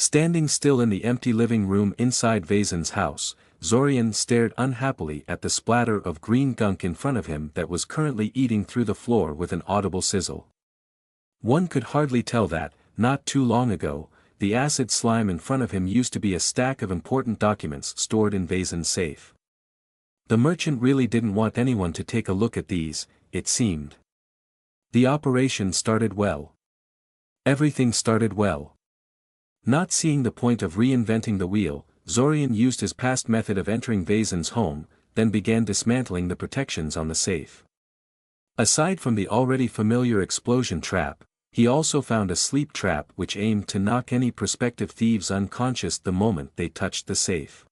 Standing still in the empty living room inside Vazen's house, Zorian stared unhappily at the splatter of green gunk in front of him that was currently eating through the floor with an audible sizzle. One could hardly tell that, not too long ago, the acid slime in front of him used to be a stack of important documents stored in Vazen's safe. The merchant really didn't want anyone to take a look at these, it seemed. The operation started well. Everything started well. Not seeing the point of reinventing the wheel, Zorian used his past method of entering Vazen's home, then began dismantling the protections on the safe. Aside from the already familiar explosion trap, he also found a sleep trap which aimed to knock any prospective thieves unconscious the moment they touched the safe.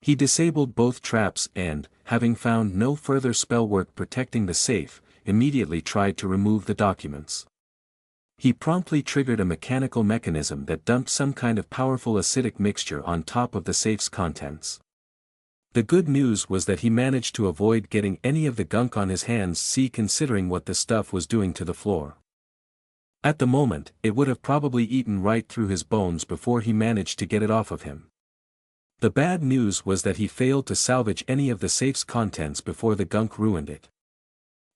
He disabled both traps and, having found no further spell work protecting the safe, immediately tried to remove the documents. He promptly triggered a mechanical mechanism that dumped some kind of powerful acidic mixture on top of the safe's contents. The good news was that he managed to avoid getting any of the gunk on his hands, considering what the stuff was doing to the floor. At the moment, it would have probably eaten right through his bones before he managed to get it off of him. The bad news was that he failed to salvage any of the safe's contents before the gunk ruined it.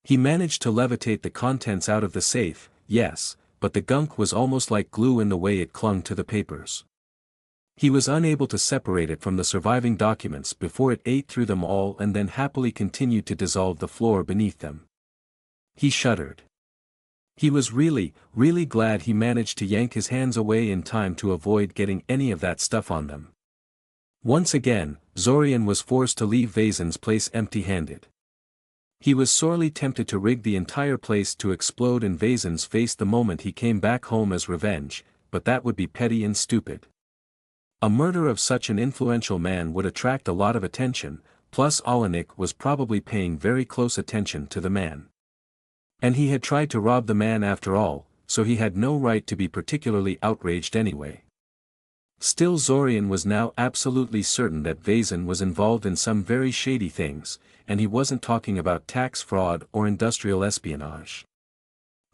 He managed to levitate the contents out of the safe, yes, but the gunk was almost like glue in the way it clung to the papers. He was unable to separate it from the surviving documents before it ate through them all and then happily continued to dissolve the floor beneath them. He shuddered. He was really glad he managed to yank his hands away in time to avoid getting any of that stuff on them. Once again, Zorian was forced to leave Vazen's place empty-handed. He was sorely tempted to rig the entire place to explode in Vazen's face the moment he came back home as revenge, but that would be petty and stupid. A murder of such an influential man would attract a lot of attention, plus Alanik was probably paying very close attention to the man. And he had tried to rob the man after all, so he had no right to be particularly outraged anyway. Still, Zorian was now absolutely certain that Vazen was involved in some very shady things, and he wasn't talking about tax fraud or industrial espionage.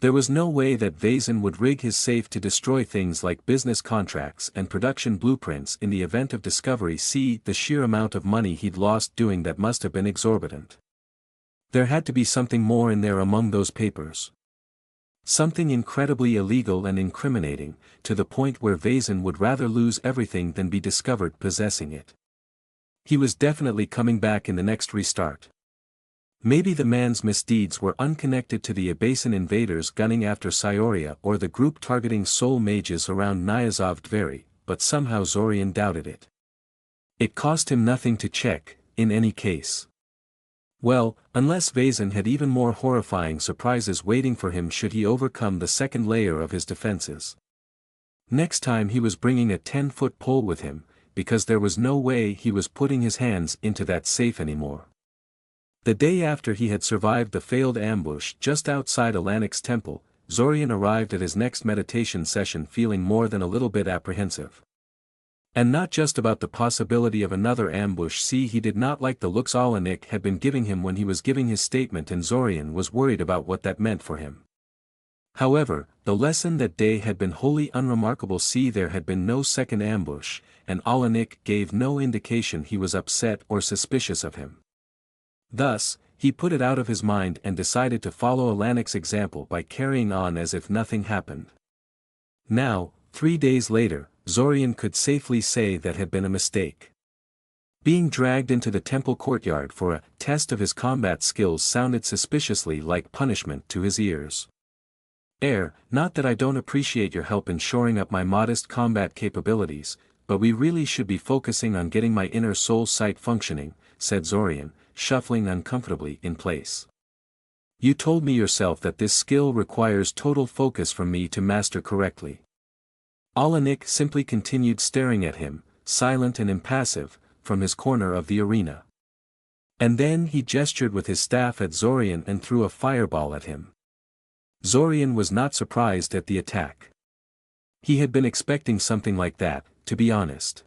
There was no way that Vazen would rig his safe to destroy things like business contracts and production blueprints in the event of discovery. The sheer amount of money he'd lost doing that must have been exorbitant. There had to be something more in there among those papers. Something incredibly illegal and incriminating, to the point where Vazen would rather lose everything than be discovered possessing it. He was definitely coming back in the next restart. Maybe the man's misdeeds were unconnected to the Abasan invaders gunning after Syoria or the group targeting soul mages around Nyazov Dveri, but somehow Zorian doubted it. It cost him nothing to check, in any case. Well, unless Vazen had even more horrifying surprises waiting for him should he overcome the second layer of his defenses. Next time he was bringing a 10-foot pole with him, because there was no way he was putting his hands into that safe anymore. The day after he had survived the failed ambush just outside Alanik's temple, Zorian arrived at his next meditation session feeling more than a little bit apprehensive. And not just about the possibility of another ambush. He did not like the looks Alanik had been giving him when he was giving his statement, and Zorian was worried about what that meant for him. However, the lesson that day had been wholly unremarkable. There had been no second ambush, and Alanik gave no indication he was upset or suspicious of him. Thus, he put it out of his mind and decided to follow Alanik's example by carrying on as if nothing happened. Now, 3 days later, Zorian could safely say that had been a mistake. Being dragged into the temple courtyard for a test of his combat skills sounded suspiciously like punishment to his ears. Not that I don't appreciate your help in shoring up my modest combat capabilities, but we really should be focusing on getting my inner soul sight functioning, said Zorian, shuffling uncomfortably in place. You told me yourself that this skill requires total focus from me to master correctly. Alanik simply continued staring at him, silent and impassive, from his corner of the arena. And then he gestured with his staff at Zorian and threw a fireball at him. Zorian was not surprised at the attack. He had been expecting something like that, to be honest.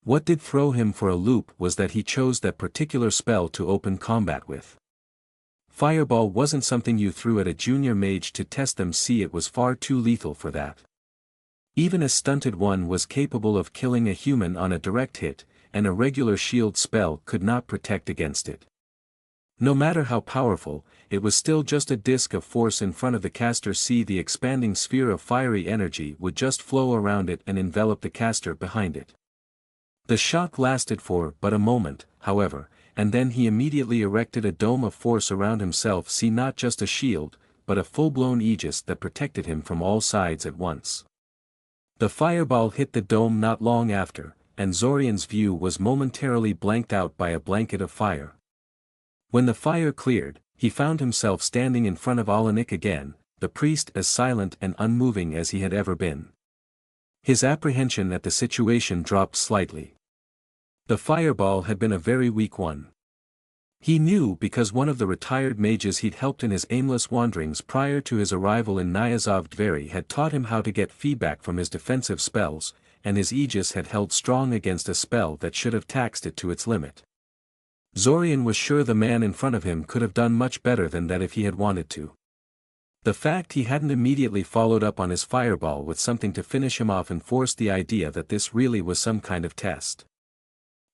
What did throw him for a loop was that he chose that particular spell to open combat with. Fireball wasn't something you threw at a junior mage to test them. It was far too lethal for that. Even a stunted one was capable of killing a human on a direct hit, and a regular shield spell could not protect against it. No matter how powerful, it was still just a disk of force in front of the caster. The expanding sphere of fiery energy would just flow around it and envelop the caster behind it. The shock lasted for but a moment, however, and then he immediately erected a dome of force around himself. Not just a shield, but a full-blown aegis that protected him from all sides at once. The fireball hit the dome not long after, and Zorian's view was momentarily blanked out by a blanket of fire. When the fire cleared, he found himself standing in front of Alanik again, the priest as silent and unmoving as he had ever been. His apprehension at the situation dropped slightly. The fireball had been a very weak one. He knew because one of the retired mages he'd helped in his aimless wanderings prior to his arrival in Nyazov-Dveri had taught him how to get feedback from his defensive spells, and his aegis had held strong against a spell that should have taxed it to its limit. Zorian was sure the man in front of him could have done much better than that if he had wanted to. The fact he hadn't immediately followed up on his fireball with something to finish him off enforced the idea that this really was some kind of test.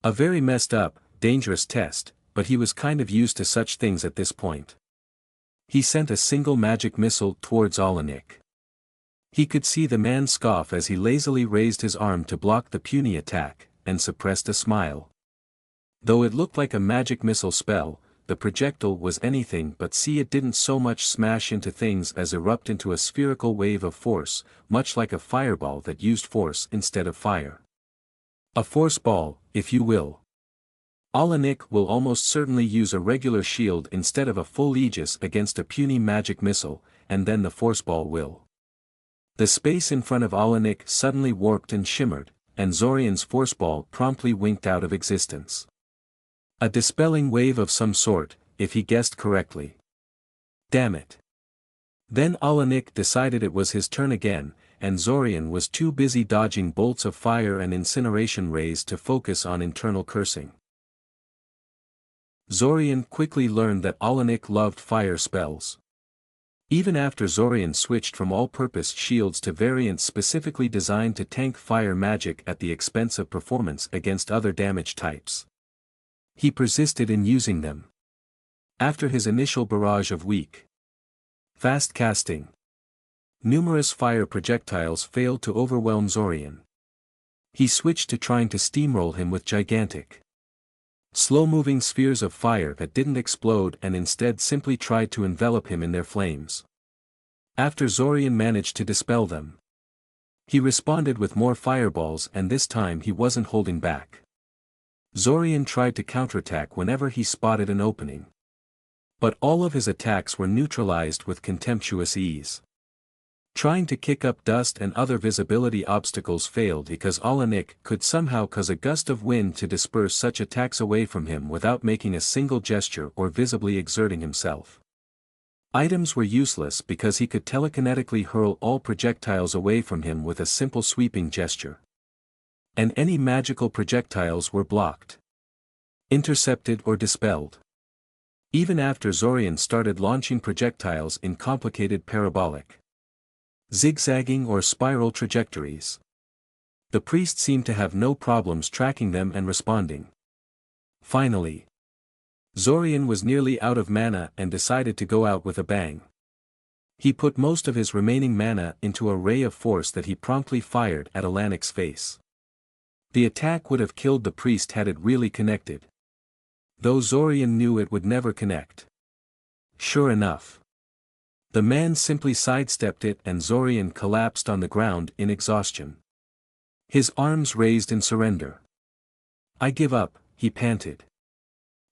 A very messed up, dangerous test, but he was kind of used to such things at this point. He sent a single magic missile towards Alanik. He could see the man scoff as he lazily raised his arm to block the puny attack, and suppressed a smile. Though it looked like a magic missile spell, the projectile was anything but. It didn't so much smash into things as erupt into a spherical wave of force, much like a fireball that used force instead of fire. A force ball, if you will. Alanik will almost certainly use a regular shield instead of a full aegis against a puny magic missile, and then the force ball will. The space in front of Alanik suddenly warped and shimmered, and Zorian's force ball promptly winked out of existence. A dispelling wave of some sort, if he guessed correctly. Damn it. Then Alanik decided it was his turn again, and Zorian was too busy dodging bolts of fire and incineration rays to focus on internal cursing. Zorian quickly learned that Alanik loved fire spells. Even after Zorian switched from all-purpose shields to variants specifically designed to tank fire magic at the expense of performance against other damage types, he persisted in using them. After his initial barrage of weak, fast casting, numerous fire projectiles failed to overwhelm Zorian. He switched to trying to steamroll him with gigantic, slow-moving spheres of fire that didn't explode and instead simply tried to envelop him in their flames. After Zorian managed to dispel them, he responded with more fireballs, and this time he wasn't holding back. Zorian tried to counterattack whenever he spotted an opening. But all of his attacks were neutralized with contemptuous ease. Trying to kick up dust and other visibility obstacles failed because Alanik could somehow cause a gust of wind to disperse such attacks away from him without making a single gesture or visibly exerting himself. Items were useless because he could telekinetically hurl all projectiles away from him with a simple sweeping gesture. And any magical projectiles were blocked, intercepted or dispelled. Even after Zorian started launching projectiles in complicated parabolic, zigzagging or spiral trajectories, the priest seemed to have no problems tracking them and responding. Finally, Zorian was nearly out of mana and decided to go out with a bang. He put most of his remaining mana into a ray of force that he promptly fired at Alanik's face. The attack would have killed the priest had it really connected, though Zorian knew it would never connect. Sure enough, the man simply sidestepped it and Zorian collapsed on the ground in exhaustion, his arms raised in surrender. "I give up," he panted.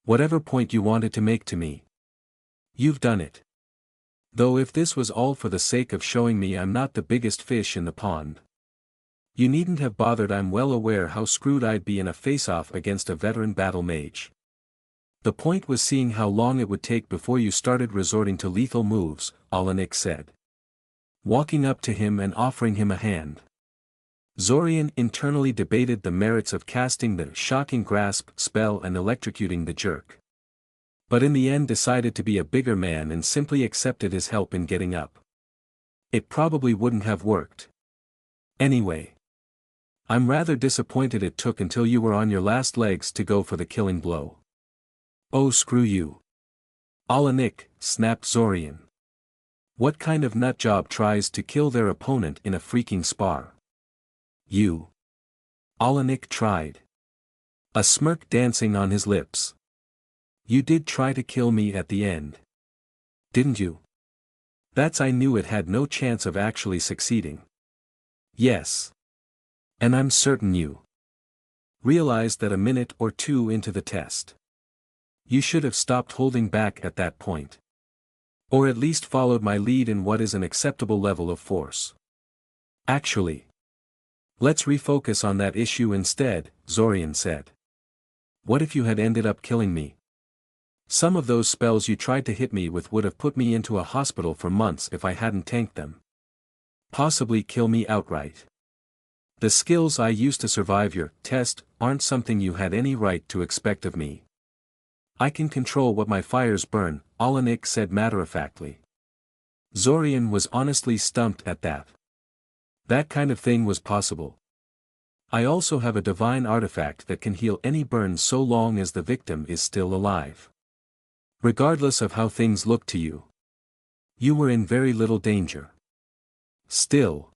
"Whatever point you wanted to make to me, you've done it. Though if this was all for the sake of showing me I'm not the biggest fish in the pond, you needn't have bothered. I'm well aware how screwed I'd be in a face-off against a veteran battle mage. The point was seeing how long it would take before you started resorting to lethal moves," Alanik said, walking up to him and offering him a hand. Zorian internally debated the merits of casting the shocking grasp spell and electrocuting the jerk, but in the end decided to be a bigger man and simply accepted his help in getting up. It probably wouldn't have worked. Anyway. I'm rather disappointed it took until you were on your last legs to go for the killing blow. Oh screw you. Alanik, snapped Zorian. What kind of nutjob tries to kill their opponent in a freaking spar? You. Alanik tried. A smirk dancing on his lips. You did try to kill me at the end. Didn't you? I knew it had no chance of actually succeeding. Yes. And I'm certain you realized that a minute or two into the test. You should have stopped holding back at that point. Or at least followed my lead in what is an acceptable level of force. Actually. Let's refocus on that issue instead, Zorian said. What if you had ended up killing me? Some of those spells you tried to hit me with would have put me into a hospital for months if I hadn't tanked them. Possibly kill me outright. The skills I used to survive your test aren't something you had any right to expect of me. I can control what my fires burn, Alanik said matter-of-factly. Zorian was honestly stumped at that. That kind of thing was possible. I also have a divine artifact that can heal any burn so long as the victim is still alive. Regardless of how things look to you. You were in very little danger. Still.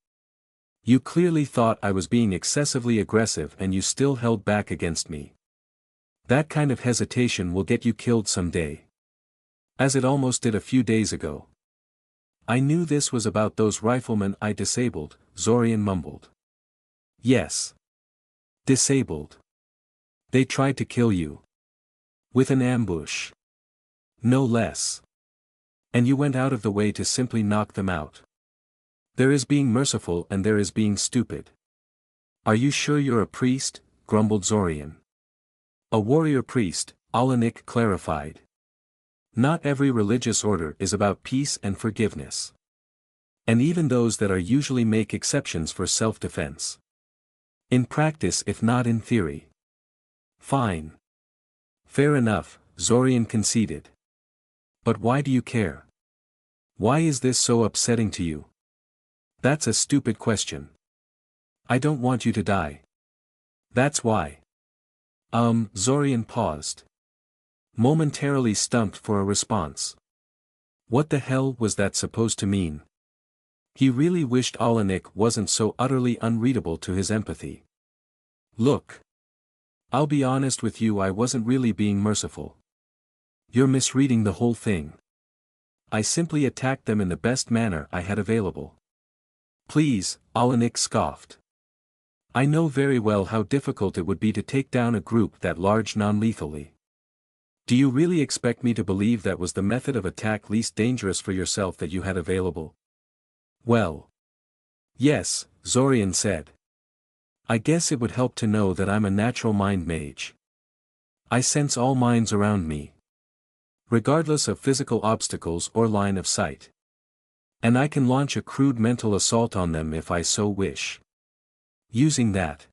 You clearly thought I was being excessively aggressive and you still held back against me. That kind of hesitation will get you killed someday. As it almost did a few days ago. I knew this was about those riflemen I disabled, Zorian mumbled. Yes. Disabled. They tried to kill you. With an ambush. No less. And you went out of the way to simply knock them out. There is being merciful and there is being stupid. Are you sure you're a priest? Grumbled Zorian. A warrior priest, Alanik clarified. Not every religious order is about peace and forgiveness. And even those that are usually make exceptions for self-defense. In practice if not in theory. Fine. Fair enough, Zorian conceded. But why do you care? Why is this so upsetting to you? That's a stupid question. I don't want you to die. That's why. Zorian paused. Momentarily stumped for a response. What the hell was that supposed to mean? He really wished Alanik wasn't so utterly unreadable to his empathy. Look. I'll be honest with you, I wasn't really being merciful. You're misreading the whole thing. I simply attacked them in the best manner I had available. Please, Alanik scoffed. I know very well how difficult it would be to take down a group that large non-lethally. Do you really expect me to believe that was the method of attack least dangerous for yourself that you had available? Well. Yes, Zorian said. I guess it would help to know that I'm a natural mind mage. I sense all minds around me. Regardless of physical obstacles or line of sight. And I can launch a crude mental assault on them if I so wish. Using that,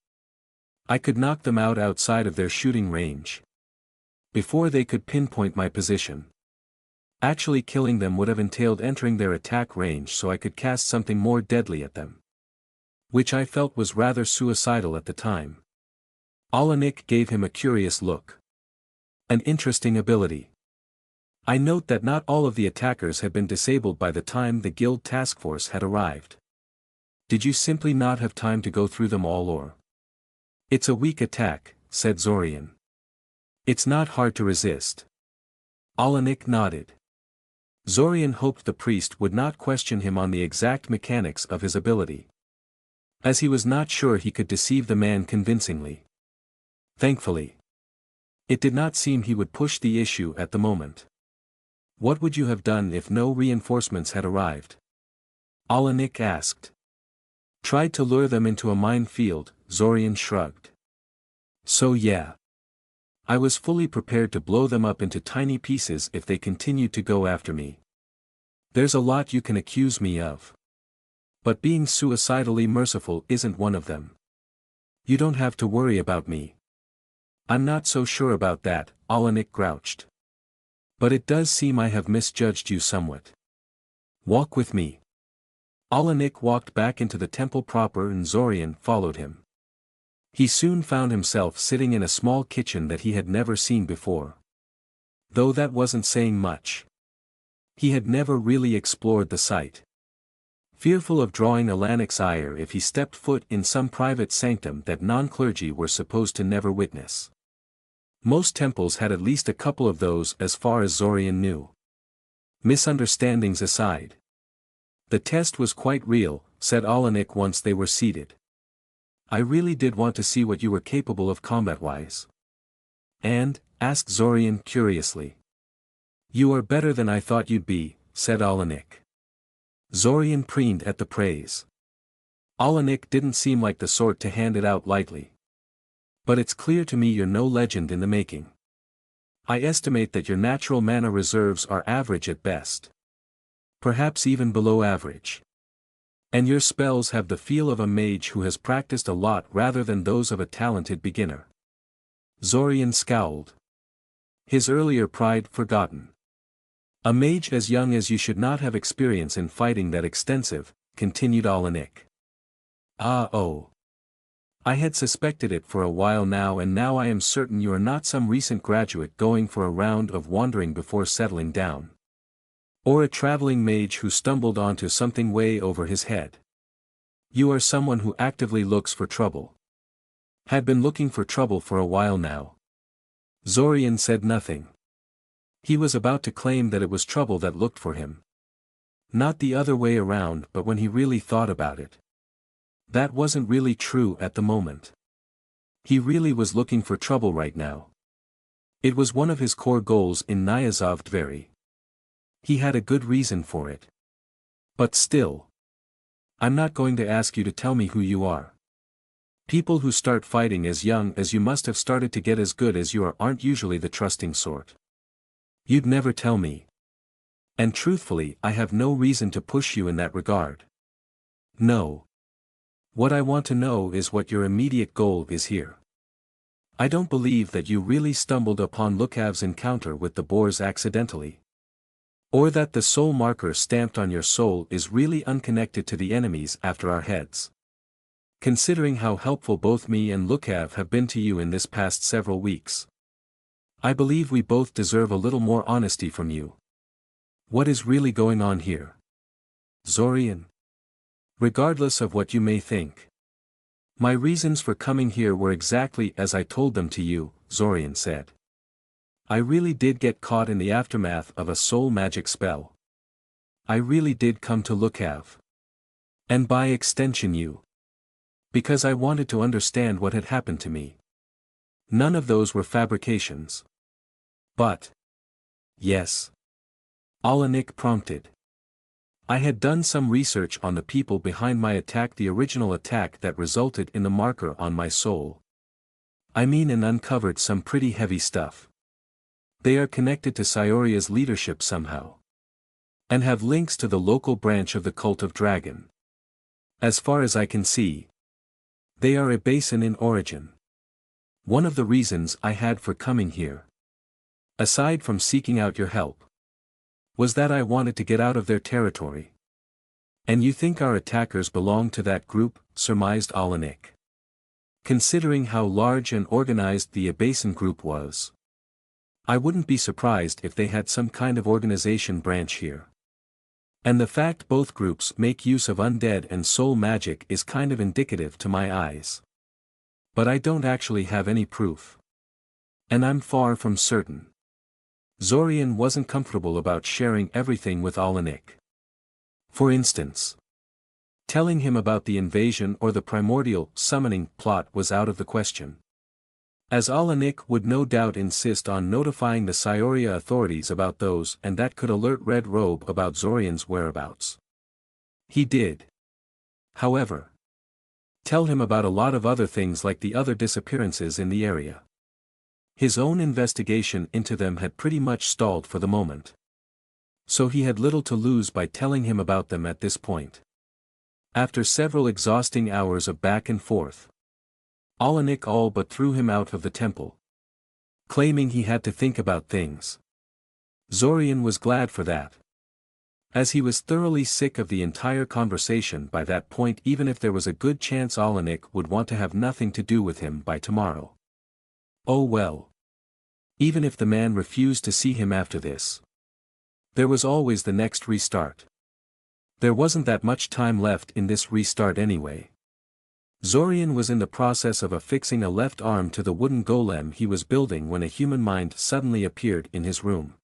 I could knock them out outside of their shooting range. Before they could pinpoint my position. Actually killing them would have entailed entering their attack range so I could cast something more deadly at them. Which I felt was rather suicidal at the time. Alanik gave him a curious look. An interesting ability. I note that not all of the attackers had been disabled by the time the guild task force had arrived. Did you simply not have time to go through them all or? It's a weak attack, said Zorian. It's not hard to resist. Alanik nodded. Zorian hoped the priest would not question him on the exact mechanics of his ability. As he was not sure he could deceive the man convincingly. Thankfully. It did not seem he would push the issue at the moment. What would you have done if no reinforcements had arrived? Alanik asked. Tried to lure them into a minefield, Zorian shrugged. So yeah. I was fully prepared to blow them up into tiny pieces if they continued to go after me. There's a lot you can accuse me of. But being suicidally merciful isn't one of them. You don't have to worry about me. I'm not so sure about that, Alanik grouched. But it does seem I have misjudged you somewhat. Walk with me. Alanik walked back into the temple proper and Zorian followed him. He soon found himself sitting in a small kitchen that he had never seen before. Though that wasn't saying much. He had never really explored the site. Fearful of drawing Alanik's ire if he stepped foot in some private sanctum that non-clergy were supposed to never witness. Most temples had at least a couple of those as far as Zorian knew. Misunderstandings aside. The test was quite real, said Alanik once they were seated. I really did want to see what you were capable of combat-wise. And, asked Zorian curiously. You are better than I thought you'd be, said Alanik. Zorian preened at the praise. Alanik didn't seem like the sort to hand it out lightly. But it's clear to me you're no legend in the making. I estimate that your natural mana reserves are average at best. Perhaps even below average. And your spells have the feel of a mage who has practiced a lot rather than those of a talented beginner. Zorian scowled. His earlier pride forgotten. A mage as young as you should not have experience in fighting that extensive, continued Alanik. Oh. I had suspected it for a while now, and now I am certain you are not some recent graduate going for a round of wandering before settling down. Or a traveling mage who stumbled onto something way over his head. You are someone who actively looks for trouble. Had been looking for trouble for a while now. Zorian said nothing. He was about to claim that it was trouble that looked for him. Not the other way around, but when he really thought about it. That wasn't really true at the moment. He really was looking for trouble right now. It was one of his core goals in Nyazov-Dveri. He had a good reason for it. But still. I'm not going to ask you to tell me who you are. People who start fighting as young as you must have started to get as good as you are aren't usually the trusting sort. You'd never tell me. And truthfully, I have no reason to push you in that regard. No. What I want to know is what your immediate goal is here. I don't believe that you really stumbled upon Lukav's encounter with the boars accidentally. Or that the soul marker stamped on your soul is really unconnected to the enemies after our heads. Considering how helpful both me and Lukav have been to you in this past several weeks. I believe we both deserve a little more honesty from you. What is really going on here? Zorian? Regardless of what you may think. My reasons for coming here were exactly as I told them to you, Zorian said. I really did get caught in the aftermath of a soul magic spell. I really did come to Lukav. And by extension you. Because I wanted to understand what had happened to me. None of those were fabrications. But. Yes. Alanik prompted. I had done some research on the people behind my attack, the original attack that resulted in the marker on my soul. I mean, and uncovered some pretty heavy stuff. They are connected to Sayoria's leadership somehow. And have links to the local branch of the Cult of Dragon. As far as I can see. They are a basin in origin. One of the reasons I had for coming here. Aside from seeking out your help. Was that I wanted to get out of their territory. And you think our attackers belong to that group, surmised Alanik. Considering how large and organized the Abasin group was. I wouldn't be surprised if they had some kind of organization branch here. And the fact both groups make use of undead and soul magic is kind of indicative to my eyes. But I don't actually have any proof. And I'm far from certain. Zorian wasn't comfortable about sharing everything with Alanik. For instance, telling him about the invasion or the primordial summoning plot was out of the question. As Alanik would no doubt insist on notifying the Sayoria authorities about those, and that could alert Red Robe about Zorian's whereabouts. He did. However, tell him about a lot of other things, like the other disappearances in the area. His own investigation into them had pretty much stalled for the moment. So he had little to lose by telling him about them at this point. After several exhausting hours of back and forth, Alanik all but threw him out of the temple. Claiming he had to think about things. Zorian was glad for that. As he was thoroughly sick of the entire conversation by that point, even if there was a good chance Olenek would want to have nothing to do with him by tomorrow. Oh well. Even if the man refused to see him after this, there was always the next restart. There wasn't that much time left in this restart anyway. Zorian was in the process of affixing a left arm to the wooden golem he was building when a human mind suddenly appeared in his room.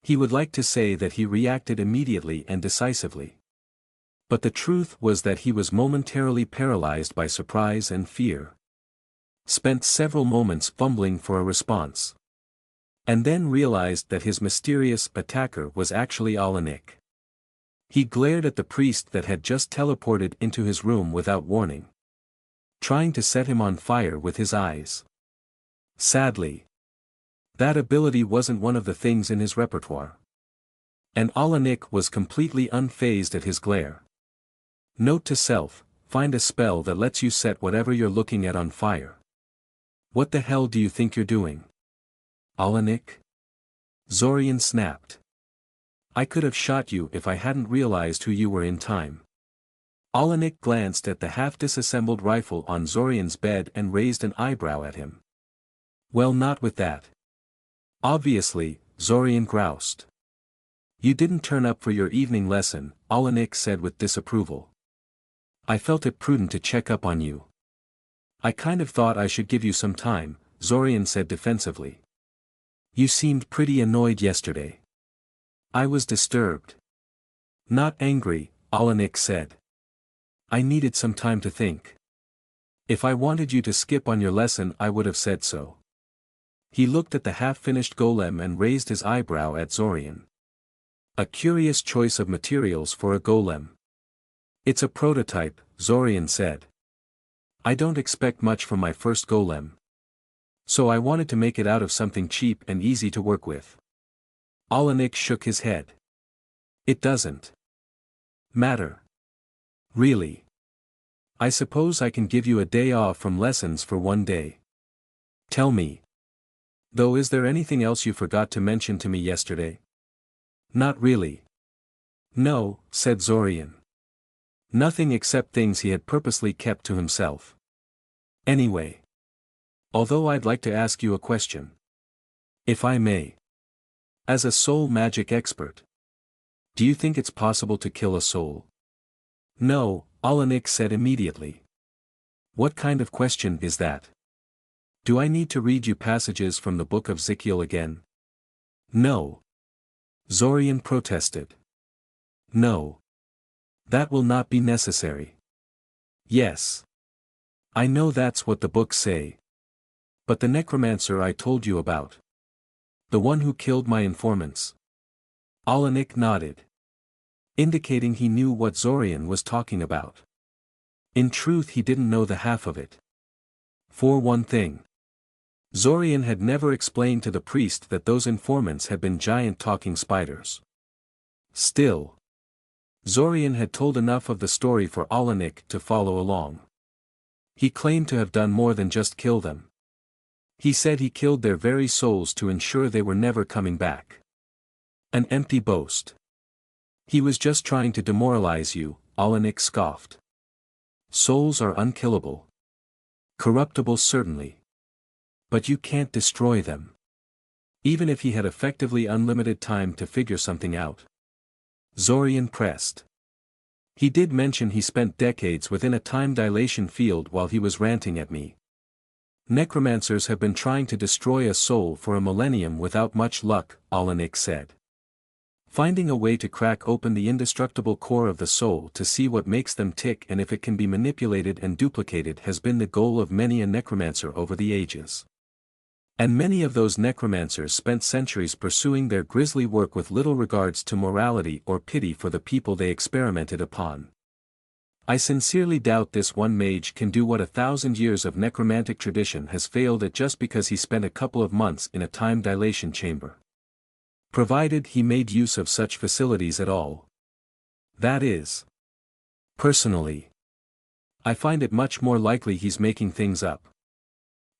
He would like to say that he reacted immediately and decisively. But the truth was that he was momentarily paralyzed by surprise and fear. Spent several moments fumbling for a response. And then realized that his mysterious attacker was actually Olenek. He glared at the priest that had just teleported into his room without warning, trying to set him on fire with his eyes. Sadly, that ability wasn't one of the things in his repertoire. And Olenek was completely unfazed at his glare. Note to self, find a spell that lets you set whatever you're looking at on fire. What the hell do you think you're doing, Olenek? Zorian snapped. I could have shot you if I hadn't realized who you were in time. Olenek glanced at the half-disassembled rifle on Zorian's bed and raised an eyebrow at him. Well, not with that. Obviously, Zorian groused. You didn't turn up for your evening lesson, Olenek said with disapproval. I felt it prudent to check up on you. I kind of thought I should give you some time, Zorian said defensively. You seemed pretty annoyed yesterday. I was disturbed. Not angry, Olenek said. I needed some time to think. If I wanted you to skip on your lesson, I would have said so. He looked at the half-finished golem and raised his eyebrow at Zorian. A curious choice of materials for a golem. It's a prototype, Zorian said. I don't expect much from my first golem. So I wanted to make it out of something cheap and easy to work with. Olenek shook his head. It doesn't matter. Really. I suppose I can give you a day off from lessons for one day. Tell me. Though, is there anything else you forgot to mention to me yesterday? Not really. No, said Zorian. Nothing except things he had purposely kept to himself. Anyway. Although I'd like to ask you a question. If I may. As a soul magic expert. Do you think it's possible to kill a soul? No, Olenek said immediately. What kind of question is that? Do I need to read you passages from the Book of Ezekiel again? No. Zorian protested. No. That will not be necessary. Yes. I know that's what the books say. But the necromancer I told you about. The one who killed my informants. Olenek nodded. Indicating he knew what Zorian was talking about. In truth, he didn't know the half of it. For one thing, Zorian had never explained to the priest that those informants had been giant talking spiders. Still, Zorian had told enough of the story for Olenek to follow along. He claimed to have done more than just kill them. He said he killed their very souls to ensure they were never coming back. An empty boast. He was just trying to demoralize you, Olenek scoffed. Souls are unkillable. Corruptible certainly. But you can't destroy them. Even if he had effectively unlimited time to figure something out. Zorian pressed. He did mention he spent decades within a time dilation field while he was ranting at me. Necromancers have been trying to destroy a soul for a millennium without much luck, Olenek said. Finding a way to crack open the indestructible core of the soul to see what makes them tick and if it can be manipulated and duplicated has been the goal of many a necromancer over the ages. And many of those necromancers spent centuries pursuing their grisly work with little regards to morality or pity for the people they experimented upon. I sincerely doubt this one mage can do what 1,000 years of necromantic tradition has failed at just because he spent a couple of months in a time dilation chamber. Provided he made use of such facilities at all. That is. Personally, I find it much more likely he's making things up.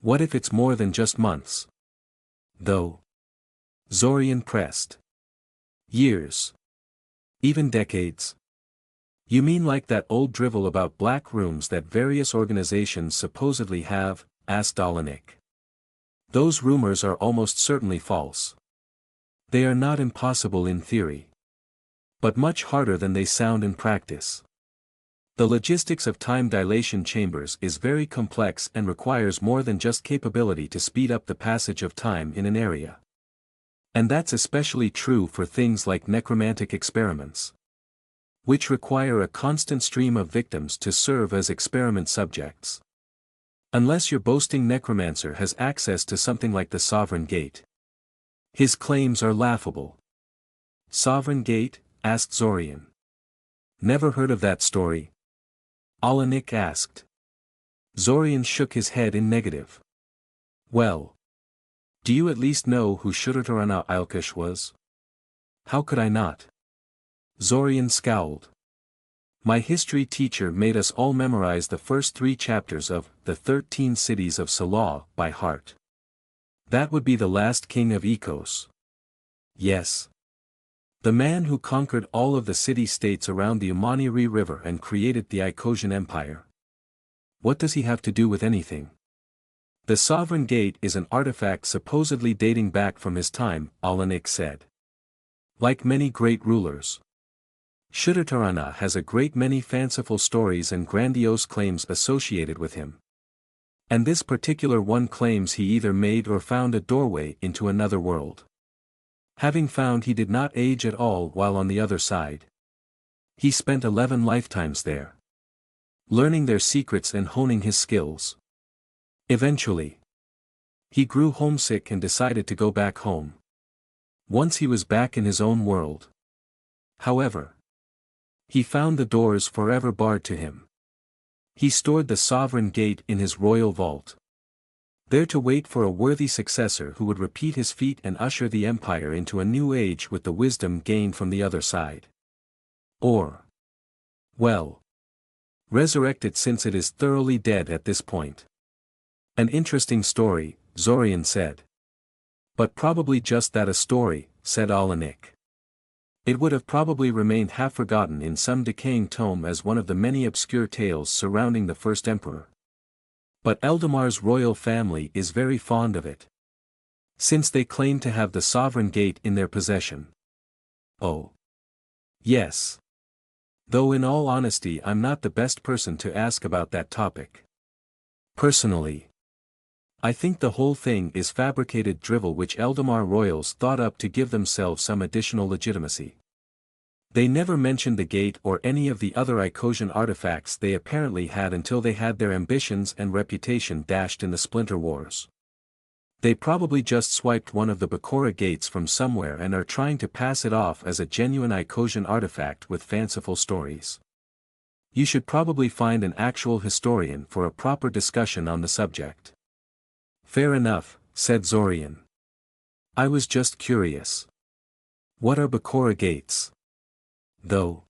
What if it's more than just months? Though. Zorian pressed. Years. Even decades? You mean like that old drivel about black rooms that various organizations supposedly have? Asked Olenek. Those rumors are almost certainly false. They are not impossible in theory, but much harder than they sound in practice. The logistics of time dilation chambers is very complex and requires more than just capability to speed up the passage of time in an area. And that's especially true for things like necromantic experiments, which require a constant stream of victims to serve as experiment subjects. Unless your boasting necromancer has access to something like the Sovereign Gate. His claims are laughable. Sovereign Gate? Asked Zorian. Never heard of that story? Olenek asked. Zorian shook his head in negative. Well. Do you at least know who Shurutarana Ilkush was? How could I not? Zorian scowled. My history teacher made us all memorize the first 3 chapters of The 13 Cities of Salah by heart. That would be the last king of Ecos. Yes. The man who conquered all of the city-states around the Umaniri River and created the Icosian Empire. What does he have to do with anything? The Sovereign Gate is an artifact supposedly dating back from his time, Olenek said. Like many great rulers, Shurutarana has a great many fanciful stories and grandiose claims associated with him. And this particular one claims he either made or found a doorway into another world. Having found he did not age at all while on the other side. He spent 11 lifetimes there, learning their secrets and honing his skills. Eventually, he grew homesick and decided to go back home. Once he was back in his own world, however, he found the doors forever barred to him. He stored the Sovereign Gate in his royal vault, there to wait for a worthy successor who would repeat his feat and usher the empire into a new age with the wisdom gained from the other side. Or, well, resurrect it since it is thoroughly dead at this point. An interesting story, Zorian said. But probably just that, a story, said Olenek. It would have probably remained half forgotten in some decaying tome as one of the many obscure tales surrounding the first emperor. But Eldamar's royal family is very fond of it, since they claim to have the Sovereign Gate in their possession. Oh. Yes. Though in all honesty I'm not the best person to ask about that topic. Personally, I think the whole thing is fabricated drivel which Eldamar royals thought up to give themselves some additional legitimacy. They never mentioned the gate or any of the other Icosian artifacts they apparently had until they had their ambitions and reputation dashed in the Splinter Wars. They probably just swiped one of the Bakura gates from somewhere and are trying to pass it off as a genuine Icosian artifact with fanciful stories. You should probably find an actual historian for a proper discussion on the subject. Fair enough, said Zorian. I was just curious. What are Bakura gates? Though.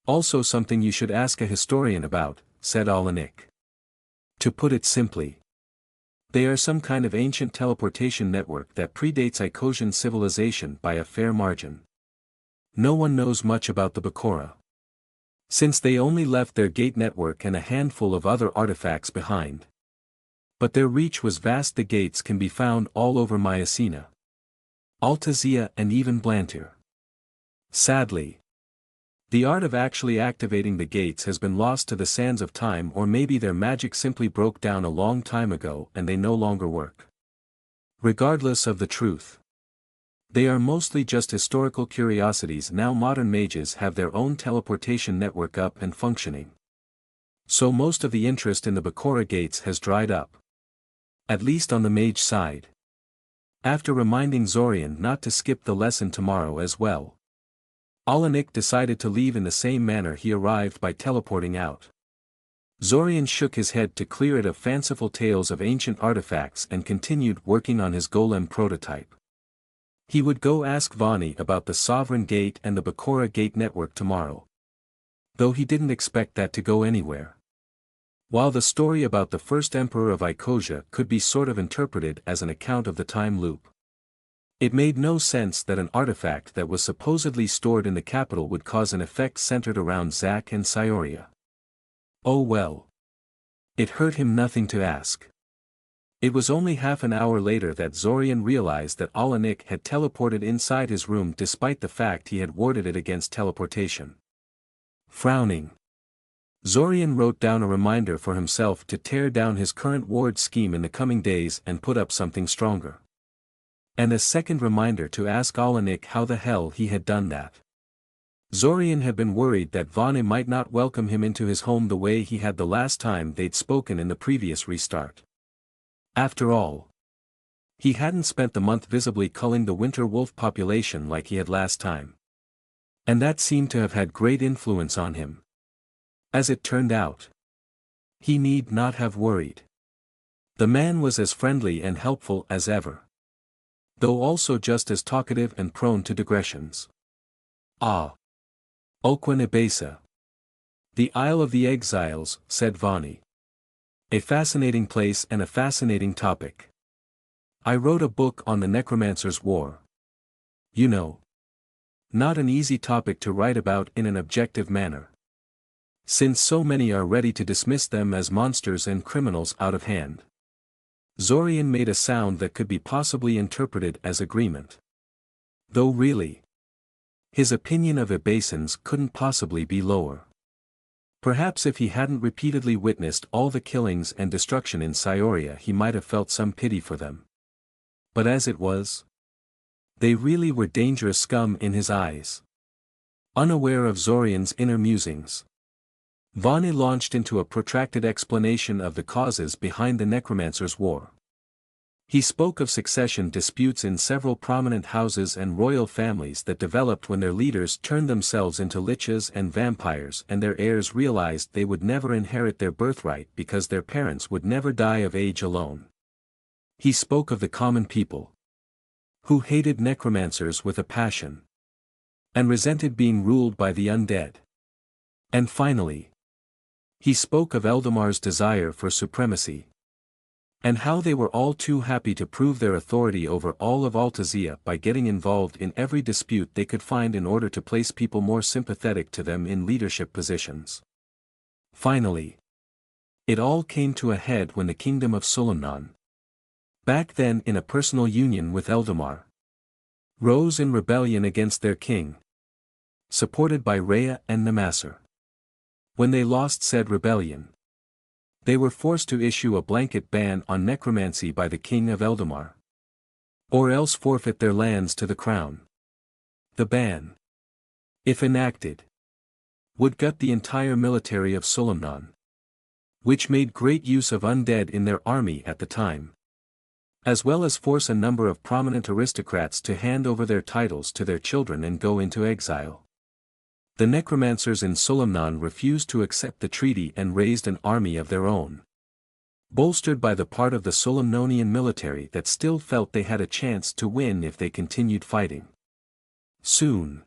Also something you should ask a historian about, said Olenek. To put it simply, they are some kind of ancient teleportation network that predates Icosian civilization by a fair margin. No one knows much about the Bakura, since they only left their gate network and a handful of other artifacts behind. But their reach was vast. The gates can be found all over Mycena, Altazia and even Blantyr. Sadly, the art of actually activating the gates has been lost to the sands of time, or maybe their magic simply broke down a long time ago and they no longer work. Regardless of the truth, they are mostly just historical curiosities. Now modern mages have their own teleportation network up and functioning. So most of the interest in the Bakura gates has dried up. At least on the mage side. After reminding Zorian not to skip the lesson tomorrow as well, Olenek decided to leave in the same manner he arrived, by teleporting out. Zorian shook his head to clear it of fanciful tales of ancient artifacts and continued working on his golem prototype. He would go ask Vani about the Sovereign Gate and the Bakura Gate network tomorrow, though he didn't expect that to go anywhere. While the story about the first emperor of Icosia could be sort of interpreted as an account of the time loop, It made no sense that an artifact that was supposedly stored in the capital would cause an effect centered around Zack and Cyoria. Oh well. It hurt him nothing to ask. It was only half an hour later that Zorian realized that Alanik had teleported inside his room despite the fact he had warded it against teleportation. Frowning, Zorian wrote down a reminder for himself to tear down his current ward scheme in the coming days and put up something stronger. And a second reminder to ask Alanik how the hell he had done that. Zorian had been worried that Vane might not welcome him into his home the way he had the last time they'd spoken in the previous restart. After all, he hadn't spent the month visibly culling the winter wolf population like he had last time. And that seemed to have had great influence on him. As it turned out, he need not have worried. The man was as friendly and helpful as ever, though also just as talkative and prone to digressions. Ah. Ulquin Ibesa. The Isle of the Exiles, said Vani. A fascinating place and a fascinating topic. I wrote a book on the Necromancer's War. You know. Not an easy topic to write about in an objective manner, since so many are ready to dismiss them as monsters and criminals out of hand. Zorian made a sound that could be possibly interpreted as agreement. Though really, his opinion of Ibasans couldn't possibly be lower. Perhaps if he hadn't repeatedly witnessed all the killings and destruction in Cyoria he might have felt some pity for them. But as it was, they really were dangerous scum in his eyes. Unaware of Zorian's inner musings, Vani launched into a protracted explanation of the causes behind the Necromancer's War. He spoke of succession disputes in several prominent houses and royal families that developed when their leaders turned themselves into liches and vampires and their heirs realized they would never inherit their birthright because their parents would never die of age alone. He spoke of the common people, who hated necromancers with a passion, and resented being ruled by the undead. And finally, he spoke of Eldamar's desire for supremacy, and how they were all too happy to prove their authority over all of Altazia by getting involved in every dispute they could find in order to place people more sympathetic to them in leadership positions. Finally, it all came to a head when the kingdom of Solimnon, back then in a personal union with Eldamar, rose in rebellion against their king, supported by Rhea and Namasar. When they lost said rebellion, they were forced to issue a blanket ban on necromancy by the king of Eldamar, or else forfeit their lands to the crown. The ban, if enacted, would gut the entire military of Solimnon, which made great use of undead in their army at the time, as well as force a number of prominent aristocrats to hand over their titles to their children and go into exile. The necromancers in Solimnon refused to accept the treaty and raised an army of their own, bolstered by the part of the Solimnonian military that still felt they had a chance to win if they continued fighting. Soon,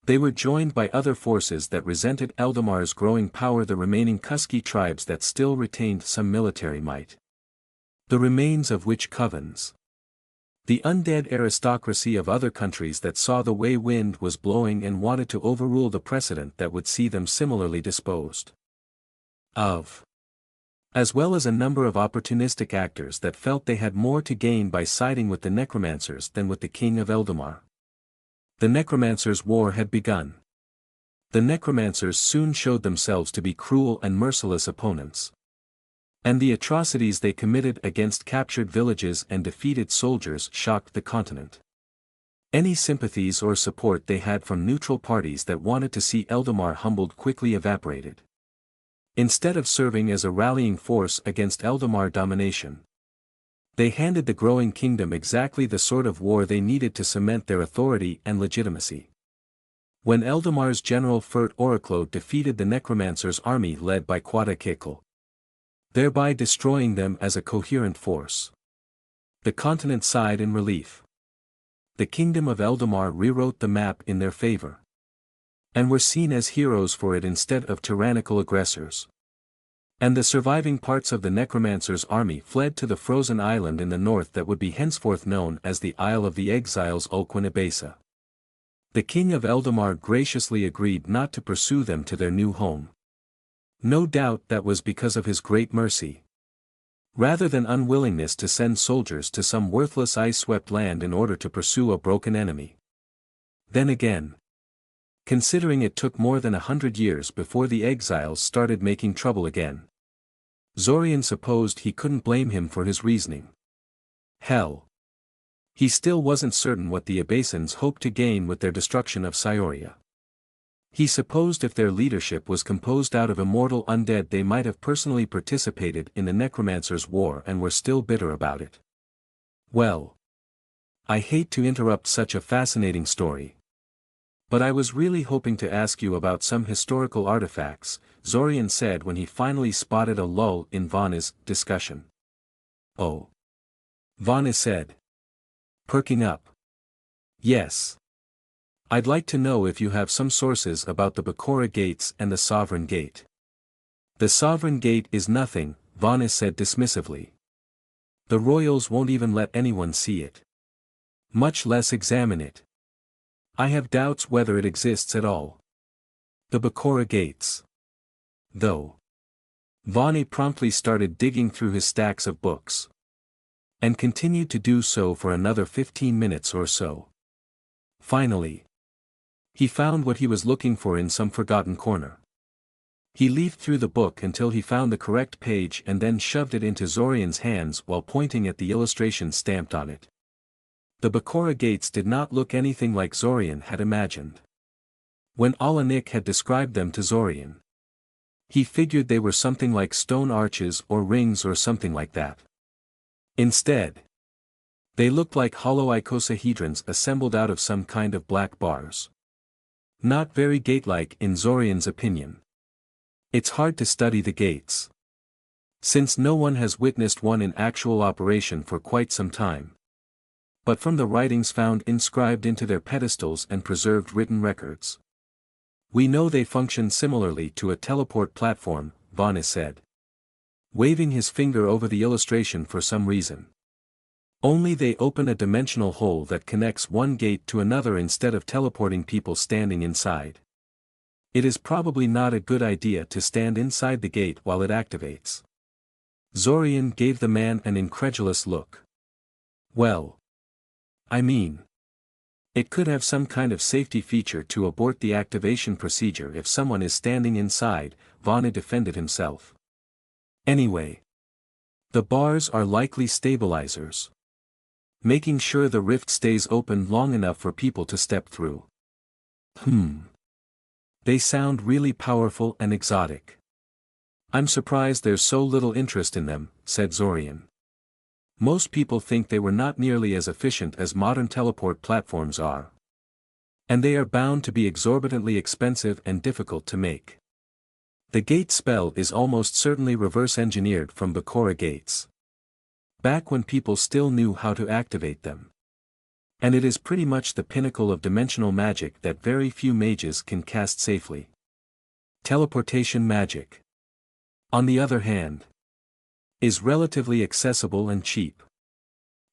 they were joined by other forces that resented Eldamar's growing power, the remaining Kusky tribes that still retained some military might, the remains of which covens the undead aristocracy of other countries that saw the way wind was blowing and wanted to overrule the precedent that would see them similarly disposed of, as well as a number of opportunistic actors that felt they had more to gain by siding with the necromancers than with the king of Eldamar. The necromancers' war had begun. The necromancers soon showed themselves to be cruel and merciless opponents, and the atrocities they committed against captured villages and defeated soldiers shocked the continent. Any sympathies or support they had from neutral parties that wanted to see Eldamar humbled quickly evaporated. Instead of serving as a rallying force against Eldamar domination, they handed the growing kingdom exactly the sort of war they needed to cement their authority and legitimacy. When Eldamar's general Fert Oraclo defeated the necromancer's army led by Quadakekal, thereby destroying them as a coherent force, the continent sighed in relief. The kingdom of Eldamar rewrote the map in their favor, and were seen as heroes for it instead of tyrannical aggressors. And the surviving parts of the necromancer's army fled to the frozen island in the north that would be henceforth known as the Isle of the Exiles Ulquinabesa. The king of Eldamar graciously agreed not to pursue them to their new home. No doubt that was because of his great mercy. Rather than unwillingness to send soldiers to some worthless ice-swept land in order to pursue a broken enemy. Then again, considering it took more than 100 years before the exiles started making trouble again, Zorian supposed he couldn't blame him for his reasoning. Hell, he still wasn't certain what the Abasins hoped to gain with their destruction of Scioria. He supposed if their leadership was composed out of immortal undead they might have personally participated in the Necromancer's war and were still bitter about it. Well, I hate to interrupt such a fascinating story, but I was really hoping to ask you about some historical artifacts, Zorian said when he finally spotted a lull in Vana's discussion. Oh. Vana said, perking up. Yes. I'd like to know if you have some sources about the Bakura Gates and the Sovereign Gate. The Sovereign Gate is nothing, Vana said dismissively. The royals won't even let anyone see it. Much less examine it. I have doubts whether it exists at all. The Bakura Gates. Though. Vana promptly started digging through his stacks of books. And continued to do so for another 15 minutes or so. Finally, he found what he was looking for in some forgotten corner. He leafed through the book until he found the correct page and then shoved it into Zorian's hands while pointing at the illustration stamped on it. The Bakura Gates did not look anything like Zorian had imagined. When Alanik had described them to Zorian, he figured they were something like stone arches or rings or something like that. Instead, they looked like hollow icosahedrons assembled out of some kind of black bars. Not very gate-like in Zorian's opinion. It's hard to study the gates, since no one has witnessed one in actual operation for quite some time. But from the writings found inscribed into their pedestals and preserved written records, we know they function similarly to a teleport platform, Vana said, waving his finger over the illustration for some reason. Only they open a dimensional hole that connects one gate to another instead of teleporting people standing inside. It is probably not a good idea to stand inside the gate while it activates. Zorian gave the man an incredulous look. Well, I mean, it could have some kind of safety feature to abort the activation procedure if someone is standing inside, Vana defended himself. Anyway, the bars are likely stabilizers, making sure the rift stays open long enough for people to step through. They sound really powerful and exotic. I'm surprised there's so little interest in them, said Zorian. Most people think they were not nearly as efficient as modern teleport platforms are. And they are bound to be exorbitantly expensive and difficult to make. The gate spell is almost certainly reverse-engineered from Bakura gates. Back when people still knew how to activate them. And it is pretty much the pinnacle of dimensional magic that very few mages can cast safely. Teleportation magic, on the other hand, is relatively accessible and cheap.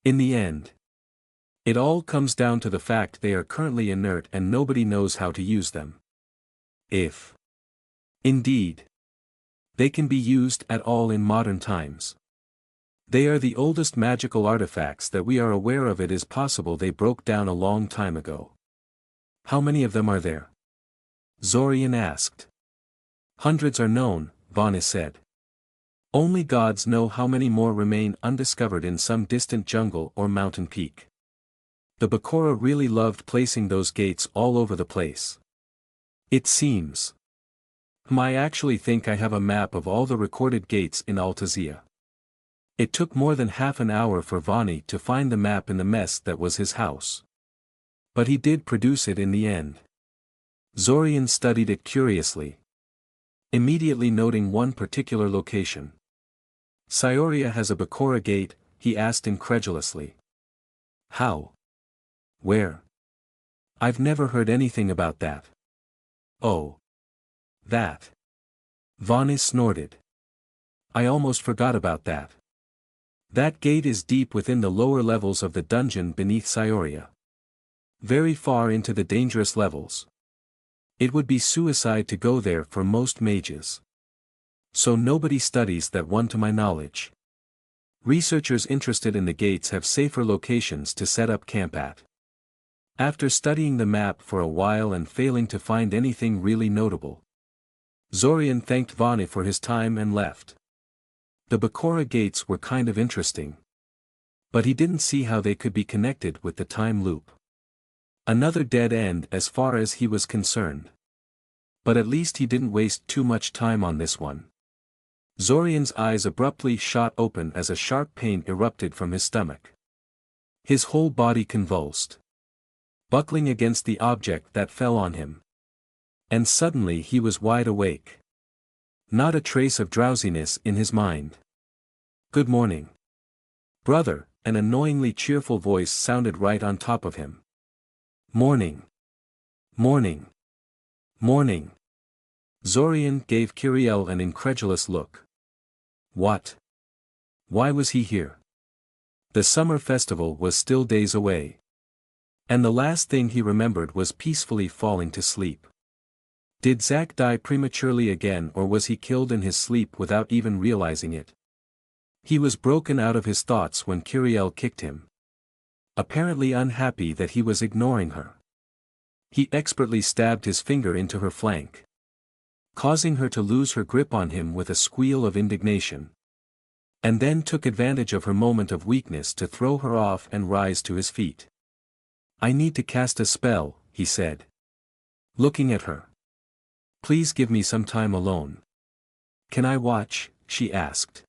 In the end, it all comes down to the fact they are currently inert and nobody knows how to use them. If, indeed, they can be used at all in modern times. They are the oldest magical artifacts that we are aware of. It is possible they broke down a long time ago. How many of them are there? Zorian asked. Hundreds are known, Vana said. Only gods know how many more remain undiscovered in some distant jungle or mountain peak. The Bakura really loved placing those gates all over the place. It seems. I actually think I have a map of all the recorded gates in Altazia. It took more than half an hour for Vani to find the map in the mess that was his house. But he did produce it in the end. Zorian studied it curiously, immediately noting one particular location. Scioria has a Bakura gate, he asked incredulously. How? Where? I've never heard anything about that. Oh. That. Vani snorted. I almost forgot about that. That gate is deep within the lower levels of the dungeon beneath Scioria. Very far into the dangerous levels. It would be suicide to go there for most mages. So nobody studies that one to my knowledge. Researchers interested in the gates have safer locations to set up camp at. After studying the map for a while and failing to find anything really notable, Zorian thanked Vani for his time and left. The Bakura gates were kind of interesting. But he didn't see how they could be connected with the time loop. Another dead end as far as he was concerned. But at least he didn't waste too much time on this one. Zorian's eyes abruptly shot open as a sharp pain erupted from his stomach. His whole body convulsed, buckling against the object that fell on him. And suddenly he was wide awake. Not a trace of drowsiness in his mind. "Good morning, brother," an annoyingly cheerful voice sounded right on top of him. "Morning. Morning. Morning." Zorian gave Kiriel an incredulous look. What? Why was he here? The summer festival was still days away. And the last thing he remembered was peacefully falling to sleep. Did Zack die prematurely again, or was he killed in his sleep without even realizing it? He was broken out of his thoughts when Kiriel kicked him. Apparently unhappy that he was ignoring her. He expertly stabbed his finger into her flank, causing her to lose her grip on him with a squeal of indignation. And then took advantage of her moment of weakness to throw her off and rise to his feet. "I need to cast a spell," he said, looking at her. "Please give me some time alone." "Can I watch?" she asked.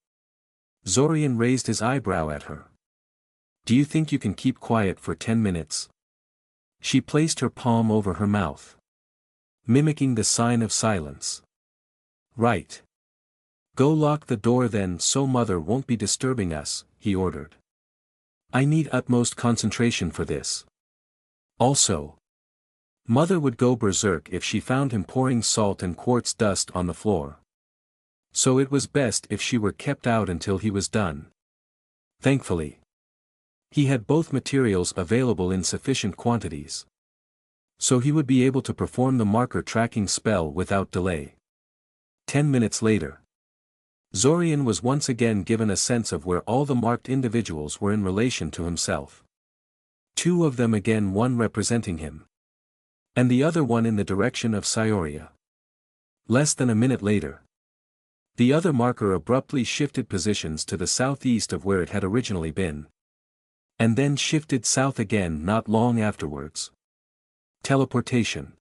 Zorian raised his eyebrow at her. "Do you think you can keep quiet for 10 minutes? She placed her palm over her mouth, mimicking the sign of silence. "Right. Go lock the door then so Mother won't be disturbing us," he ordered. "I need utmost concentration for this. Also, Mother would go berserk if she found him pouring salt and quartz dust on the floor. So it was best if she were kept out until he was done." Thankfully, he had both materials available in sufficient quantities. So he would be able to perform the marker tracking spell without delay. 10 minutes later, Zorian was once again given a sense of where all the marked individuals were in relation to himself. 2 of them again, one representing him, and the other one in the direction of Scioria. Less than a minute later, the other marker abruptly shifted positions to the southeast of where it had originally been. And then shifted south again not long afterwards. Teleportation.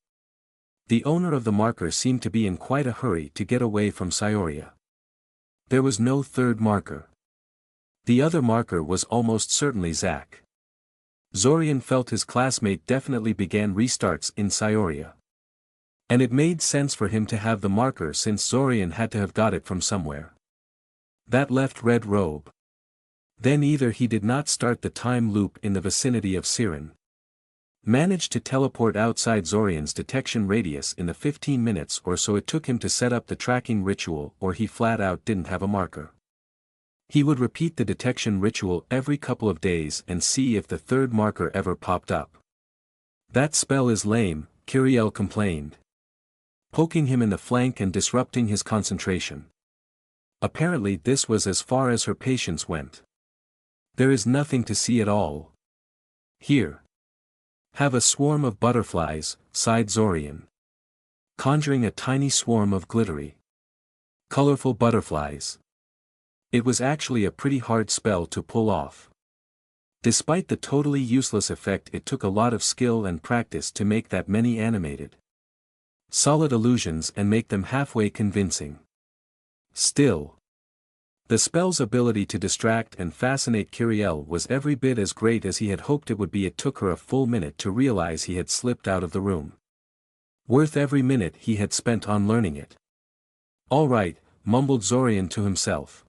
The owner of the marker seemed to be in quite a hurry to get away from Scioria. There was no third marker. The other marker was almost certainly Zack. Zorian felt his classmate definitely began restarts in Scioria. And it made sense for him to have the marker since Zorian had to have got it from somewhere. That left Red Robe. Then either he did not start the time loop in the vicinity of Siren, managed to teleport outside Zorian's detection radius in the 15 minutes or so it took him to set up the tracking ritual, or he flat out didn't have a marker. He would repeat the detection ritual every couple of days and see if the third marker ever popped up. "That spell is lame," Kiriel complained, poking him in the flank and disrupting his concentration. Apparently this was as far as her patience went. "There is nothing to see at all. Here. Have a swarm of butterflies," sighed Zorian, conjuring a tiny swarm of glittery, colorful butterflies. It was actually a pretty hard spell to pull off. Despite the totally useless effect, it took a lot of skill and practice to make that many animated, solid illusions and make them halfway convincing. Still, the spell's ability to distract and fascinate Kiriel was every bit as great as he had hoped it would be. It took her a full minute to realize he had slipped out of the room. Worth every minute he had spent on learning it. "All right," mumbled Zorian to himself,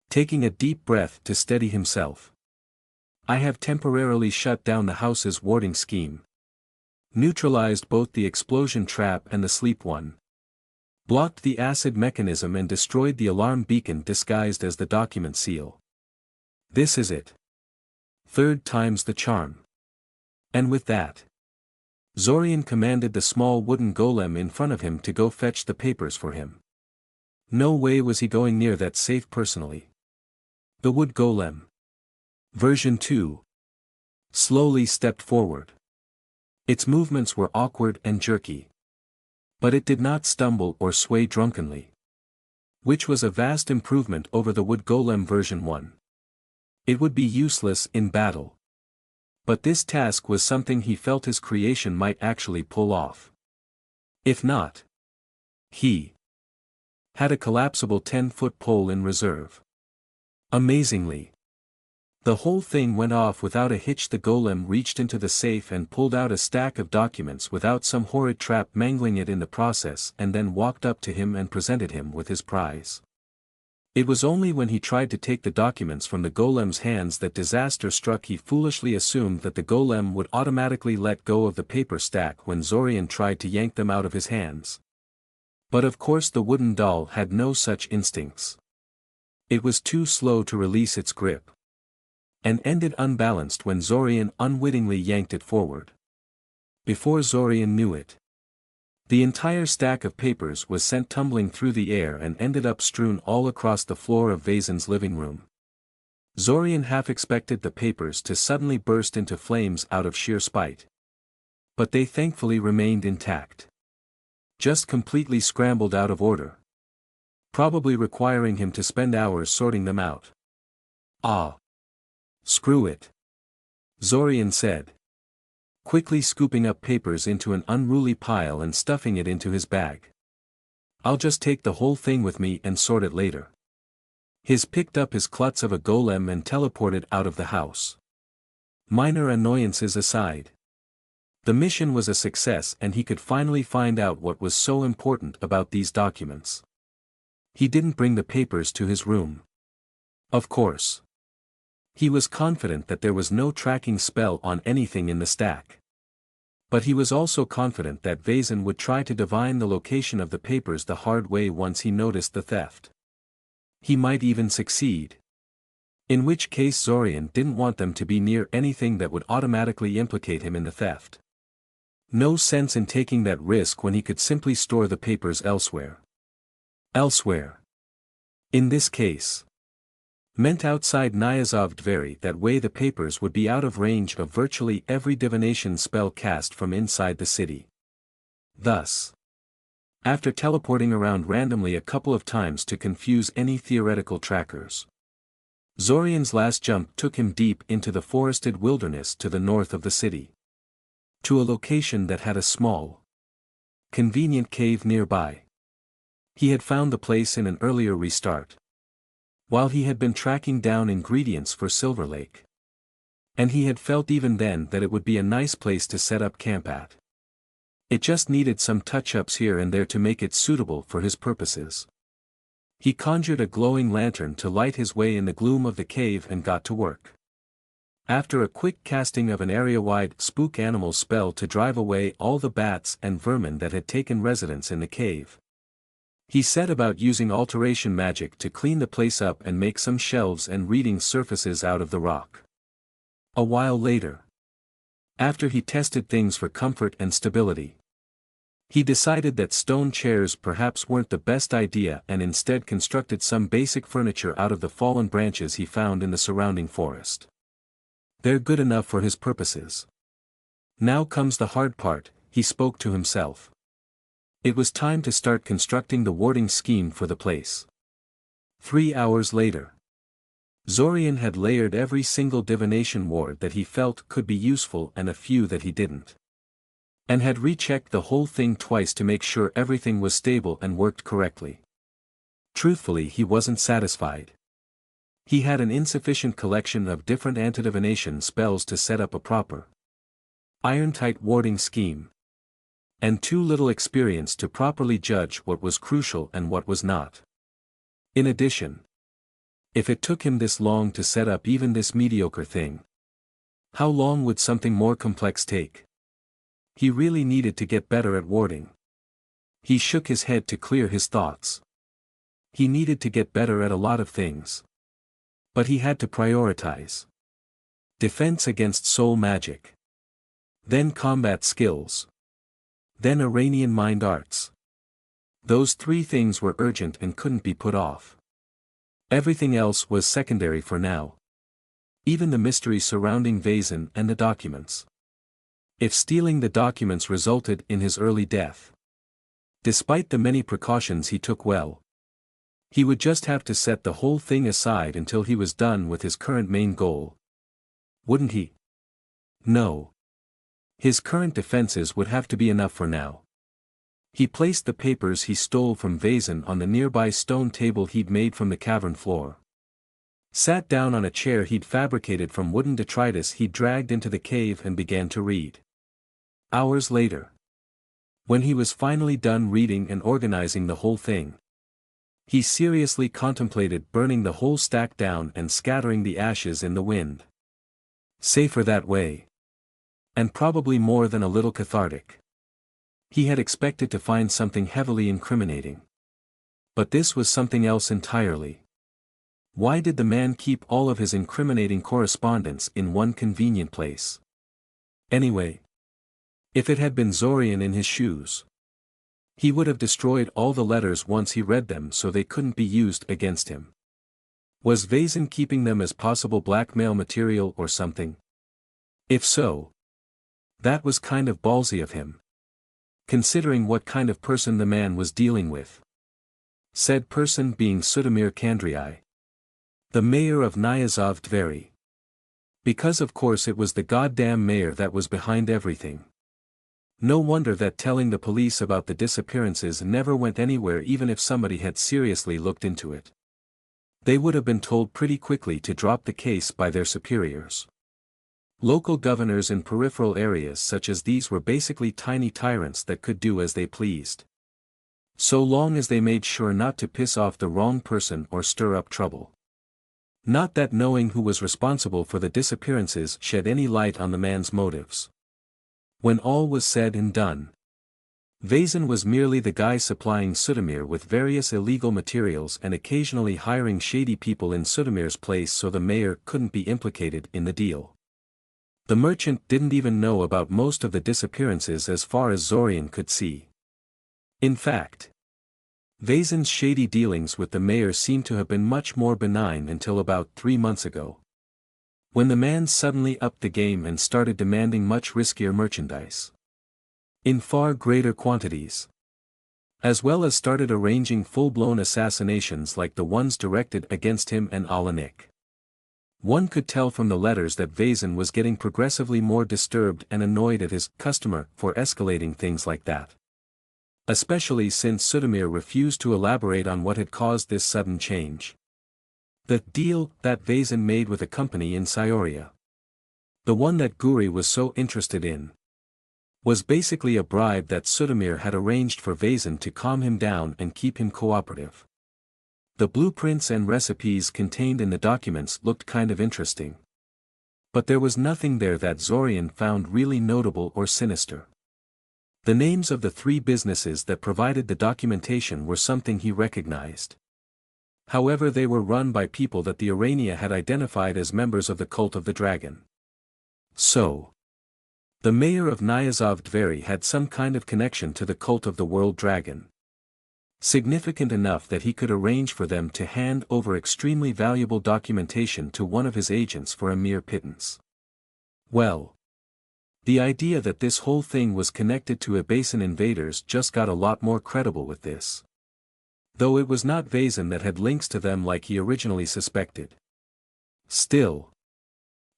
taking a deep breath to steady himself. "I have temporarily shut down the house's warding scheme. Neutralized both the explosion trap and the sleep one. blocked the acid mechanism and destroyed the alarm beacon disguised as the document seal. This is it. Third time's the charm. And with that, Zorian commanded the small wooden golem in front of him to go fetch the papers for him. No way was he going near that safe personally. The wood golem, version 2, slowly stepped forward. Its movements were awkward and jerky. But it did not stumble or sway drunkenly. Which was a vast improvement over the wood golem version 1. It would be useless in battle. But this task was something he felt his creation might actually pull off. If not, he had a collapsible 10-foot pole in reserve. Amazingly, the whole thing went off without a hitch. The golem reached into the safe and pulled out a stack of documents without some horrid trap mangling it in the process, and then walked up to him and presented him with his prize. It was only when he tried to take the documents from the golem's hands that disaster struck. He foolishly assumed that the golem would automatically let go of the paper stack when Zorian tried to yank them out of his hands. But of course the wooden doll had no such instincts. It was too slow to release its grip, and ended unbalanced when Zorian unwittingly yanked it forward. Before Zorian knew it, the entire stack of papers was sent tumbling through the air and ended up strewn all across the floor of Vazen's living room. Zorian half expected the papers to suddenly burst into flames out of sheer spite. But they thankfully remained intact. Just completely scrambled out of order. Probably requiring him to spend hours sorting them out. Ah. Screw it, Zorian said, quickly scooping up papers into an unruly pile and stuffing it into his bag. I'll just take the whole thing with me and sort it later. He picked up his klutz of a golem and teleported out of the house. Minor annoyances aside, the mission was a success and he could finally find out what was so important about these documents. He didn't bring the papers to his room. Of course. He was confident that there was no tracking spell on anything in the stack. But he was also confident that Vazen would try to divine the location of the papers the hard way once he noticed the theft. He might even succeed. In which case Zorian didn't want them to be near anything that would automatically implicate him in the theft. No sense in taking that risk when he could simply store the papers elsewhere. Elsewhere. In this case, meant outside Nyazov Dveri. That way the papers would be out of range of virtually every divination spell cast from inside the city. Thus, after teleporting around randomly a couple of times to confuse any theoretical trackers, Zorian's last jump took him deep into the forested wilderness to the north of the city. To a location that had a small, convenient cave nearby. He had found the place in an earlier restart, while he had been tracking down ingredients for Silver Lake. And he had felt even then that it would be a nice place to set up camp at. It just needed some touch-ups here and there to make it suitable for his purposes. He conjured a glowing lantern to light his way in the gloom of the cave and got to work. After a quick casting of an area-wide spook animal spell to drive away all the bats and vermin that had taken residence in the cave, he set about using alteration magic to clean the place up and make some shelves and reading surfaces out of the rock. A while later, after he tested things for comfort and stability, he decided that stone chairs perhaps weren't the best idea and instead constructed some basic furniture out of the fallen branches he found in the surrounding forest. They're good enough for his purposes. Now comes the hard part, he spoke to himself. It was time to start constructing the warding scheme for the place. 3 hours later, Zorian had layered every single divination ward that he felt could be useful and a few that he didn't. And had rechecked the whole thing twice to make sure everything was stable and worked correctly. Truthfully, he wasn't satisfied. He had an insufficient collection of different anti-divination spells to set up a proper, iron-tight warding scheme, and too little experience to properly judge what was crucial and what was not. In addition, if it took him this long to set up even this mediocre thing, how long would something more complex take? He really needed to get better at warding. He shook his head to clear his thoughts. He needed to get better at a lot of things. But he had to prioritize. Defense against soul magic. Then combat skills. Then Iranian mind arts. Those three things were urgent and couldn't be put off. Everything else was secondary for now. Even the mystery surrounding Vazen and the documents. If stealing the documents resulted in his early death. Despite the many precautions he took, well, he would just have to set the whole thing aside until he was done with his current main goal. Wouldn't he? No. His current defenses would have to be enough for now. He placed the papers he stole from Vazen on the nearby stone table he'd made from the cavern floor. Sat down on a chair he'd fabricated from wooden detritus he'd dragged into the cave and began to read. Hours later. When he was finally done reading and organizing the whole thing, he seriously contemplated burning the whole stack down and scattering the ashes in the wind. Safer that way. And probably more than a little cathartic. He had expected to find something heavily incriminating. But this was something else entirely. Why did the man keep all of his incriminating correspondence in one convenient place? Anyway, if it had been Zorian in his shoes, he would have destroyed all the letters once he read them so they couldn't be used against him. Was Vazen keeping them as possible blackmail material or something? If so, that was kind of ballsy of him. Considering what kind of person the man was dealing with. Said person being Sudamir Kandriai, the mayor of Nyazov Dveri. Because of course it was the goddamn mayor that was behind everything. No wonder that telling the police about the disappearances never went anywhere, even if somebody had seriously looked into it. They would have been told pretty quickly to drop the case by their superiors. Local governors in peripheral areas such as these were basically tiny tyrants that could do as they pleased. So long as they made sure not to piss off the wrong person or stir up trouble. Not that knowing who was responsible for the disappearances shed any light on the man's motives. When all was said and done, Vazen was merely the guy supplying Sudamir with various illegal materials and occasionally hiring shady people in Sudamir's place so the mayor couldn't be implicated in the deal. The merchant didn't even know about most of the disappearances as far as Zorian could see. In fact, Vazen's shady dealings with the mayor seemed to have been much more benign until about 3 months ago. When the man suddenly upped the game and started demanding much riskier merchandise. In far greater quantities. As well as started arranging full-blown assassinations like the ones directed against him and Alanik. One could tell from the letters that Vazen was getting progressively more disturbed and annoyed at his customer for escalating things like that. Especially since Sudamir refused to elaborate on what had caused this sudden change. The deal that Vazen made with a company in Scioria. The one that Guri was so interested in. Was basically a bribe that Sudamir had arranged for Vazen to calm him down and keep him cooperative. The blueprints and recipes contained in the documents looked kind of interesting. But there was nothing there that Zorian found really notable or sinister. The names of the 3 businesses that provided the documentation were something he recognized. However, they were run by people that the Arania had identified as members of the Cult of the Dragon. So, the mayor of Nyazov Dveri had some kind of connection to the Cult of the World Dragon. Significant enough that he could arrange for them to hand over extremely valuable documentation to one of his agents for a mere pittance. Well, the idea that this whole thing was connected to Abasan invaders just got a lot more credible with this. Though it was not Vazen that had links to them like he originally suspected. Still,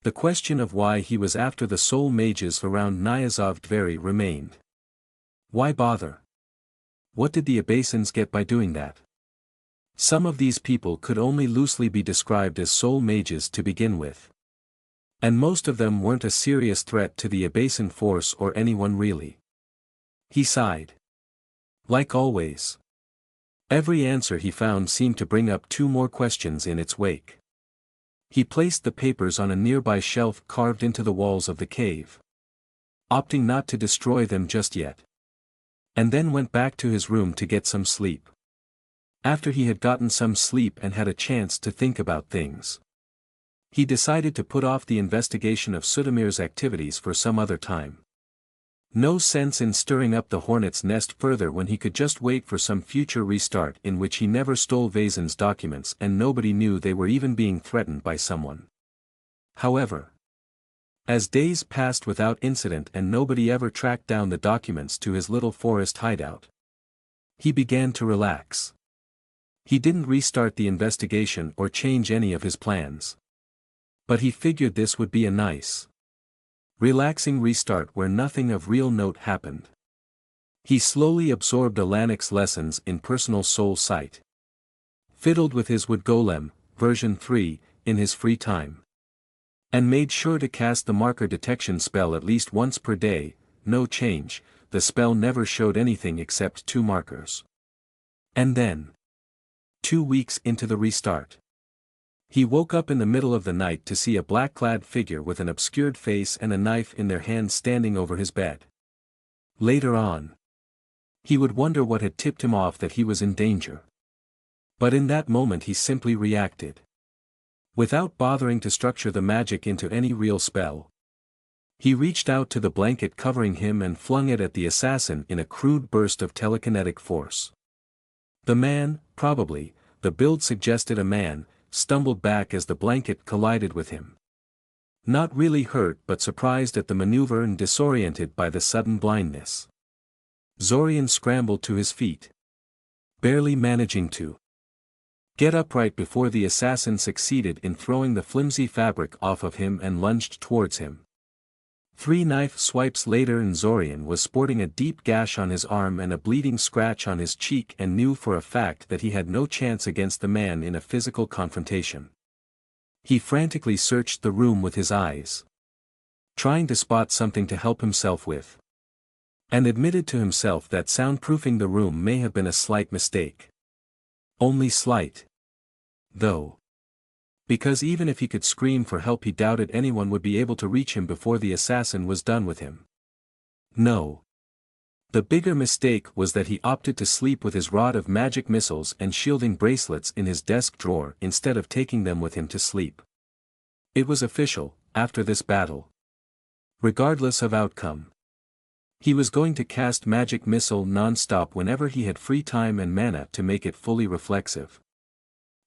the question of why he was after the soul mages around Nyazov Dveri remained. Why bother? What did the Abasans get by doing that? Some of these people could only loosely be described as soul mages to begin with. And most of them weren't a serious threat to the Abasan force or anyone really. He sighed. Like always. Every answer he found seemed to bring up 2 more questions in its wake. He placed the papers on a nearby shelf carved into the walls of the cave. Opting not to destroy them just yet. and then went back to his room to get some sleep. After he had gotten some sleep and had a chance to think about things, he decided to put off the investigation of Sudamir's activities for some other time. No sense in stirring up the hornet's nest further when he could just wait for some future restart in which he never stole Vazen's documents and nobody knew they were even being threatened by someone. However, as days passed without incident and nobody ever tracked down the documents to his little forest hideout, he began to relax. He didn't restart the investigation or change any of his plans. But he figured this would be a nice, relaxing restart where nothing of real note happened. He slowly absorbed Alanik's lessons in personal soul sight, fiddled with his wood golem, version 3, in his free time, and made sure to cast the marker detection spell at least once per day. No change, the spell never showed anything except 2 markers. And then, 2 weeks into the restart, he woke up in the middle of the night to see a black-clad figure with an obscured face and a knife in their hands standing over his bed. Later on, he would wonder what had tipped him off that he was in danger. But in that moment he simply reacted. Without bothering to structure the magic into any real spell, he reached out to the blanket covering him and flung it at the assassin in a crude burst of telekinetic force. The man, probably, the build suggested a man, stumbled back as the blanket collided with him. Not really hurt but surprised at the maneuver and disoriented by the sudden blindness. Zorian scrambled to his feet, barely managing to get upright before the assassin succeeded in throwing the flimsy fabric off of him and lunged towards him. 3 knife swipes later and Zorian was sporting a deep gash on his arm and a bleeding scratch on his cheek and knew for a fact that he had no chance against the man in a physical confrontation. He frantically searched the room with his eyes, trying to spot something to help himself with, and admitted to himself that soundproofing the room may have been a slight mistake. Only slight, though. Because even if he could scream for help he doubted anyone would be able to reach him before the assassin was done with him. No. The bigger mistake was that he opted to sleep with his rod of magic missiles and shielding bracelets in his desk drawer instead of taking them with him to sleep. It was official, after this battle. Regardless of outcome, he was going to cast magic missile non-stop whenever he had free time and mana to make it fully reflexive.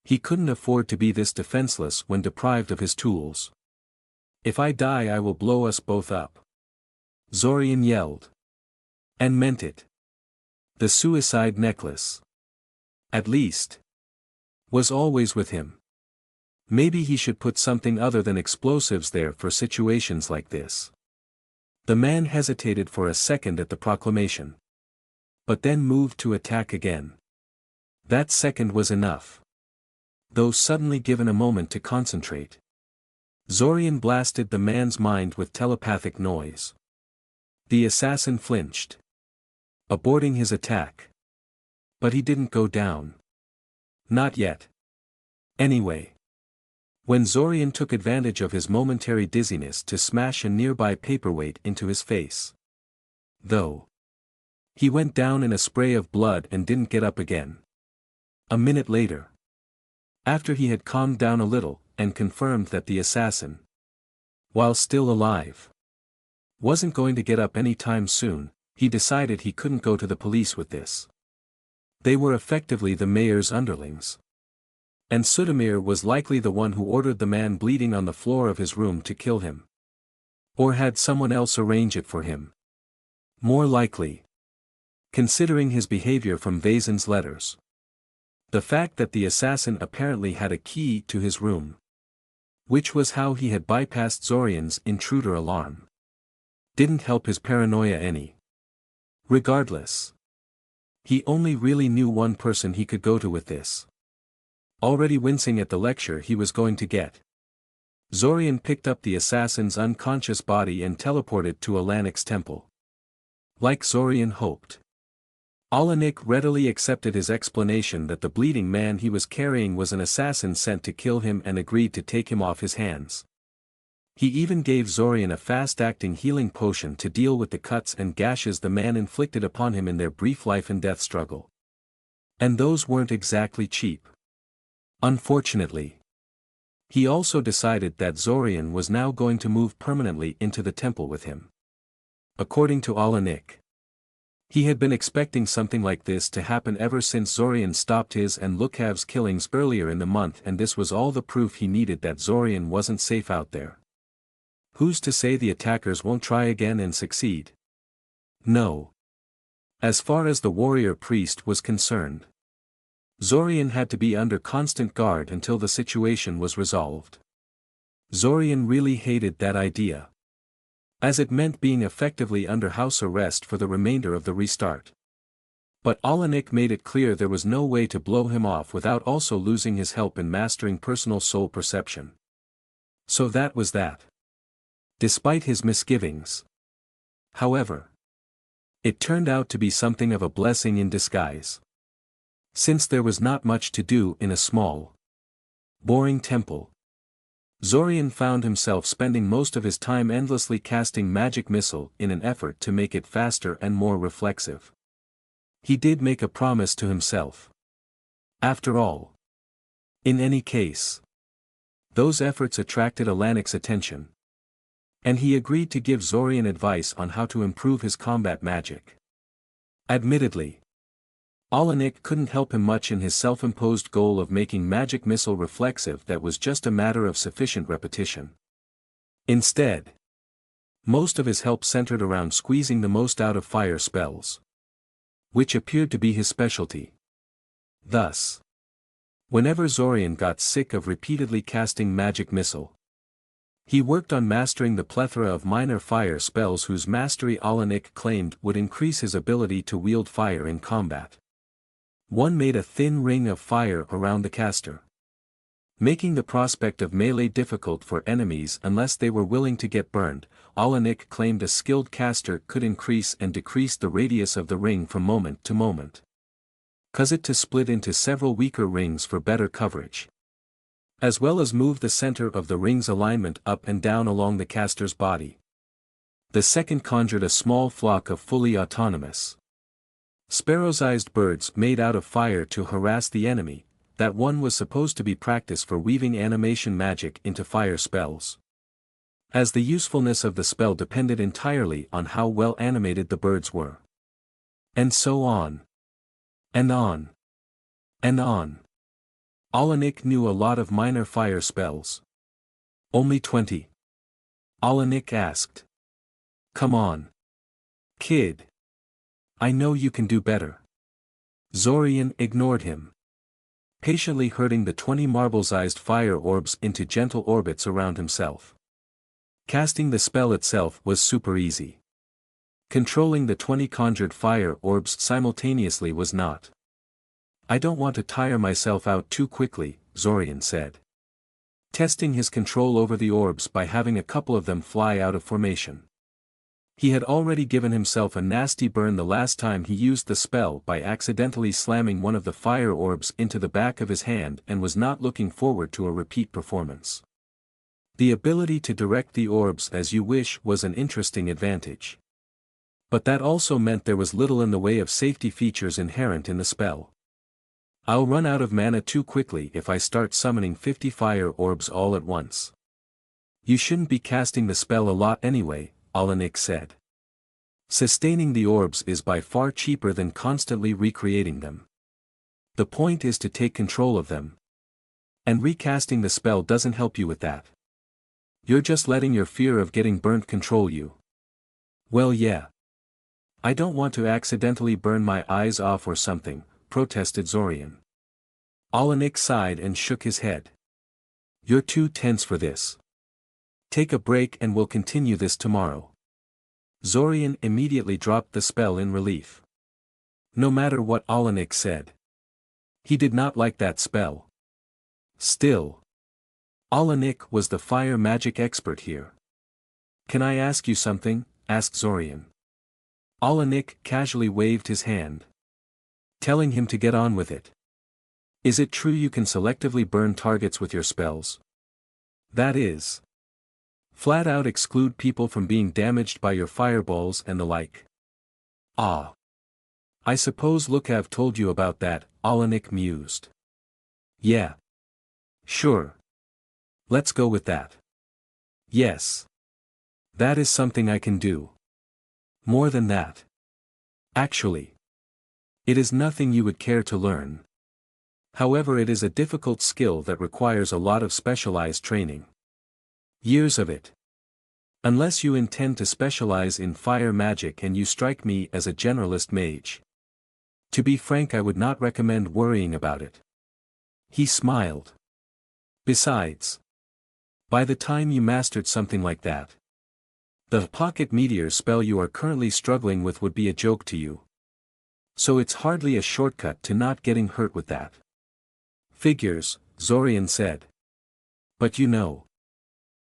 He couldn't afford to be this defenseless when deprived of his tools. "If I die I will blow us both up," Zorian yelled. And meant it. The suicide necklace, at least, was always with him. Maybe he should put something other than explosives there for situations like this. The man hesitated for a second at the proclamation, but then moved to attack again. That second was enough. Though suddenly given a moment to concentrate, Zorian blasted the man's mind with telepathic noise. The assassin flinched, aborting his attack. But he didn't go down. Not yet. Anyway. When Zorian took advantage of his momentary dizziness to smash a nearby paperweight into his face, though, he went down in a spray of blood and didn't get up again. A minute later, after he had calmed down a little, and confirmed that the assassin, while still alive, wasn't going to get up any time soon, he decided he couldn't go to the police with this. They were effectively the mayor's underlings. And Sudamir was likely the one who ordered the man bleeding on the floor of his room to kill him. Or had someone else arrange it for him. More likely, considering his behavior from Vazen's letters. The fact that the assassin apparently had a key to his room, which was how he had bypassed Zorian's intruder alarm, didn't help his paranoia any. Regardless, he only really knew one person he could go to with this. Already wincing at the lecture he was going to get, Zorian picked up the assassin's unconscious body and teleported to Alanik's temple. Like Zorian hoped, Alanik readily accepted his explanation that the bleeding man he was carrying was an assassin sent to kill him and agreed to take him off his hands. He even gave Zorian a fast-acting healing potion to deal with the cuts and gashes the man inflicted upon him in their brief life and death struggle. And those weren't exactly cheap. Unfortunately. He also decided that Zorian was now going to move permanently into the temple with him. According to Alanik, he had been expecting something like this to happen ever since Zorian stopped his and Lukav's killings earlier in the month, and this was all the proof he needed that Zorian wasn't safe out there. Who's to say the attackers won't try again and succeed? No. As far as the warrior priest was concerned, Zorian had to be under constant guard until the situation was resolved. Zorian really hated that idea, as it meant being effectively under house arrest for the remainder of the restart. But Alanik made it clear there was no way to blow him off without also losing his help in mastering personal soul perception. So that was that. Despite his misgivings, however, it turned out to be something of a blessing in disguise. Since there was not much to do in a small, boring temple, Zorian found himself spending most of his time endlessly casting magic missile in an effort to make it faster and more reflexive. He did make a promise to himself. After all, in any case, those efforts attracted Alanik's attention, and he agreed to give Zorian advice on how to improve his combat magic. Admittedly, Alanik couldn't help him much in his self-imposed goal of making magic missile reflexive. That was just a matter of sufficient repetition. Instead, most of his help centered around squeezing the most out of fire spells, which appeared to be his specialty. Thus, whenever Zorian got sick of repeatedly casting magic missile, he worked on mastering the plethora of minor fire spells whose mastery Alanik claimed would increase his ability to wield fire in combat. One made a thin ring of fire around the caster, making the prospect of melee difficult for enemies unless they were willing to get burned. Alanik claimed a skilled caster could increase and decrease the radius of the ring from moment to moment, cause it to split into several weaker rings for better coverage, as well as move the center of the ring's alignment up and down along the caster's body. The second conjured a small flock of fully autonomous, sparrow-sized birds made out of fire to harass the enemy. That one was supposed to be practice for weaving animation magic into fire spells, as the usefulness of the spell depended entirely on how well animated the birds were. And so on. And on. And on. Alanik knew a lot of minor fire spells. Only 20. Alanik asked. Come on, kid. I know you can do better. Zorian ignored him, patiently herding the 20 marble-sized fire orbs into gentle orbits around himself. Casting the spell itself was super easy. Controlling the 20 conjured fire orbs simultaneously was not. I don't want to tire myself out too quickly, Zorian said, testing his control over the orbs by having a couple of them fly out of formation. He had already given himself a nasty burn the last time he used the spell by accidentally slamming one of the fire orbs into the back of his hand, and was not looking forward to a repeat performance. The ability to direct the orbs as you wish was an interesting advantage, but that also meant there was little in the way of safety features inherent in the spell. I'll run out of mana too quickly if I start summoning 50 fire orbs all at once. You shouldn't be casting the spell a lot anyway, Alanik said. Sustaining the orbs is by far cheaper than constantly recreating them. The point is to take control of them. And recasting the spell doesn't help you with that. You're just letting your fear of getting burnt control you. Well, yeah. I don't want to accidentally burn my eyes off or something, protested Zorian. Alanik sighed and shook his head. You're too tense for this. Take a break and we'll continue this tomorrow. Zorian immediately dropped the spell in relief. No matter what Alanik said, he did not like that spell. Still, Alanik was the fire magic expert here. Can I ask you something? Asked Zorian. Alanik casually waved his hand, telling him to get on with it. Is it true you can selectively burn targets with your spells? That is. Flat out exclude people from being damaged by your fireballs and the like. Ah. I suppose Lukav told you about that, Olenek mused. Yeah. Sure. Let's go with that. Yes. That is something I can do. More than that. Actually. It is nothing you would care to learn. However, it is a difficult skill that requires a lot of specialized training. Years of it. Unless you intend to specialize in fire magic, and you strike me as a generalist mage. To be frank, I would not recommend worrying about it. He smiled. Besides, by the time you mastered something like that, the pocket meteor spell you are currently struggling with would be a joke to you. So it's hardly a shortcut to not getting hurt with that. Figures, Zorian said. But you know,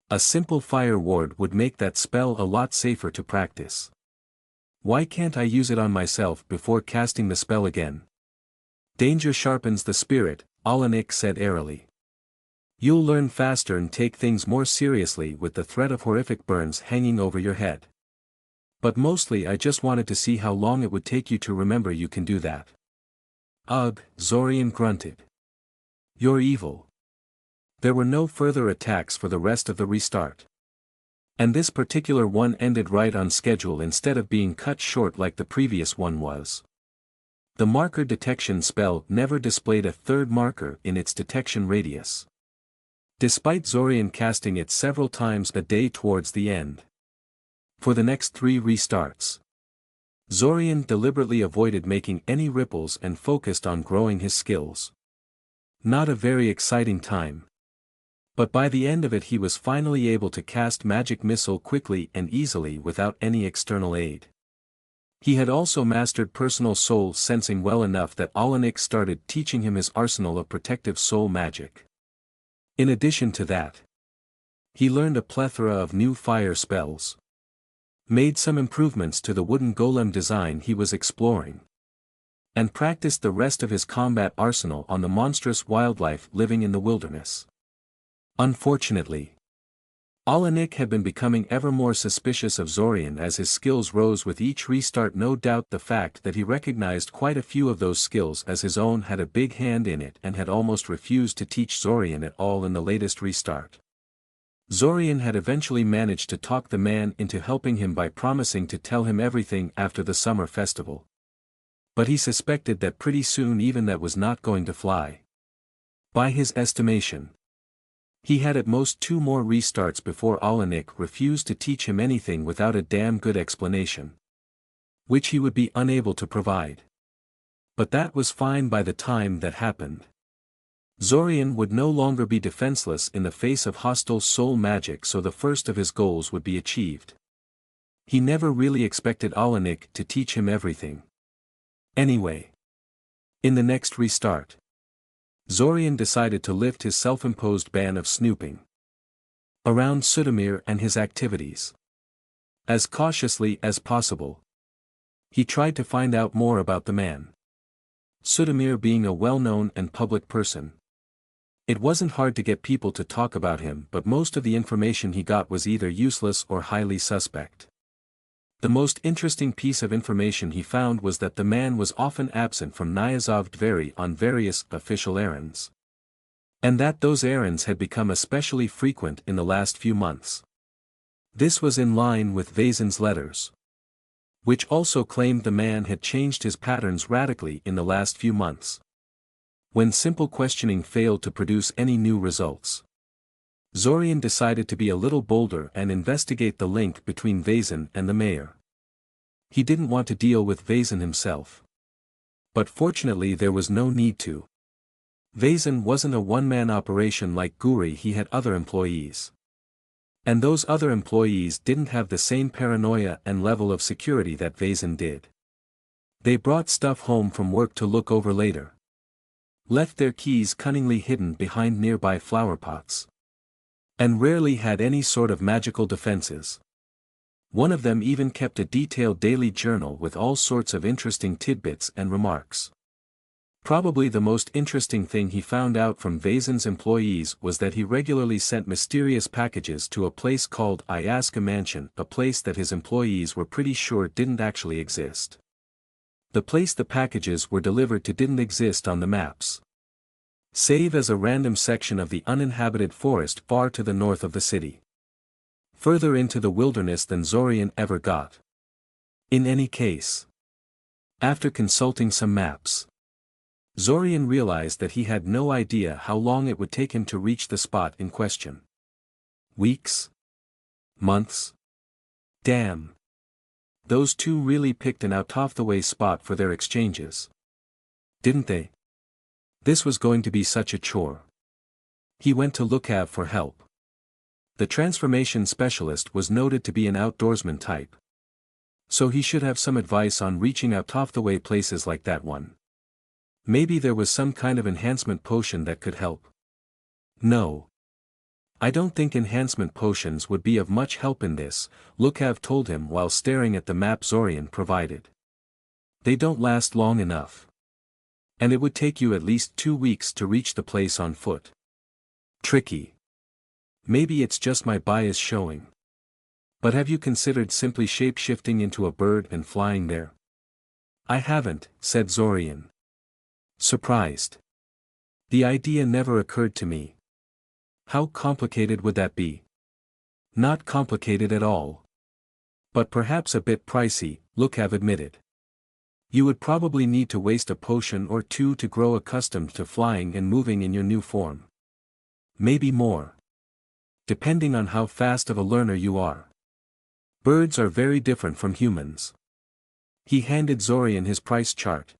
a simple fire ward would make that spell a lot safer to practice. Why can't I use it on myself before casting the spell again? Danger sharpens the spirit, Olenek said airily. You'll learn faster and take things more seriously with the threat of horrific burns hanging over your head. But mostly I just wanted to see how long it would take you to remember you can do that. Ugh, Zorian grunted. You're evil. There were no further attacks for the rest of the restart. And this particular one ended right on schedule instead of being cut short like the previous one was. The marker detection spell never displayed a third marker in its detection radius. Despite Zorian casting it several times a day towards the end. For the next 3 restarts, Zorian deliberately avoided making any ripples and focused on growing his skills. Not a very exciting time. But by the end of it he was finally able to cast Magic Missile quickly and easily without any external aid. He had also mastered Personal Soul Sensing well enough that Olenek started teaching him his arsenal of protective soul magic. In addition to that, he learned a plethora of new fire spells. Made some improvements to the wooden golem design he was exploring. And practiced the rest of his combat arsenal on the monstrous wildlife living in the wilderness. Unfortunately, Olenek had been becoming ever more suspicious of Zorian as his skills rose with each restart. No doubt the fact that he recognized quite a few of those skills as his own had a big hand in it, and had almost refused to teach Zorian at all in the latest restart. Zorian had eventually managed to talk the man into helping him by promising to tell him everything after the summer festival. But he suspected that pretty soon even that was not going to fly. By his estimation, he had at most 2 more restarts before Olenek refused to teach him anything without a damn good explanation. Which he would be unable to provide. But that was fine by the time that happened. Zorian would no longer be defenseless in the face of hostile soul magic, so the first of his goals would be achieved. He never really expected Olenek to teach him everything. Anyway, in the next restart, Zorian decided to lift his self-imposed ban of snooping around Sudamir and his activities. As cautiously as possible, he tried to find out more about the man. Sudamir being a well-known and public person, it wasn't hard to get people to talk about him, but most of the information he got was either useless or highly suspect. The most interesting piece of information he found was that the man was often absent from Nyazov Dveri on various official errands. And that those errands had become especially frequent in the last few months. This was in line with Vazen's letters, which also claimed the man had changed his patterns radically in the last few months. When simple questioning failed to produce any new results, Zorian decided to be a little bolder and investigate the link between Vazen and the mayor. He didn't want to deal with Vazen himself. But fortunately there was no need to. Vazen wasn't a one-man operation like Guri, he had other employees. And those other employees didn't have the same paranoia and level of security that Vazen did. They brought stuff home from work to look over later. Left their keys cunningly hidden behind nearby flower pots. And rarely had any sort of magical defenses. One of them even kept a detailed daily journal with all sorts of interesting tidbits and remarks. Probably the most interesting thing he found out from Vazen's employees was that he regularly sent mysterious packages to a place called Ayaska Mansion, a place that his employees were pretty sure didn't actually exist. The place the packages were delivered to didn't exist on the maps, save as a random section of the uninhabited forest far to the north of the city. Further into the wilderness than Zorian ever got. In any case, after consulting some maps, Zorian realized that he had no idea how long it would take him to reach the spot in question. Weeks? Months? Damn. Those two really picked an out-of-the-way spot for their exchanges. Didn't they? This was going to be such a chore. He went to Lukav for help. The transformation specialist was noted to be an outdoorsman type, so he should have some advice on reaching out-of-the-way places like that one. Maybe there was some kind of enhancement potion that could help. No. I don't think enhancement potions would be of much help in this, Lukav told him while staring at the map Zorian provided. They don't last long enough. And it would take you at least 2 weeks to reach the place on foot. Tricky. Maybe it's just my bias showing. But have you considered simply shape-shifting into a bird and flying there? I haven't, said Zorian. Surprised. The idea never occurred to me. How complicated would that be? Not complicated at all. But perhaps a bit pricey, Lukav admitted. You would probably need to waste a potion or two to grow accustomed to flying and moving in your new form. Maybe more. Depending on how fast of a learner you are. Birds are very different from humans. He handed Zorian his price chart,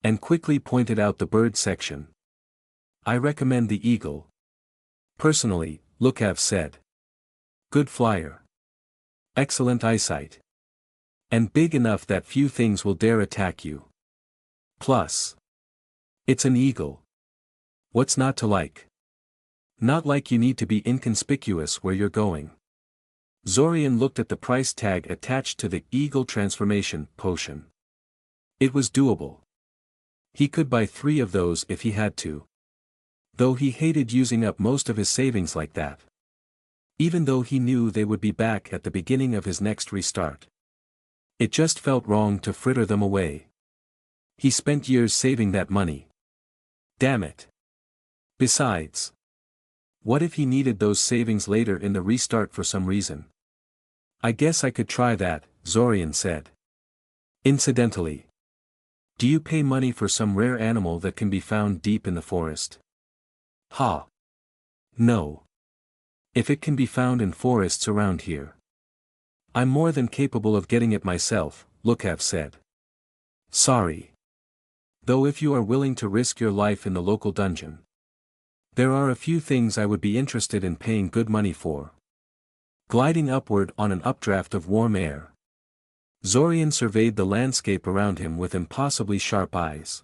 and quickly pointed out the bird section. I recommend the eagle. Personally, Lukav said. Good flyer. Excellent eyesight. And big enough that few things will dare attack you. Plus, it's an eagle. What's not to like? Not like you need to be inconspicuous where you're going. Zorian looked at the price tag attached to the eagle transformation potion. It was doable. He could buy 3 of those if he had to. Though he hated using up most of his savings like that. Even though he knew they would be back at the beginning of his next restart. It just felt wrong to fritter them away. He spent years saving that money. Damn it. Besides, what if he needed those savings later in the restart for some reason? I guess I could try that, Zorian said. Incidentally, do you pay money for some rare animal that can be found deep in the forest? Ha. No. If it can be found in forests around here, I'm more than capable of getting it myself, Lukav said. Sorry. Though if you are willing to risk your life in the local dungeon, there are a few things I would be interested in paying good money for. Gliding upward on an updraft of warm air, Zorian surveyed the landscape around him with impossibly sharp eyes.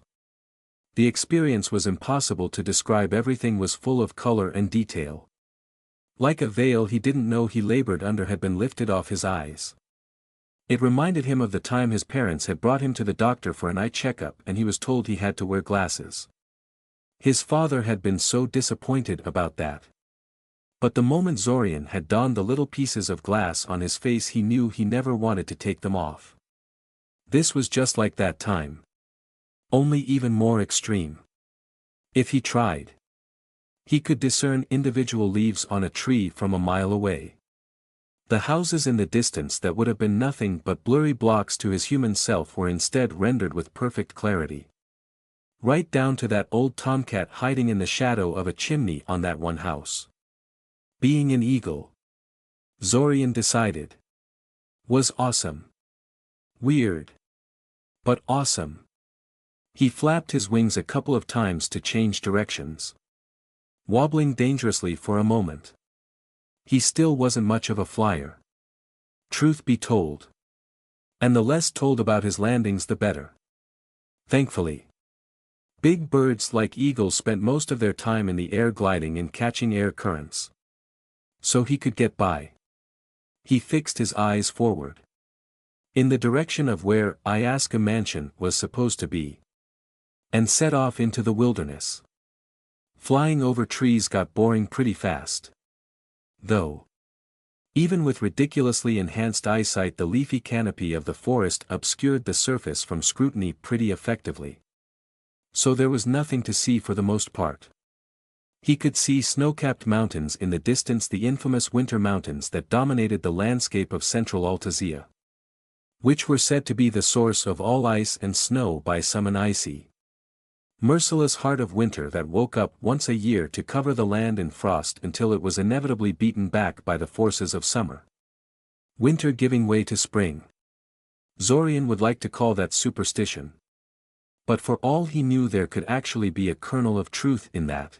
The experience was impossible to describe. Everything was full of color and detail. Like a veil he didn't know he labored under had been lifted off his eyes. It reminded him of the time his parents had brought him to the doctor for an eye checkup and he was told he had to wear glasses. His father had been so disappointed about that. But the moment Zorian had donned the little pieces of glass on his face he knew he never wanted to take them off. This was just like that time. Only even more extreme. If he tried, he could discern individual leaves on a tree from a mile away. The houses in the distance that would have been nothing but blurry blocks to his human self were instead rendered with perfect clarity. Right down to that old tomcat hiding in the shadow of a chimney on that one house. Being an eagle, Zorian decided, was awesome. Weird. But awesome. He flapped his wings a couple of times to change directions. Wobbling dangerously for a moment. He still wasn't much of a flyer. Truth be told. And the less told about his landings the better. Thankfully. Big birds like eagles spent most of their time in the air gliding and catching air currents. So he could get by. He fixed his eyes forward. In the direction of where Ayaska Mansion was supposed to be. and set off into the wilderness. Flying over trees got boring pretty fast. Though, even with ridiculously enhanced eyesight, the leafy canopy of the forest obscured the surface from scrutiny pretty effectively. So there was nothing to see for the most part. He could see snow-capped mountains in the distance, the infamous winter mountains that dominated the landscape of central Altazia, which were said to be the source of all ice and snow by some, an icy, merciless heart of winter that woke up once a year to cover the land in frost until it was inevitably beaten back by the forces of summer. Winter giving way to spring. Zorian would like to call that superstition. But for all he knew, there could actually be a kernel of truth in that.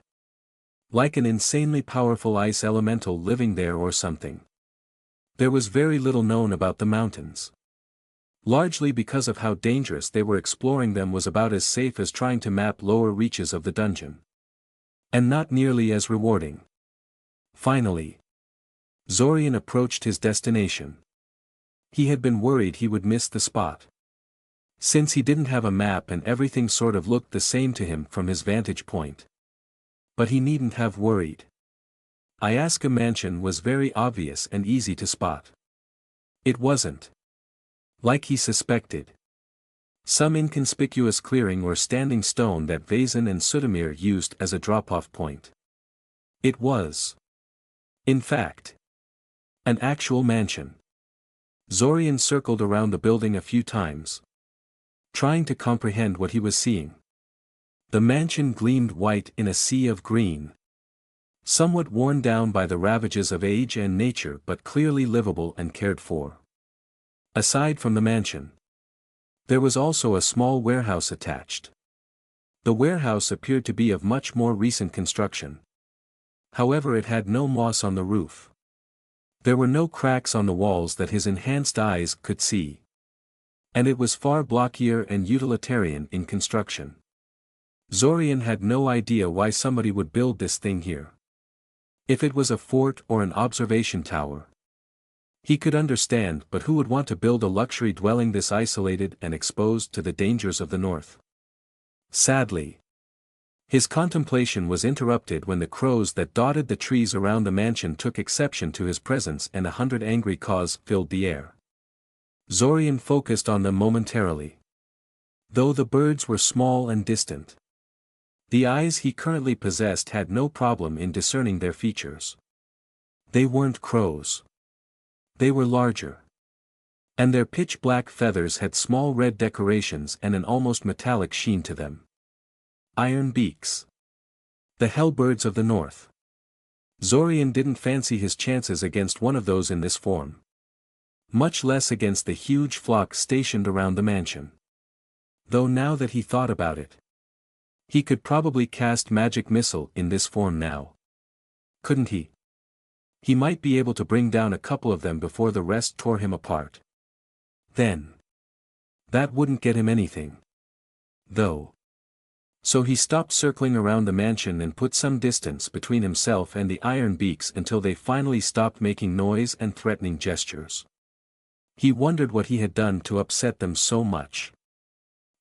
Like an insanely powerful ice elemental living there or something. There was very little known about the mountains. Largely because of how dangerous they were, exploring them was about as safe as trying to map lower reaches of the dungeon. And not nearly as rewarding. Finally, Zorian approached his destination. He had been worried he would miss the spot, since he didn't have a map and everything sort of looked the same to him from his vantage point. But he needn't have worried. Ayaska Mansion was very obvious and easy to spot. It wasn't, like he suspected, some inconspicuous clearing or standing stone that Vazen and Sudamir used as a drop-off point. It was, in fact, an actual mansion. Zorian circled around the building a few times, trying to comprehend what he was seeing. The mansion gleamed white in a sea of green. Somewhat worn down by the ravages of age and nature, but clearly livable and cared for. Aside from the mansion, there was also a small warehouse attached. The warehouse appeared to be of much more recent construction. However, it had no moss on the roof. There were no cracks on the walls that his enhanced eyes could see. And it was far blockier and utilitarian in construction. Zorian had no idea why somebody would build this thing here. If it was a fort or an observation tower, he could understand, but who would want to build a luxury dwelling this isolated and exposed to the dangers of the north? Sadly, his contemplation was interrupted when the crows that dotted the trees around the mansion took exception to his presence and 100 angry caws filled the air. Zorian focused on them momentarily. Though the birds were small and distant, the eyes he currently possessed had no problem in discerning their features. They weren't crows. They were larger. And their pitch-black feathers had small red decorations and an almost metallic sheen to them. Iron beaks. The hellbirds of the north. Zorian didn't fancy his chances against one of those in this form. Much less against the huge flock stationed around the mansion. Though now that he thought about it, he could probably cast magic missile in this form now. Couldn't he? He might be able to bring down a couple of them before the rest tore him apart. Then, that wouldn't get him anything, though. So he stopped circling around the mansion and put some distance between himself and the iron beaks until they finally stopped making noise and threatening gestures. He wondered what he had done to upset them so much.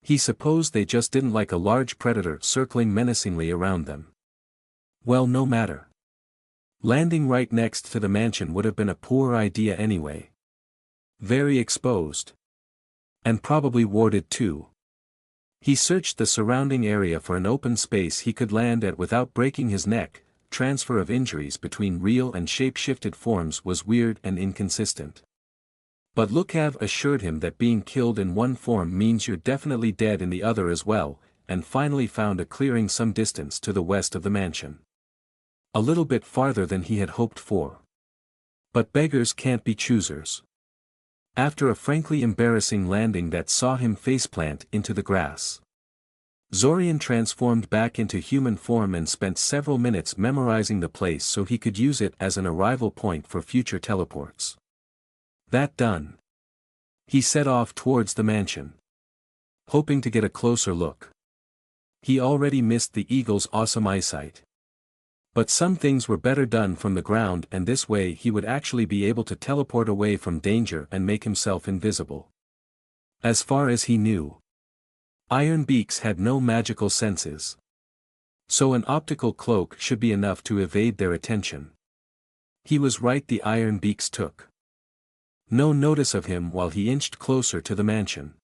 He supposed they just didn't like a large predator circling menacingly around them. Well, no matter. Landing right next to the mansion would have been a poor idea anyway. Very exposed. And probably warded too. He searched the surrounding area for an open space he could land at without breaking his neck. Transfer of injuries between real and shape-shifted forms was weird and inconsistent. But Lukav assured him that being killed in one form means you're definitely dead in the other as well, and finally found a clearing some distance to the west of the mansion. A little bit farther than he had hoped for. But beggars can't be choosers. After a frankly embarrassing landing that saw him faceplant into the grass, Zorian transformed back into human form and spent several minutes memorizing the place so he could use it as an arrival point for future teleports. That done, he set off towards the mansion, hoping to get a closer look. He already missed the eagle's awesome eyesight. But some things were better done from the ground, and this way he would actually be able to teleport away from danger and make himself invisible. As far as he knew, Iron Beaks had no magical senses. So an optical cloak should be enough to evade their attention. He was right, the Iron Beaks took no notice of him while he inched closer to the mansion,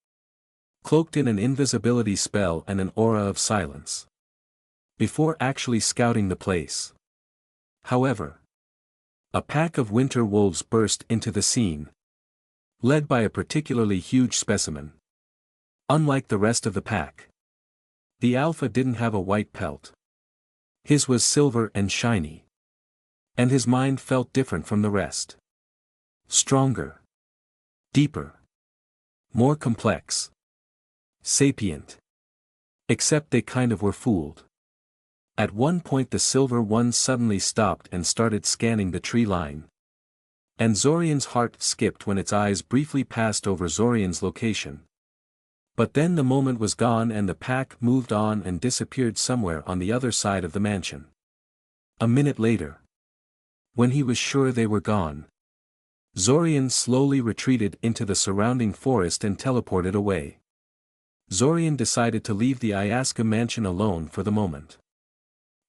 cloaked in an invisibility spell and an aura of silence, before actually scouting the place. However, a pack of winter wolves burst into the scene, led by a particularly huge specimen. Unlike the rest of the pack, the alpha didn't have a white pelt. His was silver and shiny. And his mind felt different from the rest. Stronger. Deeper. More complex. Sapient. Except they kind of were fooled. At one point the silver one suddenly stopped and started scanning the tree line. And Zorian's heart skipped when its eyes briefly passed over Zorian's location. But then the moment was gone and the pack moved on and disappeared somewhere on the other side of the mansion. A minute later, when he was sure they were gone, Zorian slowly retreated into the surrounding forest and teleported away. Zorian decided to leave the Ayaska mansion alone for the moment.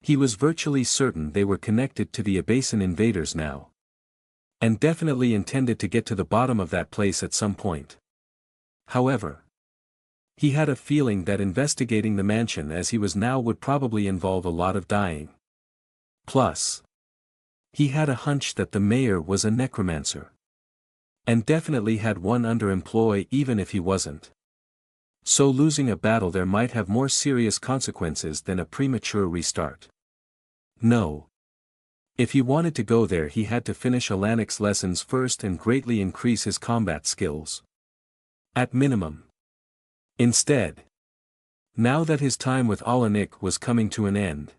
He was virtually certain they were connected to the Abasin invaders now, and definitely intended to get to the bottom of that place at some point. However, he had a feeling that investigating the mansion as he was now would probably involve a lot of dying. Plus, he had a hunch that the mayor was a necromancer. And definitely had one under employ even if he wasn't. So losing a battle there might have more serious consequences than a premature restart. No. If he wanted to go there he had to finish Alanik's lessons first and greatly increase his combat skills. At minimum. Instead, now that his time with Alanik was coming to an end,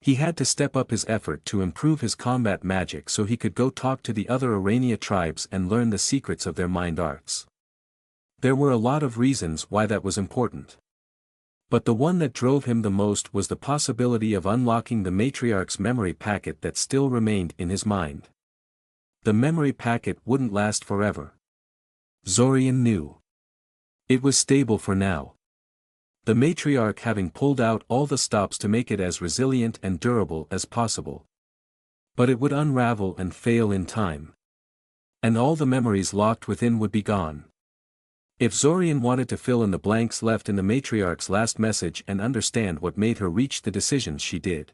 he had to step up his effort to improve his combat magic so he could go talk to the other Arania tribes and learn the secrets of their mind arts. There were a lot of reasons why that was important. But the one that drove him the most was the possibility of unlocking the Matriarch's memory packet that still remained in his mind. The memory packet wouldn't last forever. Zorian knew. It was stable for now. The Matriarch having pulled out all the stops to make it as resilient and durable as possible. But it would unravel and fail in time. And all the memories locked within would be gone. If Zorian wanted to fill in the blanks left in the Matriarch's last message and understand what made her reach the decisions she did,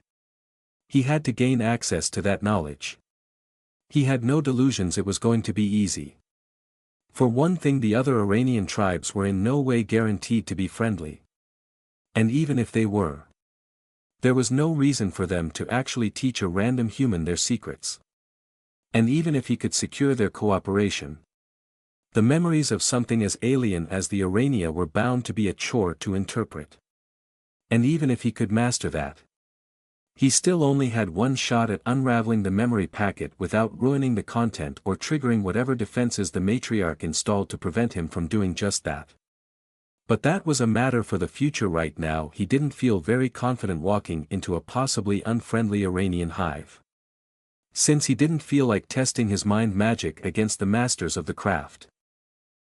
he had to gain access to that knowledge. He had no delusions it was going to be easy. For one thing, the other Iranian tribes were in no way guaranteed to be friendly. And even if they were, there was no reason for them to actually teach a random human their secrets. And even if he could secure their cooperation, the memories of something as alien as the Urania were bound to be a chore to interpret. And even if he could master that, he still only had one shot at unraveling the memory packet without ruining the content or triggering whatever defenses the Matriarch installed to prevent him from doing just that. But that was a matter for the future. Right now he didn't feel very confident walking into a possibly unfriendly Iranian hive. Since he didn't feel like testing his mind magic against the masters of the craft.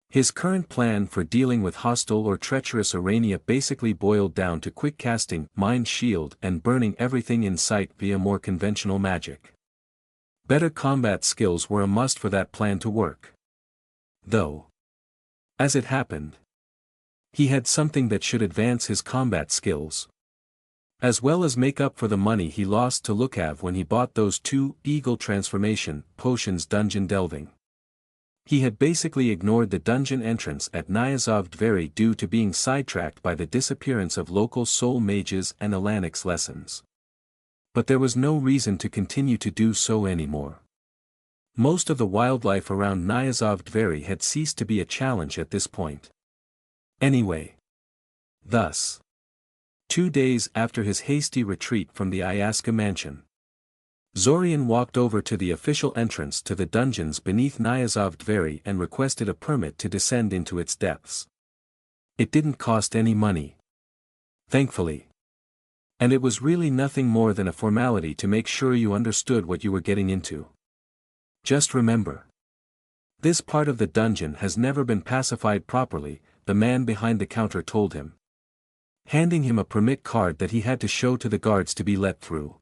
His current plan for dealing with hostile or treacherous Urania basically boiled down to quick casting Mind Shield and burning everything in sight via more conventional magic. Better combat skills were a must for that plan to work. Though, as it happened, he had something that should advance his combat skills, as well as make up for the money he lost to Lukav when he bought those 2 Eagle Transformation potions dungeon delving. He had basically ignored the dungeon entrance at Nyazov Dveri due to being sidetracked by the disappearance of local soul mages and Alanik's lessons. But there was no reason to continue to do so anymore. Most of the wildlife around Nyazov Dveri had ceased to be a challenge at this point. Anyway. Thus, 2 days after his hasty retreat from the Ayaska mansion, Zorian walked over to the official entrance to the dungeons beneath Nyazov Dveri and requested a permit to descend into its depths. It didn't cost any money. Thankfully. And it was really nothing more than a formality to make sure you understood what you were getting into. Just remember. This part of the dungeon has never been pacified properly, the man behind the counter told him, handing him a permit card that he had to show to the guards to be let through.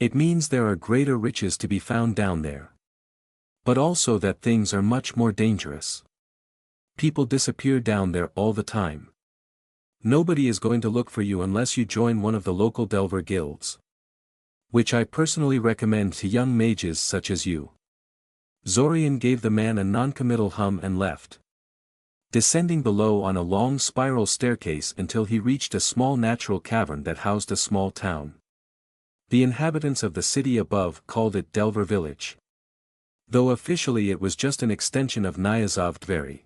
It means there are greater riches to be found down there. But also that things are much more dangerous. People disappear down there all the time. Nobody is going to look for you unless you join one of the local Delver guilds. Which I personally recommend to young mages such as you. Zorian gave the man a non-committal hum and left. Descending below on a long spiral staircase until he reached a small natural cavern that housed a small town. The inhabitants of the city above called it Delver Village. Though officially it was just an extension of Nyazov Dveri.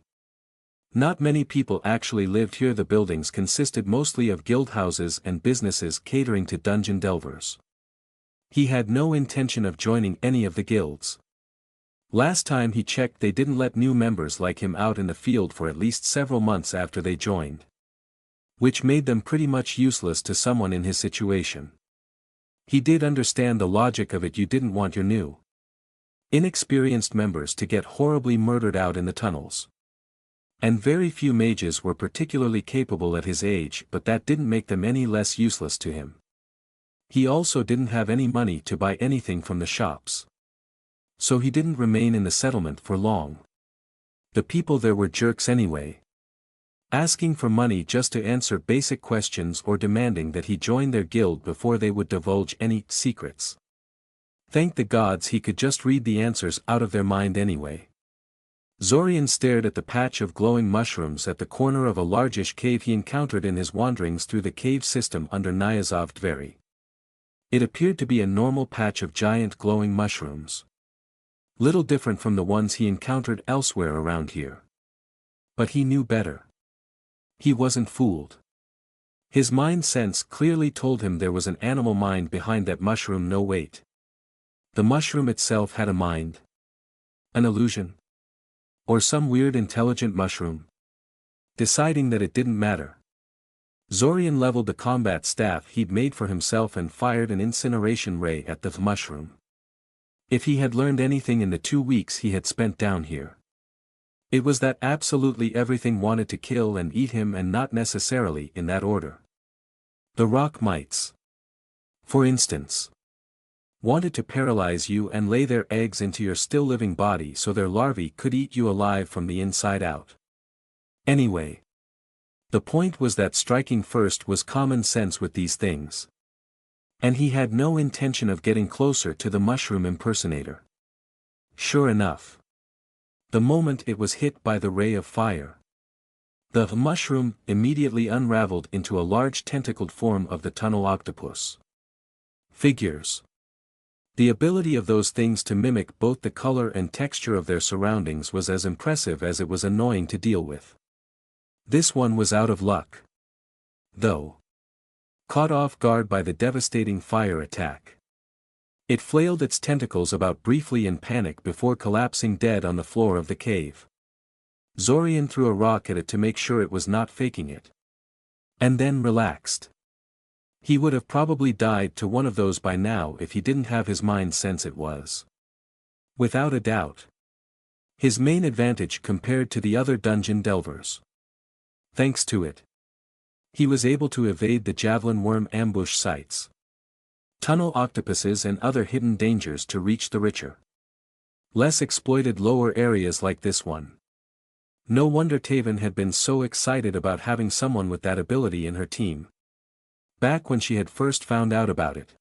Not many people actually lived here. The buildings consisted mostly of guild houses and businesses catering to dungeon delvers. He had no intention of joining any of the guilds. Last time he checked, they didn't let new members like him out in the field for at least several months after they joined. Which made them pretty much useless to someone in his situation. He did understand the logic of it. You didn't want your new, inexperienced members to get horribly murdered out in the tunnels. And very few mages were particularly capable at his age, but that didn't make them any less useless to him. He also didn't have any money to buy anything from the shops. So he didn't remain in the settlement for long. The people there were jerks anyway. Asking for money just to answer basic questions or demanding that he join their guild before they would divulge any secrets. Thank the gods he could just read the answers out of their mind anyway. Zorian stared at the patch of glowing mushrooms at the corner of a largish cave he encountered in his wanderings through the cave system under Nyazov Dveri. It appeared to be a normal patch of giant glowing mushrooms. Little different from the ones he encountered elsewhere around here. But he knew better. He wasn't fooled. His mind sense clearly told him there was an animal mind behind that mushroom. No wait. The mushroom itself had a mind. An illusion? Or some weird intelligent mushroom? Deciding that it didn't matter, Zorian leveled the combat staff he'd made for himself and fired an incineration ray at the mushroom. If he had learned anything in the 2 weeks he had spent down here, it was that absolutely everything wanted to kill and eat him, and not necessarily in that order. The rock mites, for instance, wanted to paralyze you and lay their eggs into your still-living body so their larvae could eat you alive from the inside out. Anyway, the point was that striking first was common sense with these things. And he had no intention of getting closer to the mushroom impersonator. Sure enough, the moment it was hit by the ray of fire, the mushroom immediately unraveled into a large tentacled form of the tunnel octopus. Figures. The ability of those things to mimic both the color and texture of their surroundings was as impressive as it was annoying to deal with. This one was out of luck, though. Caught off guard by the devastating fire attack, it flailed its tentacles about briefly in panic before collapsing dead on the floor of the cave. Zorian threw a rock at it to make sure it was not faking it. And then relaxed. He would have probably died to one of those by now if he didn't have his mind sense it was, without a doubt, his main advantage compared to the other dungeon delvers. Thanks to it, he was able to evade the javelin worm ambush sites, tunnel octopuses and other hidden dangers to reach the richer, less exploited lower areas like this one. No wonder Taven had been so excited about having someone with that ability in her team. Back when she had first found out about it,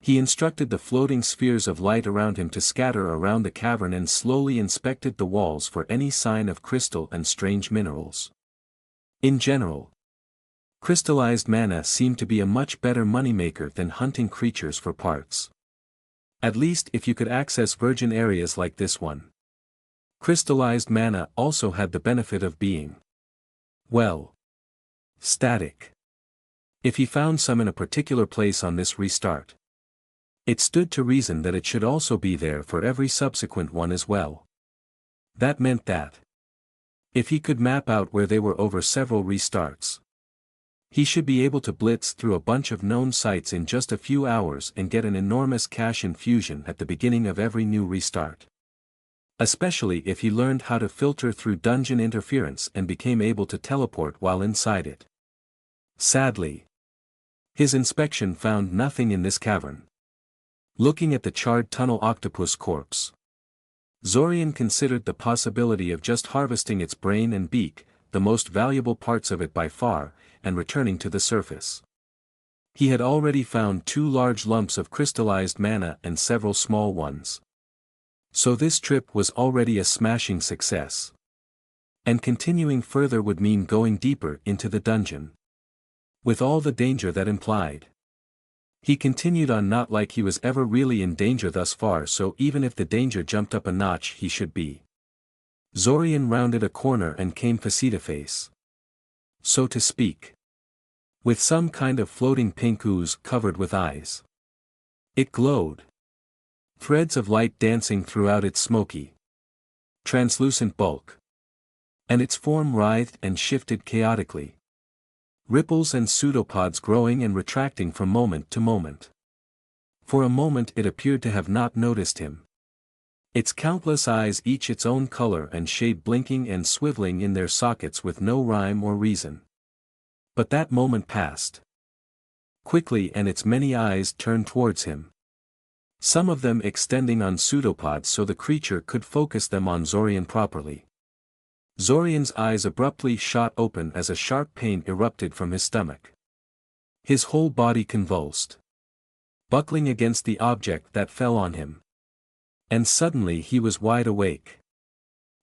he instructed the floating spheres of light around him to scatter around the cavern and slowly inspected the walls for any sign of crystal and strange minerals. In general, crystallized mana seemed to be a much better moneymaker than hunting creatures for parts. At least if you could access virgin areas like this one. Crystallized mana also had the benefit of being, well, static. If he found some in a particular place on this restart, it stood to reason that it should also be there for every subsequent one as well. That meant that, if he could map out where they were over several restarts, he should be able to blitz through a bunch of known sites in just a few hours and get an enormous cash infusion at the beginning of every new restart. Especially if he learned how to filter through dungeon interference and became able to teleport while inside it. Sadly, his inspection found nothing in this cavern. Looking at the charred tunnel octopus corpse, Zorian considered the possibility of just harvesting its brain and beak, the most valuable parts of it by far, and returning to the surface. He had already found 2 large lumps of crystallized mana and several small ones. So this trip was already a smashing success. And continuing further would mean going deeper into the dungeon, with all the danger that implied. He continued on not like he was ever really in danger thus far, so even if the danger jumped up a notch he should be. Zorian rounded a corner and came face-to-face, so to speak, with some kind of floating pink ooze covered with eyes. It glowed, threads of light dancing throughout its smoky, translucent bulk. And its form writhed and shifted chaotically, ripples and pseudopods growing and retracting from moment to moment. For a moment it appeared to have not noticed him. Its countless eyes, each its own color and shade, blinking and swiveling in their sockets with no rhyme or reason. But that moment passed quickly, and its many eyes turned towards him, some of them extending on pseudopods so the creature could focus them on Zorian properly. Zorian's eyes abruptly shot open as a sharp pain erupted from his stomach. His whole body convulsed, buckling against the object that fell on him. And suddenly he was wide awake.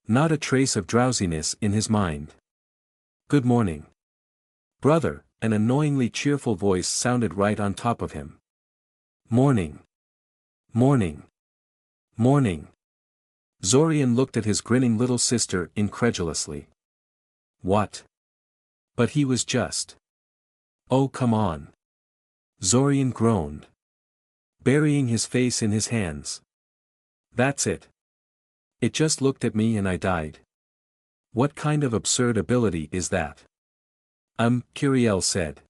Not a trace of drowsiness in his mind. "Good morning, brother," an annoyingly cheerful voice sounded right on top of him. "Morning. Morning. Morning." Zorian looked at his grinning little sister incredulously. What? But he was just. "Oh, come on." Zorian groaned, burying his face in his hands. "That's it. It just looked at me and I died. What kind of absurd ability is that?" Kiriel said.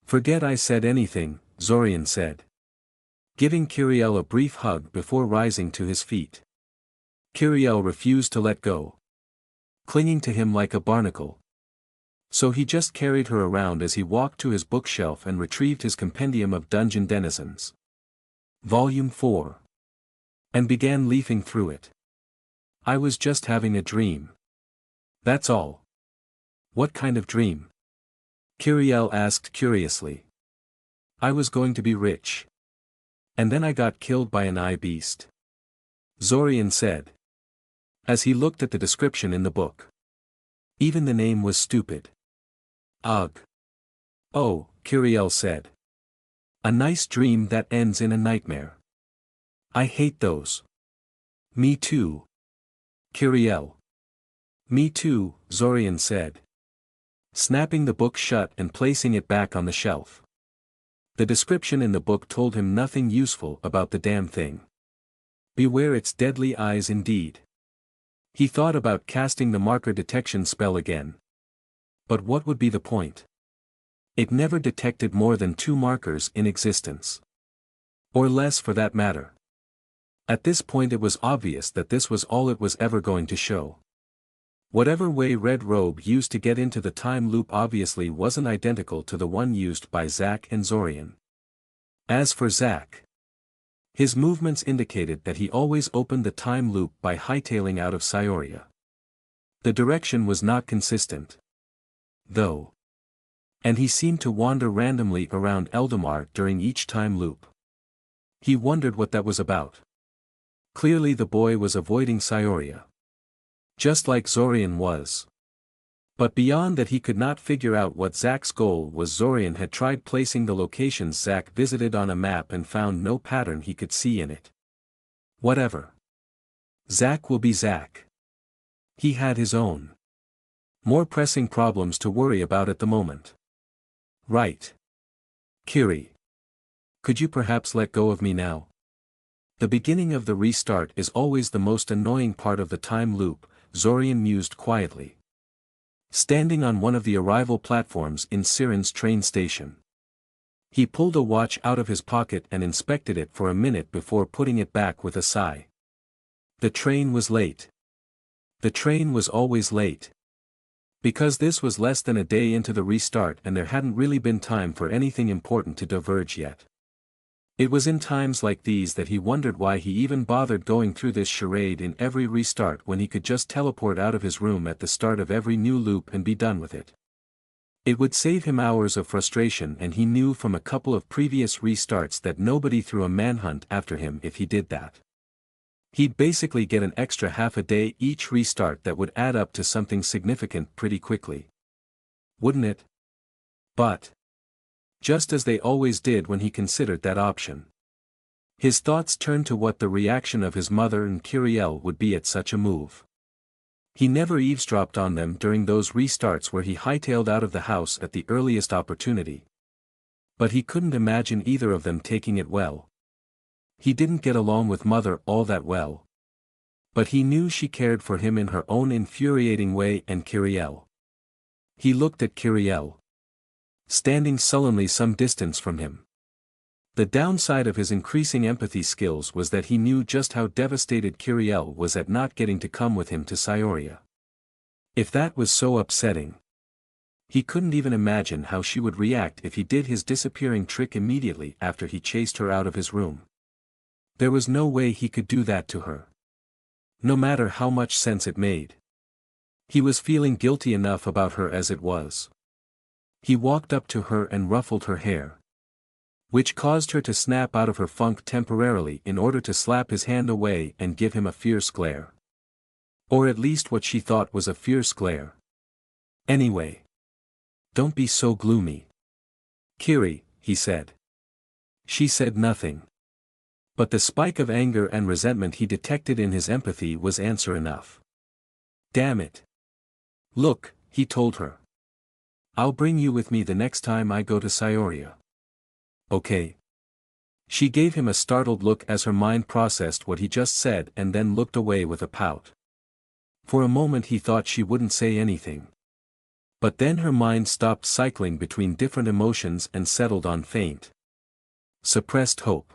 "Forget I said anything," Zorian said, giving Kiriel a brief hug before rising to his feet. Kiriel refused to let go, clinging to him like a barnacle. So he just carried her around as he walked to his bookshelf and retrieved his compendium of Dungeon Denizens, Volume 4, and began leafing through it. "I was just having a dream. That's all." "What kind of dream?" Kiriel asked curiously. "I was going to be rich. And then I got killed by an eye beast," Zorian said, as he looked at the description in the book. Even the name was stupid. "Ugh." "Oh," Kiriel said. "A nice dream that ends in a nightmare. I hate those." "Me too." Kiriel. "Me too," Zorian said, snapping the book shut and placing it back on the shelf. The description in the book told him nothing useful about the damn thing. Beware its deadly eyes indeed. He thought about casting the marker detection spell again. But what would be the point? It never detected more than 2 markers in existence. Or less for that matter. At this point it was obvious that this was all it was ever going to show. Whatever way Red Robe used to get into the time loop obviously wasn't identical to the one used by Zack and Zorian. As for Zack, his movements indicated that he always opened the time loop by hightailing out of Scioria. The direction was not consistent, though, and he seemed to wander randomly around Eldamar during each time loop. He wondered what that was about. Clearly the boy was avoiding Scioria, just like Zorian was. But beyond that he could not figure out what Zack's goal was. Zorian had tried placing the locations Zack visited on a map and found no pattern he could see in it. Whatever. Zack will be Zack. He had his own, more pressing problems to worry about at the moment. Right. Kiri. Could you perhaps let go of me now? The beginning of the restart is always the most annoying part of the time loop, Zorian mused quietly, standing on one of the arrival platforms in Siren's train station. He pulled a watch out of his pocket and inspected it for a minute before putting it back with a sigh. The train was late. The train was always late. Because this was less than a day into the restart and there hadn't really been time for anything important to diverge yet. It was in times like these that he wondered why he even bothered going through this charade in every restart when he could just teleport out of his room at the start of every new loop and be done with it. It would save him hours of frustration, and he knew from a couple of previous restarts that nobody threw a manhunt after him if he did that. He'd basically get an extra half a day each restart that would add up to something significant pretty quickly. Wouldn't it? But just as they always did when he considered that option, his thoughts turned to what the reaction of his mother and Peril would be at such a move. He never eavesdropped on them during those restarts where he hightailed out of the house at the earliest opportunity. But he couldn't imagine either of them taking it well. He didn't get along with Mother all that well. But he knew she cared for him in her own infuriating way, and Peril. He looked at Peril, standing sullenly some distance from him. The downside of his increasing empathy skills was that he knew just how devastated Peril was at not getting to come with him to Syoria. If that was so upsetting, he couldn't even imagine how she would react if he did his disappearing trick immediately after he chased her out of his room. There was no way he could do that to her, no matter how much sense it made. He was feeling guilty enough about her as it was. He walked up to her and ruffled her hair, which caused her to snap out of her funk temporarily in order to slap his hand away and give him a fierce glare. Or at least what she thought was a fierce glare. Anyway, don't be so gloomy, Kiri, he said. She said nothing. But the spike of anger and resentment he detected in his empathy was answer enough. Damn it. Look, he told her. I'll bring you with me the next time I go to Syoria. Okay. She gave him a startled look as her mind processed what he just said and then looked away with a pout. For a moment he thought she wouldn't say anything. But then her mind stopped cycling between different emotions and settled on faint, suppressed hope.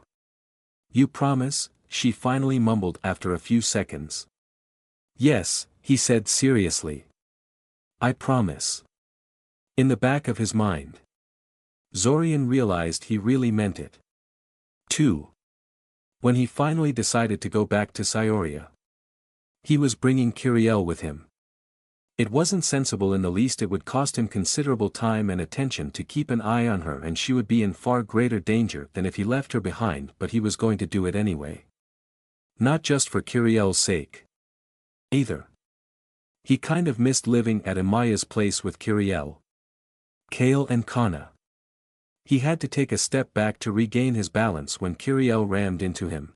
You promise? She finally mumbled after a few seconds. Yes, he said seriously. I promise. In the back of his mind, Zorian realized he really meant it. 2. When he finally decided to go back to Syoria, he was bringing Peril with him. It wasn't sensible in the least. It would cost him considerable time and attention to keep an eye on her, and she would be in far greater danger than if he left her behind, but he was going to do it anyway. Not just for Kiril's sake, either. He kind of missed living at Amaya's place with Peril, Kale and Kana. He had to take a step back to regain his balance when Peril rammed into him,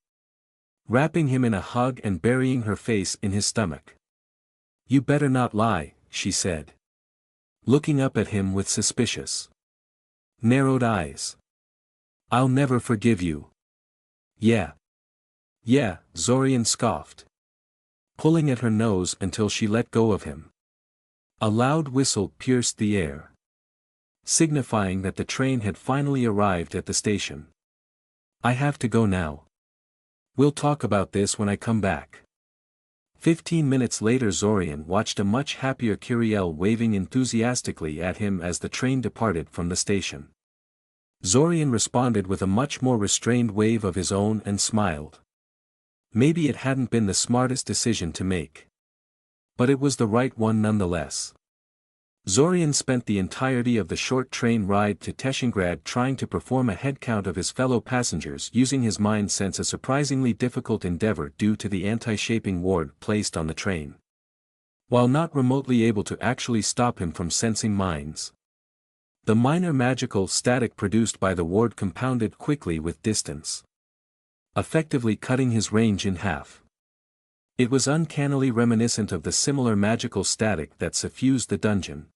wrapping him in a hug and burying her face in his stomach. You better not lie, she said, looking up at him with suspicious, narrowed eyes. I'll never forgive you. Yeah. Yeah, Zorian scoffed, pulling at her nose until she let go of him. A loud whistle pierced the air, signifying that the train had finally arrived at the station. I have to go now. We'll talk about this when I come back. 15 minutes later Zorian watched a much happier Peril waving enthusiastically at him as the train departed from the station. Zorian responded with a much more restrained wave of his own and smiled. Maybe it hadn't been the smartest decision to make, but it was the right one nonetheless. Zorian spent the entirety of the short train ride to Teshingrad trying to perform a headcount of his fellow passengers using his mind sense, a surprisingly difficult endeavor due to the anti-shaping ward placed on the train. While not remotely able to actually stop him from sensing minds, the minor magical static produced by the ward compounded quickly with distance, effectively cutting his range in half. It was uncannily reminiscent of the similar magical static that suffused the dungeon,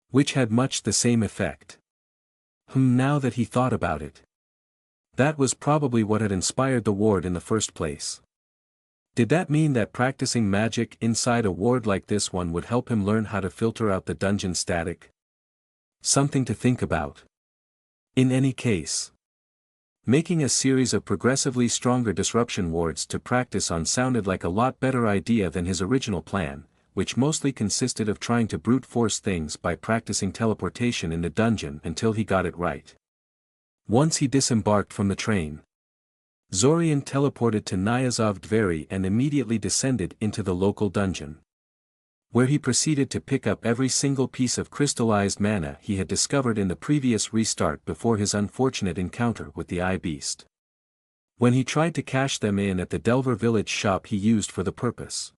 which had much the same effect. Now that he thought about it, that was probably what had inspired the ward in the first place. Did that mean that practicing magic inside a ward like this one would help him learn how to filter out the dungeon static? Something to think about. In any case, Making a series of progressively stronger disruption wards to practice on sounded like a lot better idea than his original plan, which mostly consisted of trying to brute force things by practicing teleportation in the dungeon until he got it right. Once he disembarked from the train, Zorian teleported to Nyazov Dveri and immediately descended into the local dungeon, where he proceeded to pick up every single piece of crystallized mana he had discovered in the previous restart before his unfortunate encounter with the Eye Beast. When he tried to cash them in at the Delver village shop he used for the purpose,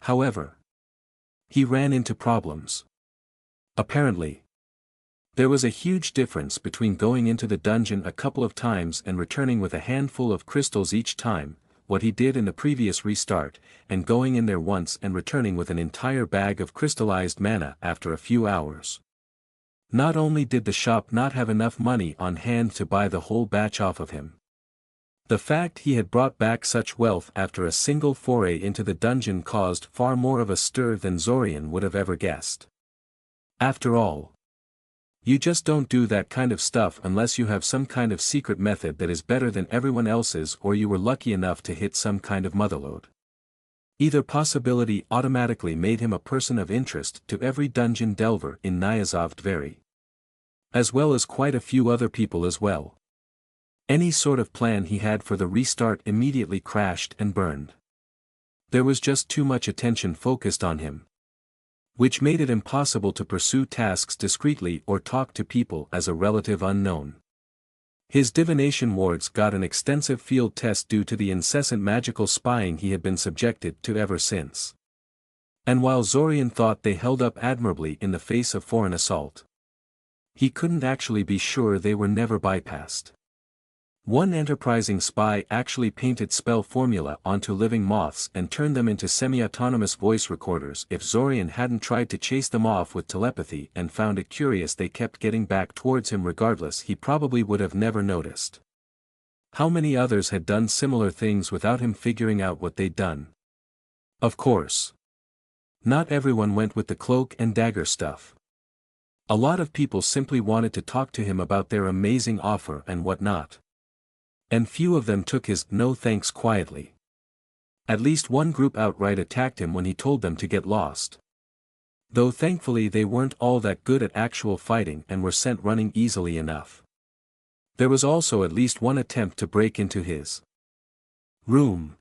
however, he ran into problems. Apparently, there was a huge difference between going into the dungeon a couple of times and returning with a handful of crystals each time, what he did in the previous restart, and going in there once and returning with an entire bag of crystallized mana after a few hours. Not only did the shop not have enough money on hand to buy the whole batch off of him, the fact he had brought back such wealth after a single foray into the dungeon caused far more of a stir than Zorian would have ever guessed. After all, you just don't do that kind of stuff unless you have some kind of secret method that is better than everyone else's or you were lucky enough to hit some kind of motherlode. Either possibility automatically made him a person of interest to every dungeon delver in Nyazov Dveri, as well as quite a few other people as well. Any sort of plan he had for the restart immediately crashed and burned. There was just too much attention focused on him, which made it impossible to pursue tasks discreetly or talk to people as a relative unknown. His divination wards got an extensive field test due to the incessant magical spying he had been subjected to ever since. And while Zorian thought they held up admirably in the face of foreign assault, he couldn't actually be sure they were never bypassed. One enterprising spy actually painted spell formula onto living moths and turned them into semi-autonomous voice recorders. If Zorian hadn't tried to chase them off with telepathy and found it curious they kept getting back towards him regardless, he probably would have never noticed. How many others had done similar things without him figuring out what they'd done? Of course, not everyone went with the cloak and dagger stuff. A lot of people simply wanted to talk to him about their amazing offer and whatnot. And few of them took his "no thanks" quietly. At least one group outright attacked him when he told them to get lost. Though thankfully they weren't all that good at actual fighting and were sent running easily enough. There was also at least one attempt to break into his room,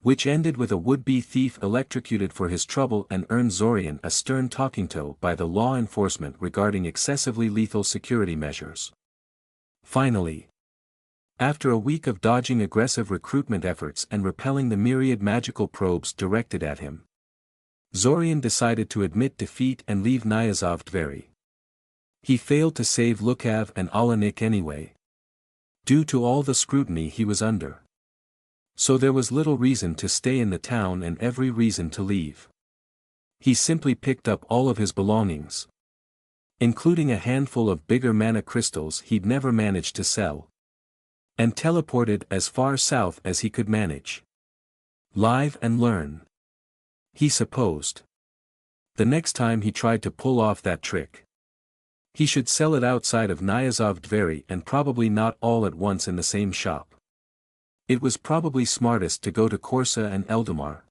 which ended with a would-be thief electrocuted for his trouble and earned Zorian a stern talking to by the law enforcement regarding excessively lethal security measures. Finally, after a week of dodging aggressive recruitment efforts and repelling the myriad magical probes directed at him, Zorian decided to admit defeat and leave Nyazov Dveri. He failed to save Lukav and Alanik anyway, due to all the scrutiny he was under. So there was little reason to stay in the town and every reason to leave. He simply picked up all of his belongings, including a handful of bigger mana crystals he'd never managed to sell, and teleported as far south as he could manage. Live and learn, he supposed. The next time he tried to pull off that trick, he should sell it outside of Nyazov Dveri and probably not all at once in the same shop. It was probably smartest to go to Korsa and Eldamar,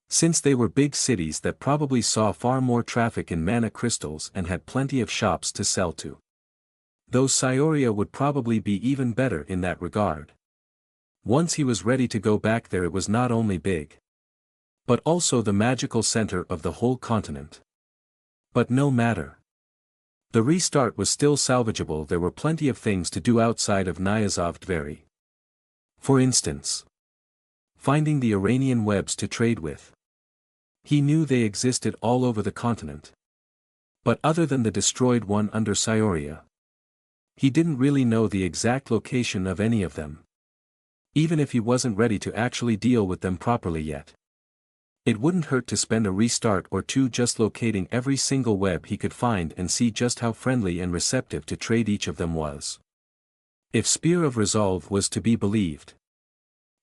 since they were big cities that probably saw far more traffic in mana crystals and had plenty of shops to sell to. Though Scioria would probably be even better in that regard. Once he was ready to go back there, it was not only big, but also the magical center of the whole continent. But no matter. The restart was still salvageable. There were plenty of things to do outside of Nyazov Dveri. For instance, finding the Iranian webs to trade with. He knew they existed all over the continent. But other than the destroyed one under Scioria, he didn't really know the exact location of any of them. Even if he wasn't ready to actually deal with them properly yet. It wouldn't hurt to spend a restart or two just locating every single web he could find and see just how friendly and receptive to trade each of them was. If Spear of Resolve was to be believed,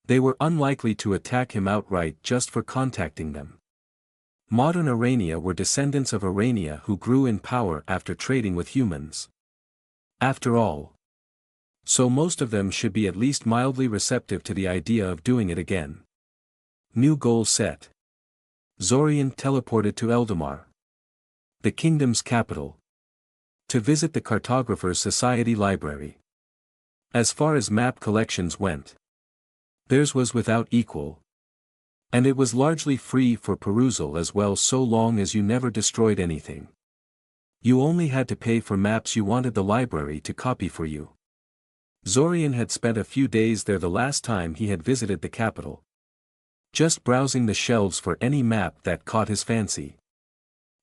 they were unlikely to attack him outright just for contacting them. Modern Arania were descendants of Arania who grew in power after trading with humans. After all, So most of them should be at least mildly receptive to the idea of doing it again. New goal set. Zorian teleported to Eldamar, the kingdom's capital, to visit the Cartographers' Society library. As far as map collections went, theirs was without equal. And it was largely free for perusal as well, so long as you never destroyed anything. You only had to pay for maps you wanted the library to copy for you. Zorian had spent a few days there the last time he had visited the capital, just browsing the shelves for any map that caught his fancy,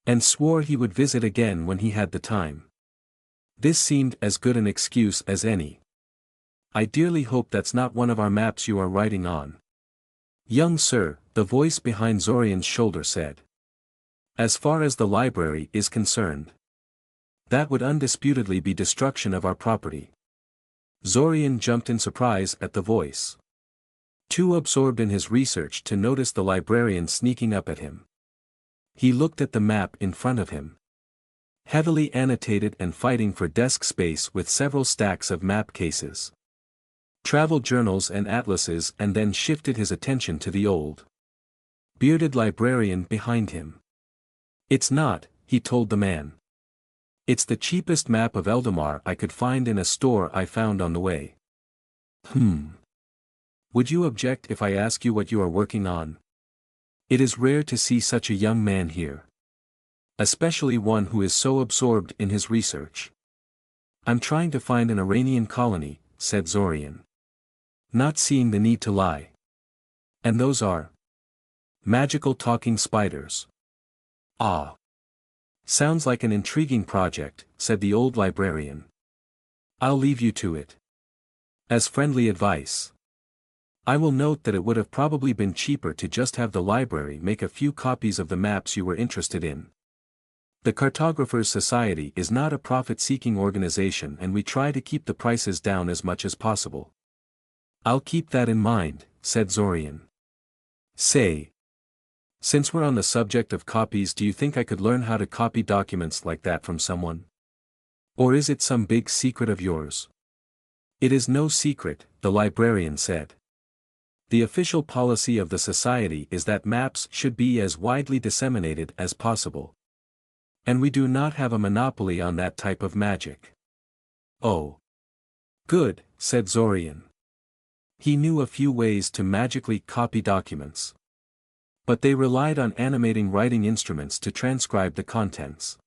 and swore he would visit again when he had the time. This seemed as good an excuse as any. I dearly hope that's not one of our maps you are writing on. Young sir, the voice behind Zorian's shoulder said. As far as the library is concerned, that would undisputedly be destruction of our property. Zorian jumped in surprise at the voice, too absorbed in his research to notice the librarian sneaking up at him. He looked at the map in front of him, heavily annotated and fighting for desk space with several stacks of map cases, travel journals and atlases, and then shifted his attention to the old, bearded librarian behind him. It's not, he told the man. It's the cheapest map of Eldamar I could find in a store I found on the way. Would you object if I ask you what you are working on? It is rare to see such a young man here, especially one who is so absorbed in his research. I'm trying to find an Iranian colony, said Zorian, not seeing the need to lie. And those are magical talking spiders. Ah. Sounds like an intriguing project, said the old librarian. I'll leave you to it. As friendly advice, I will note that it would have probably been cheaper to just have the library make a few copies of the maps you were interested in. The Cartographers' Society is not a profit-seeking organization, and we try to keep the prices down as much as possible. I'll keep that in mind, said Zorian. Say, since we're on the subject of copies, do you think I could learn how to copy documents like that from someone? Or is it some big secret of yours? It is no secret, the librarian said. The official policy of the society is that maps should be as widely disseminated as possible. And we do not have a monopoly on that type of magic. Oh. Good, said Zorian. He knew a few ways to magically copy documents, but they relied on animating writing instruments to transcribe the contents.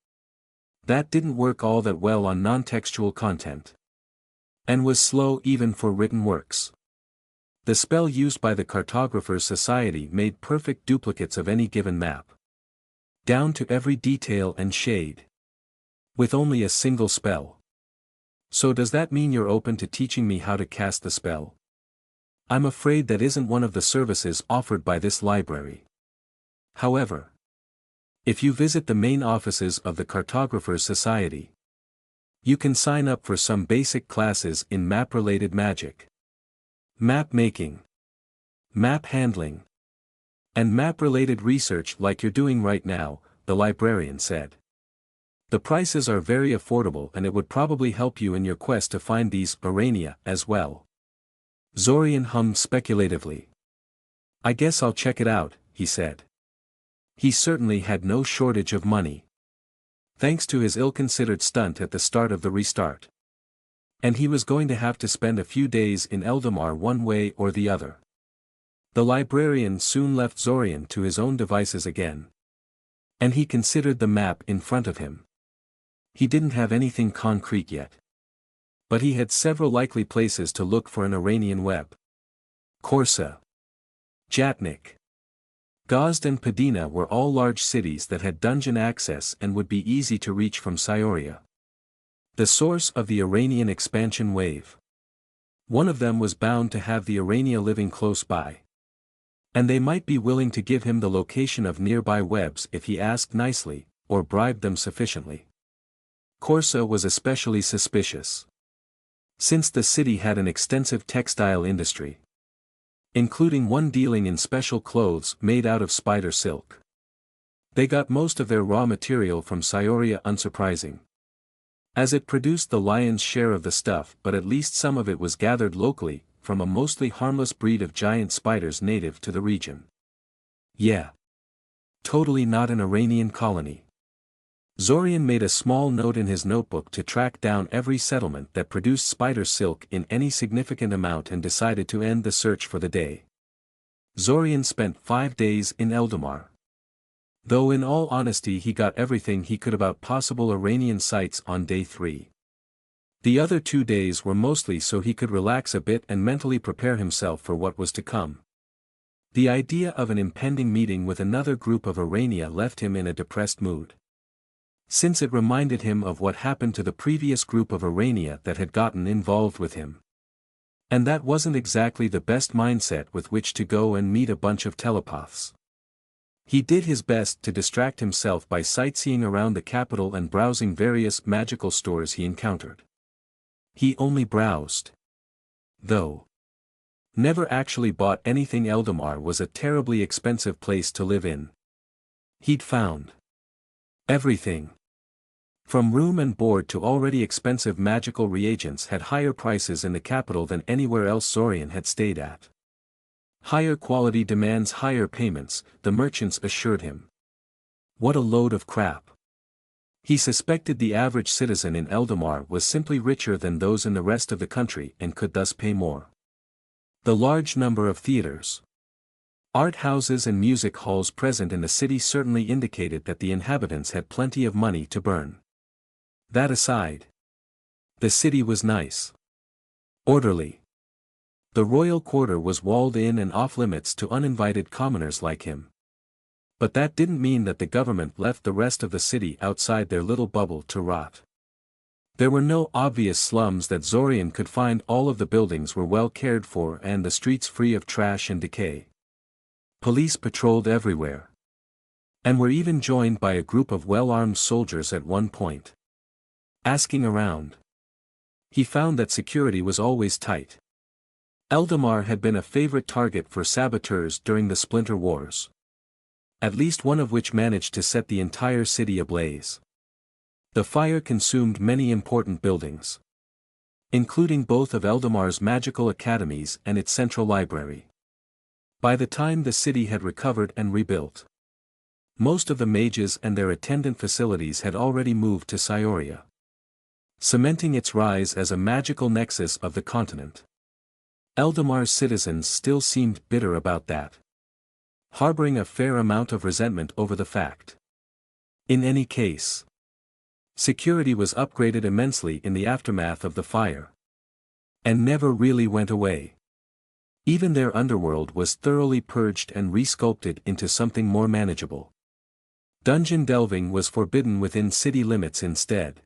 That didn't work all that well on non-textual content, and was slow even for written works. The spell used by the Cartographers' Society made perfect duplicates of any given map, down to every detail and shade, with only a single spell. So does that mean you're open to teaching me how to cast the spell? I'm afraid that isn't one of the services offered by this library. However, if you visit the main offices of the Cartographers' Society, you can sign up for some basic classes in map-related magic, map making, map handling, and map-related research like you're doing right now, the librarian said. The prices are very affordable, and it would probably help you in your quest to find these Urania as well. Zorian hummed speculatively. I guess I'll check it out, he said. He certainly had no shortage of money, thanks to his ill-considered stunt at the start of the restart. And he was going to have to spend a few days in Eldamar one way or the other. The librarian soon left Zorian to his own devices again, and he considered the map in front of him. He didn't have anything concrete yet, but he had several likely places to look for an Iranian web. Korsa, Jatnik, Gazd and Padina were all large cities that had dungeon access and would be easy to reach from Syoria, the source of the Iranian expansion wave. One of them was bound to have the Irania living close by, and they might be willing to give him the location of nearby webs if he asked nicely, or bribed them sufficiently. Korsa was especially suspicious, since the city had an extensive textile industry, including one dealing in special clothes made out of spider silk. They got most of their raw material from Syoria, unsurprising. as it produced the lion's share of the stuff, but at least some of it was gathered locally, from a mostly harmless breed of giant spiders native to the region. Yeah. Totally not an Iranian colony. Zorian made a small note in his notebook to track down every settlement that produced spider silk in any significant amount and decided to end the search for the day. Zorian spent 5 days in Eldamar. Though in all honesty he got everything he could about possible Iranian sites on day 3. The other 2 days were mostly so he could relax a bit and mentally prepare himself for what was to come. The idea of an impending meeting with another group of Irania left him in a depressed mood. Since it reminded him of what happened to the previous group of Irania that had gotten involved with him. And that wasn't exactly the best mindset with which to go and meet a bunch of telepaths. He did his best to distract himself by sightseeing around the capital and browsing various magical stores he encountered. He only browsed, though. Never actually bought anything. Eldamar was a terribly expensive place to live in. He'd found everything, from room and board to already expensive magical reagents, had higher prices in the capital than anywhere else Zorian had stayed at. Higher quality demands higher payments, the merchants assured him. What a load of crap. He suspected the average citizen in Eldamar was simply richer than those in the rest of the country and could thus pay more. The large number of theaters, art houses and music halls present in the city certainly indicated that the inhabitants had plenty of money to burn. That aside, the city was nice. Orderly. The royal quarter was walled in and off-limits to uninvited commoners like him. But that didn't mean that the government left the rest of the city outside their little bubble to rot. There were no obvious slums that Zorian could find. All of the buildings were well cared for and the streets free of trash and decay. Police patrolled everywhere, and were even joined by a group of well-armed soldiers at one point. Asking around, he found that security was always tight. Eldamar had been a favorite target for saboteurs during the Splinter Wars, at least one of which managed to set the entire city ablaze. The fire consumed many important buildings, including both of Eldamar's magical academies and its central library. By the time the city had recovered and rebuilt, most of the mages and their attendant facilities had already moved to Scioria, cementing its rise as a magical nexus of the continent. Eldamar's citizens still seemed bitter about that, harboring a fair amount of resentment over the fact. In any case, security was upgraded immensely in the aftermath of the fire, and never really went away. Even their underworld was thoroughly purged and resculpted into something more manageable. Dungeon delving was forbidden within city limits instead.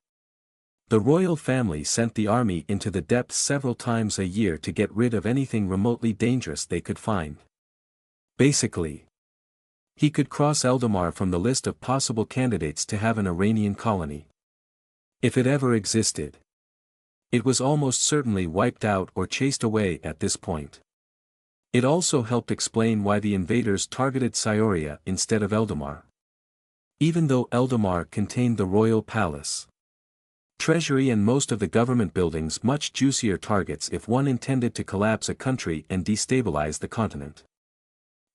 The royal family sent the army into the depths several times a year to get rid of anything remotely dangerous they could find. Basically, he could cross Eldamar from the list of possible candidates to have an Iranian colony. If it ever existed, it was almost certainly wiped out or chased away at this point. It also helped explain why the invaders targeted Scioria instead of Eldamar. Even though Eldamar contained the royal palace, treasury and most of the government buildings, much juicier targets if one intended to collapse a country and destabilize the continent.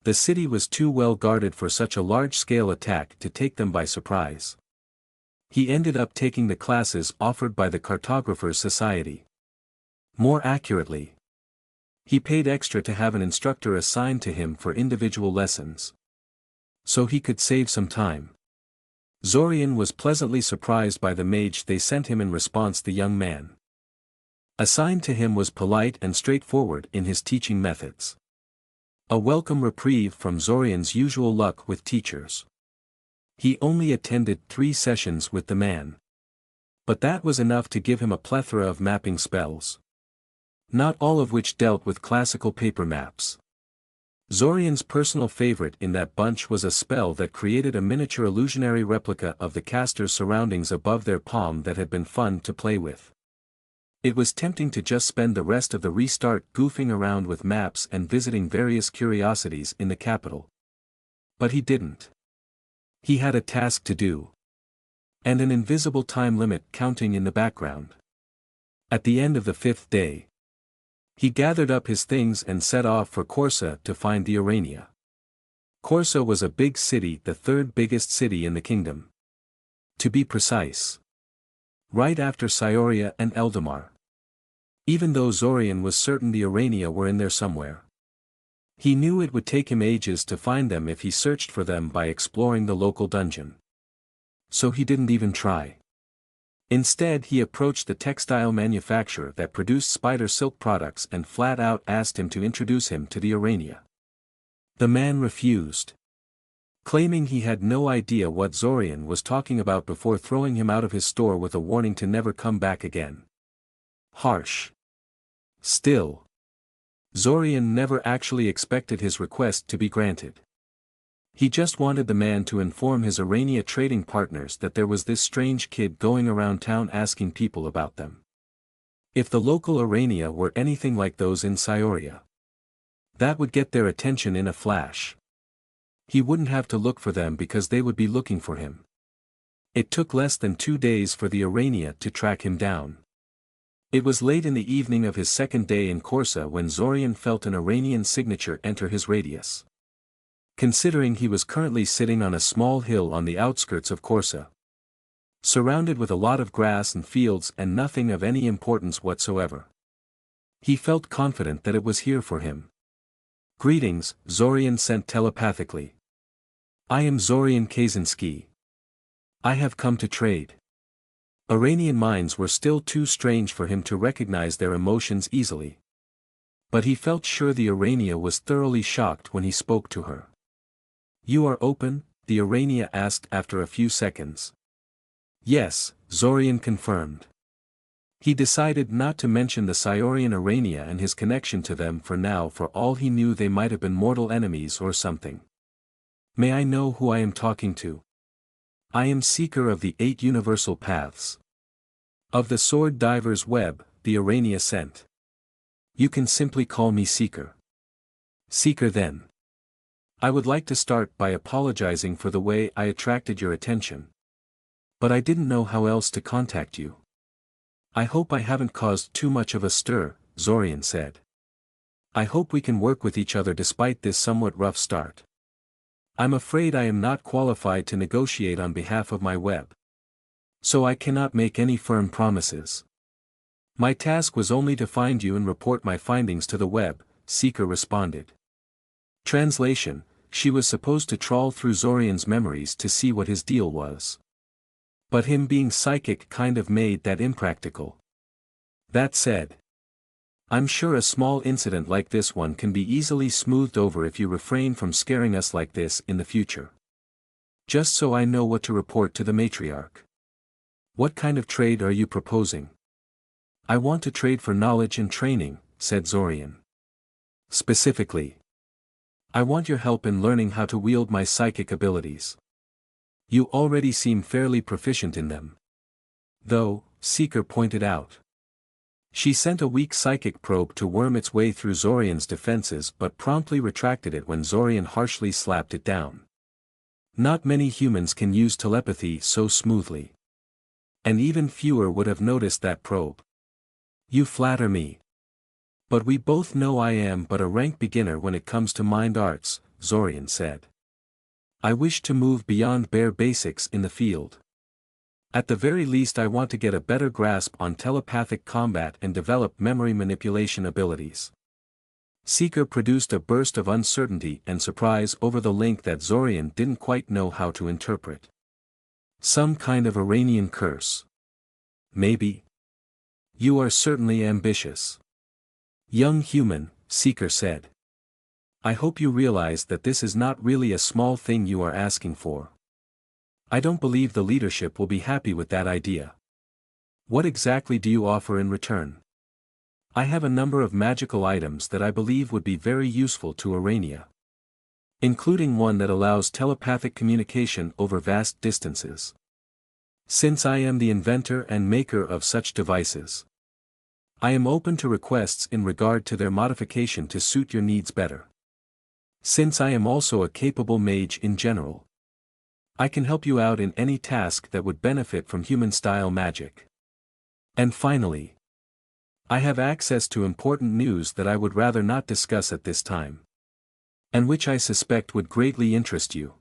The city was too well guarded for such a large-scale attack to take them by surprise. He ended up taking the classes offered by the Cartographers Society. More accurately, he paid extra to have an instructor assigned to him for individual lessons, so he could save some time. Zorian was pleasantly surprised by the mage they sent him in response. The young man assigned to him was polite and straightforward in his teaching methods. A welcome reprieve from Zorian's usual luck with teachers. He only attended 3 sessions with the man, but that was enough to give him a plethora of mapping spells, not all of which dealt with classical paper maps. Zorian's personal favorite in that bunch was a spell that created a miniature illusionary replica of the caster's surroundings above their palm that had been fun to play with. It was tempting to just spend the rest of the restart goofing around with maps and visiting various curiosities in the capital. But he didn't. He had a task to do. and an invisible time limit counting in the background. At the end of the 5th day, he gathered up his things and set off for Corsa to find the Urania. Corsa was a big city, the 3rd biggest city in the kingdom. To be precise, right after Scioria and Eldamar. Even though Zorian was certain the Urania were in there somewhere, he knew it would take him ages to find them if he searched for them by exploring the local dungeon. So he didn't even try. Instead, he approached the textile manufacturer that produced spider silk products and flat out asked him to introduce him to the Urania. The man refused, claiming he had no idea what Zorian was talking about before throwing him out of his store with a warning to never come back again. Harsh. Still, Zorian never actually expected his request to be granted. He just wanted the man to inform his Urania trading partners that there was this strange kid going around town asking people about them. If the local Urania were anything like those in Scioria, that would get their attention in a flash. He wouldn't have to look for them because they would be looking for him. It took less than 2 days for the Urania to track him down. It was late in the evening of his 2nd day in Corsa when Zorian felt an Uranian signature enter his radius. Considering he was currently sitting on a small hill on the outskirts of Corsa, surrounded with a lot of grass and fields and nothing of any importance whatsoever, he felt confident that it was here for him. "Greetings," Zorian sent telepathically. "I am Zorian Kaczynski. I have come to trade." Uranian minds were still too strange for him to recognize their emotions easily. But he felt sure the Urania was thoroughly shocked when he spoke to her. "You are open?" the Urania asked after a few seconds. "Yes," Zorian confirmed. He decided not to mention the Sciorian Urania and his connection to them for now. For all he knew, they might have been mortal enemies or something. "May I know who I am talking to?" "I am Seeker of the 8 Universal Paths. Of the Sword Diver's Web," the Urania sent. "You can simply call me Seeker." "Seeker then. I would like to start by apologizing for the way I attracted your attention. But I didn't know how else to contact you. I hope I haven't caused too much of a stir," Zorian said. "I hope we can work with each other despite this somewhat rough start. I'm afraid I am not qualified to negotiate on behalf of my web. So I cannot make any firm promises. My task was only to find you and report my findings to the web," Seeker responded. Translation: she was supposed to trawl through Zorian's memories to see what his deal was. But him being psychic kind of made that impractical. That said, "I'm sure a small incident like this one can be easily smoothed over if you refrain from scaring us like this in the future. Just so I know what to report to the Matriarch. What kind of trade are you proposing?" "I want to trade for knowledge and training," said Zorian. "Specifically, I want your help in learning how to wield my psychic abilities. You already seem fairly proficient in them. Though," Seeker pointed out. She sent a weak psychic probe to worm its way through Zorian's defenses but promptly retracted it when Zorian harshly slapped it down. Not many humans can use telepathy so smoothly. And even fewer would have noticed that probe. "You flatter me. But we both know I am but a rank beginner when it comes to mind arts," Zorian said. "I wish to move beyond bare basics in the field. At the very least, I want to get a better grasp on telepathic combat and develop memory manipulation abilities." Seeker produced a burst of uncertainty and surprise over the link that Zorian didn't quite know how to interpret. Some kind of Iranian curse. Maybe. "You are certainly ambitious. Young human," Seeker said. "I hope you realize that this is not really a small thing you are asking for. I don't believe the leadership will be happy with that idea. What exactly do you offer in return?" "I have a number of magical items that I believe would be very useful to Urania. Including one that allows telepathic communication over vast distances. Since I am the inventor and maker of such devices, I am open to requests in regard to their modification to suit your needs better. Since I am also a capable mage in general, I can help you out in any task that would benefit from human-style magic. And finally, I have access to important news that I would rather not discuss at this time. And which I suspect would greatly interest you.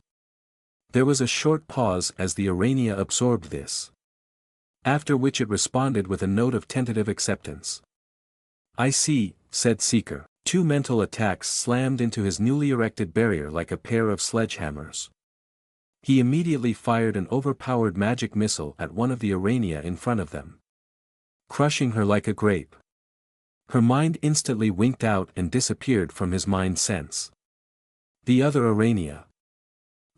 There was a short pause as the Urania absorbed this. After which it responded with a note of tentative acceptance. I see, said Seeker. 2 mental attacks slammed into his newly erected barrier like a pair of sledgehammers. He immediately fired an overpowered magic missile at one of the Urania in front of them, crushing her like a grape. Her mind instantly winked out and disappeared from his mind sense. The other Urania,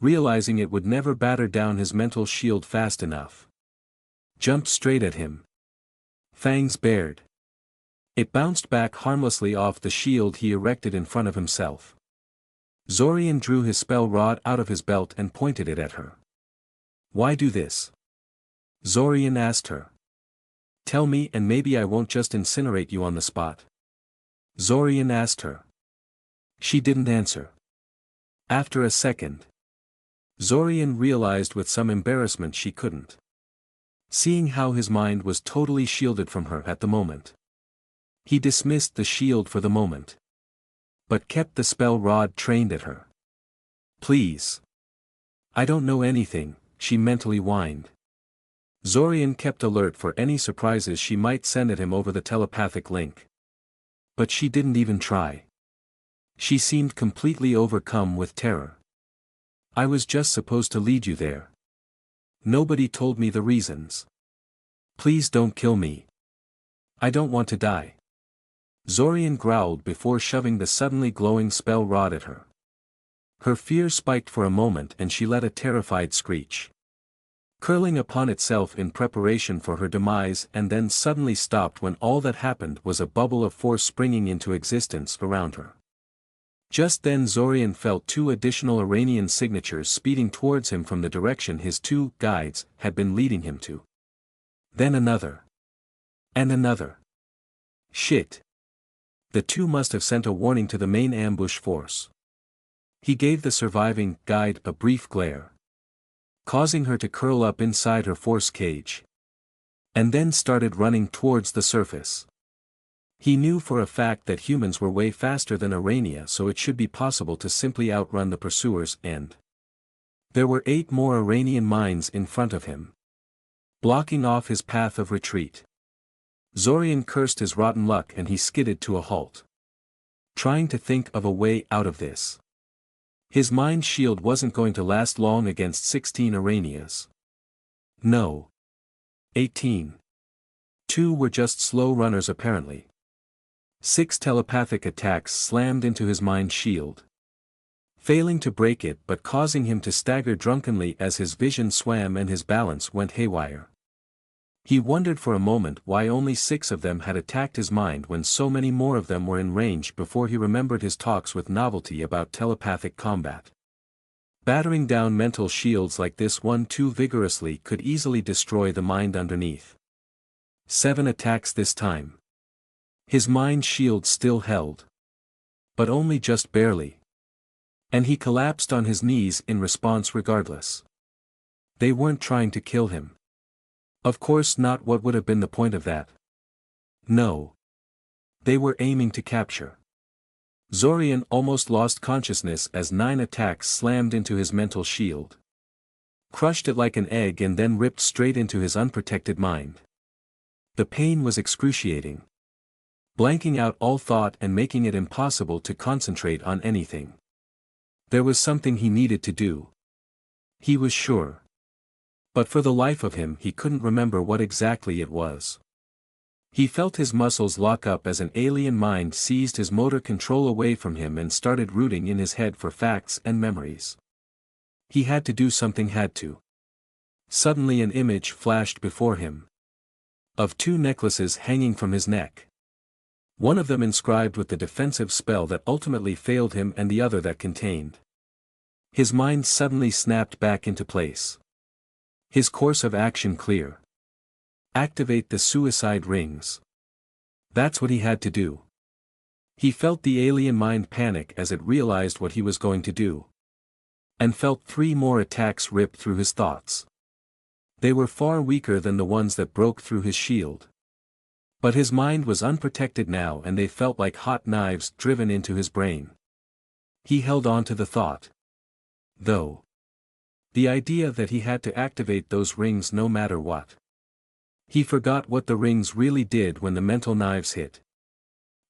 realizing it would never batter down his mental shield fast enough, jumped straight at him, fangs bared. It bounced back harmlessly off the shield he erected in front of himself. Zorian drew his spell rod out of his belt and pointed it at her. Why do this? Zorian asked her. Tell me and maybe I won't just incinerate you on the spot. Zorian asked her. She didn't answer. After a second, Zorian realized with some embarrassment she couldn't. Seeing how his mind was totally shielded from her at the moment. He dismissed the shield for the moment, but kept the spell rod trained at her. Please. I don't know anything, she mentally whined. Zorian kept alert for any surprises she might send at him over the telepathic link. But she didn't even try. She seemed completely overcome with terror. I was just supposed to lead you there. Nobody told me the reasons. Please don't kill me. I don't want to die. Zorian growled before shoving the suddenly glowing spell rod at her. Her fear spiked for a moment and she let a terrified screech, curling upon itself in preparation for her demise, and then suddenly stopped when all that happened was a bubble of force springing into existence around her. Just then Zorian felt 2 additional Iranian signatures speeding towards him from the direction his 2 guides had been leading him to. Then another. And another. Shit. The 2 must have sent a warning to the main ambush force. He gave the surviving guide a brief glare, causing her to curl up inside her force cage, and then started running towards the surface. He knew for a fact that humans were way faster than Urania, so it should be possible to simply outrun the pursuers, and there were 8 more Iranian mines in front of him, blocking off his path of retreat. Zorian cursed his rotten luck and he skidded to a halt, trying to think of a way out of this. His mind shield wasn't going to last long against 16 Uranias. No. 18. 2 were just slow runners apparently. 6 telepathic attacks slammed into his mind shield, failing to break it but causing him to stagger drunkenly as his vision swam and his balance went haywire. He wondered for a moment why only 6 of them had attacked his mind when so many more of them were in range before he remembered his talks with Novelty about telepathic combat. Battering down mental shields like this one too vigorously could easily destroy the mind underneath. 7 attacks this time. His mind shield still held, but only just barely. And he collapsed on his knees in response regardless. They weren't trying to kill him. Of course not. What would have been the point of that? No. They were aiming to capture. Zorian almost lost consciousness as 9 attacks slammed into his mental shield, crushed it like an egg and then ripped straight into his unprotected mind. The pain was excruciating, blanking out all thought and making it impossible to concentrate on anything. There was something he needed to do. He was sure. But for the life of him he couldn't remember what exactly it was. He felt his muscles lock up as an alien mind seized his motor control away from him and started rooting in his head for facts and memories. He had to do something. Suddenly an image flashed before him, of 2 necklaces hanging from his neck. One of them inscribed with the defensive spell that ultimately failed him and the other that contained. His mind suddenly snapped back into place. His course of action clear. Activate the suicide rings. That's what he had to do. He felt the alien mind panic as it realized what he was going to do. and felt 3 more attacks rip through his thoughts. They were far weaker than the ones that broke through his shield. But his mind was unprotected now and they felt like hot knives driven into his brain. He held on to the thought, though. The idea that he had to activate those rings no matter what. He forgot what the rings really did when the mental knives hit.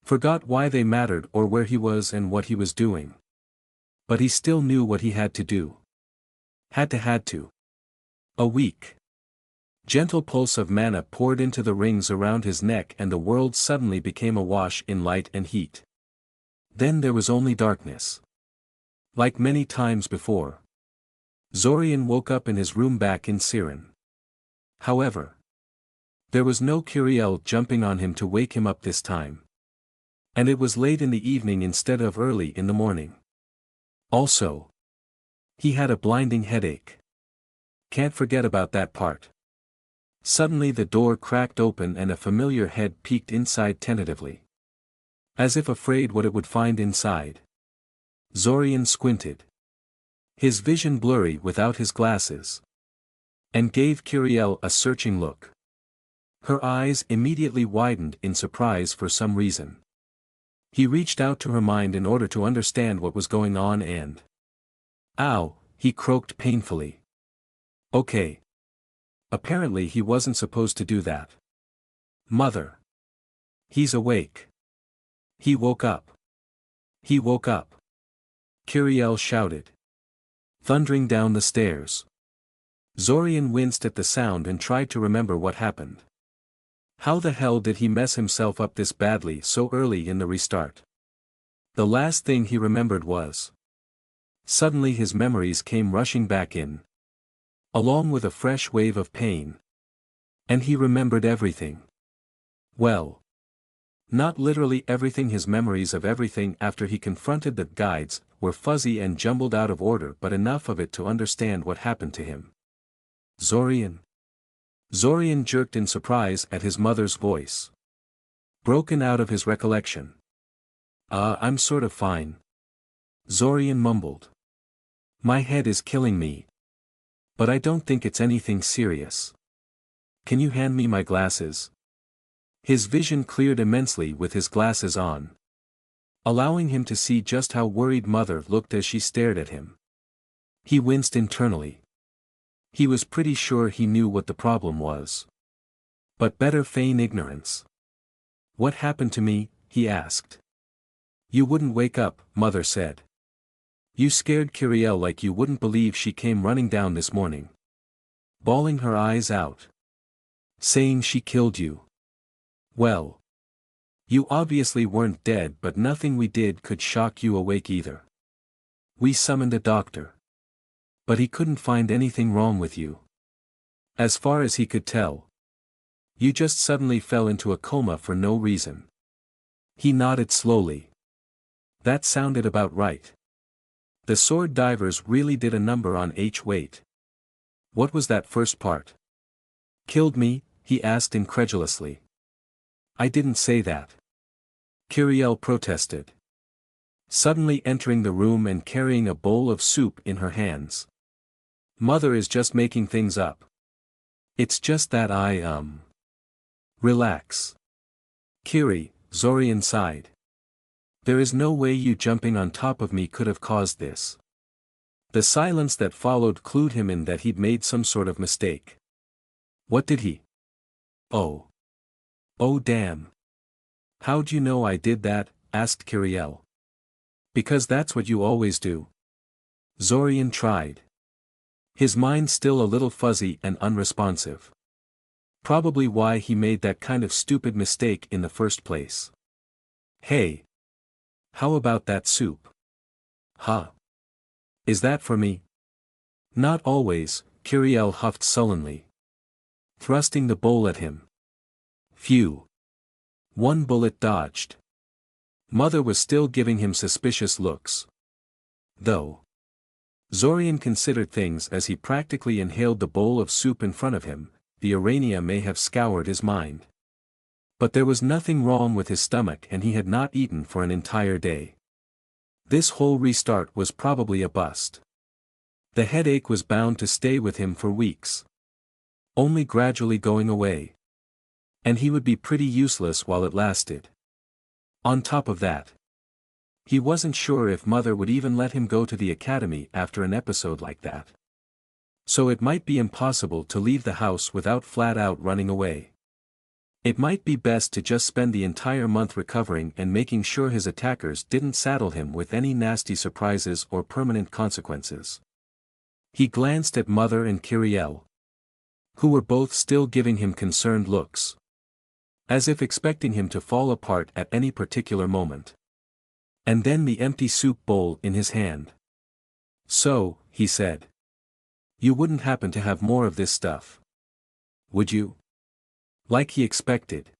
Forgot why they mattered or where he was and what he was doing. But he still knew what he had to do. Had to. A weak, gentle pulse of mana poured into the rings around his neck and the world suddenly became awash in light and heat. Then there was only darkness. Like many times before. Zorian woke up in his room back in Siren. However, there was no Curiel jumping on him to wake him up this time. And it was late in the evening instead of early in the morning. Also, he had a blinding headache. Can't forget about that part. Suddenly the door cracked open and a familiar head peeked inside tentatively. As if afraid what it would find inside. Zorian squinted. His vision blurry without his glasses. And gave Curiel a searching look. Her eyes immediately widened in surprise for some reason. He reached out to her mind in order to understand what was going on and... Ow, he croaked painfully. Okay. Apparently he wasn't supposed to do that. Mother. He's awake. He woke up. He woke up. Curiel shouted. Thundering down the stairs. Zorian winced at the sound and tried to remember what happened. How the hell did he mess himself up this badly so early in the restart? The last thing he remembered was... Suddenly his memories came rushing back in. Along with a fresh wave of pain. And he remembered everything. Well. Not literally everything. His memories of everything after he confronted the guides were fuzzy and jumbled out of order, but enough of it to understand what happened to him. Zorian. Zorian jerked in surprise at his mother's voice. Broken out of his recollection. I'm sort of fine. Zorian mumbled. My head is killing me. But I don't think it's anything serious. Can you hand me my glasses? His vision cleared immensely with his glasses on. Allowing him to see just how worried Mother looked as she stared at him. He winced internally. He was pretty sure he knew what the problem was. But better feign ignorance. What happened to me? He asked. You wouldn't wake up, Mother said. You scared Curiel like you wouldn't believe. She came running down this morning. Bawling her eyes out. Saying she killed you. Well. You obviously weren't dead, but nothing we did could shock you awake either. We summoned a doctor. But he couldn't find anything wrong with you. As far as he could tell. You just suddenly fell into a coma for no reason. He nodded slowly. That sounded about right. The sword divers really did a number on H-weight. What was that first part? Killed me? He asked incredulously. I didn't say that. Curiel protested. Suddenly entering the room and carrying a bowl of soup in her hands. Mother is just making things up. It's just that Relax. Kiri, Zorian sighed. There is no way you jumping on top of me could have caused this. The silence that followed clued him in that he'd made some sort of mistake. What did he? Oh. Oh damn. How'd you know I did that? Asked Curiel. Because that's what you always do. Zorian tried. His mind still a little fuzzy and unresponsive. Probably why he made that kind of stupid mistake in the first place. Hey. How about that soup? Huh? Is that for me? Not always, Curiel huffed sullenly. Thrusting the bowl at him. Phew. One bullet dodged. Mother was still giving him suspicious looks. Though. Zorian considered things as he practically inhaled the bowl of soup in front of him. The arania may have scoured his mind. But there was nothing wrong with his stomach and he had not eaten for an entire day. This whole restart was probably a bust. The headache was bound to stay with him for weeks, only gradually going away. And he would be pretty useless while it lasted. On top of that, he wasn't sure if Mother would even let him go to the academy after an episode like that. So it might be impossible to leave the house without flat out running away. It might be best to just spend the entire month recovering and making sure his attackers didn't saddle him with any nasty surprises or permanent consequences. He glanced at Mother and Peril, who were both still giving him concerned looks, as if expecting him to fall apart at any particular moment. And then the empty soup bowl in his hand. "So," he said, "you wouldn't happen to have more of this stuff, would you?" Like he expected.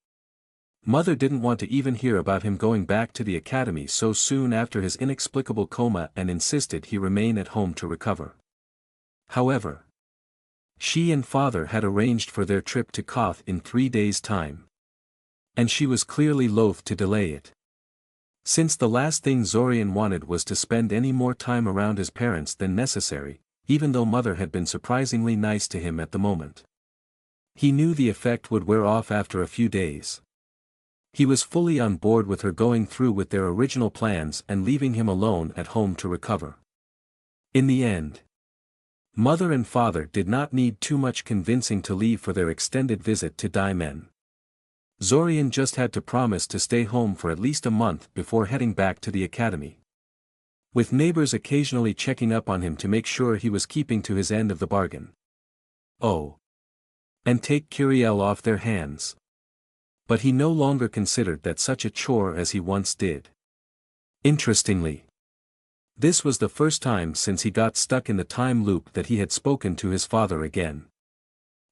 Mother didn't want to even hear about him going back to the academy so soon after his inexplicable coma and insisted he remain at home to recover. However, she and Father had arranged for their trip to Koth in 3 days' time. And she was clearly loath to delay it. Since the last thing Zorian wanted was to spend any more time around his parents than necessary, even though Mother had been surprisingly nice to him at the moment. He knew the effect would wear off after a few days. He was fully on board with her going through with their original plans and leaving him alone at home to recover. In the end, Mother and Father did not need too much convincing to leave for their extended visit to Daimen. Zorian just had to promise to stay home for at least a month before heading back to the academy, with neighbors occasionally checking up on him to make sure he was keeping to his end of the bargain. Oh, and take Peril off their hands. But he no longer considered that such a chore as he once did. Interestingly, this was the first time since he got stuck in the time loop that he had spoken to his father again.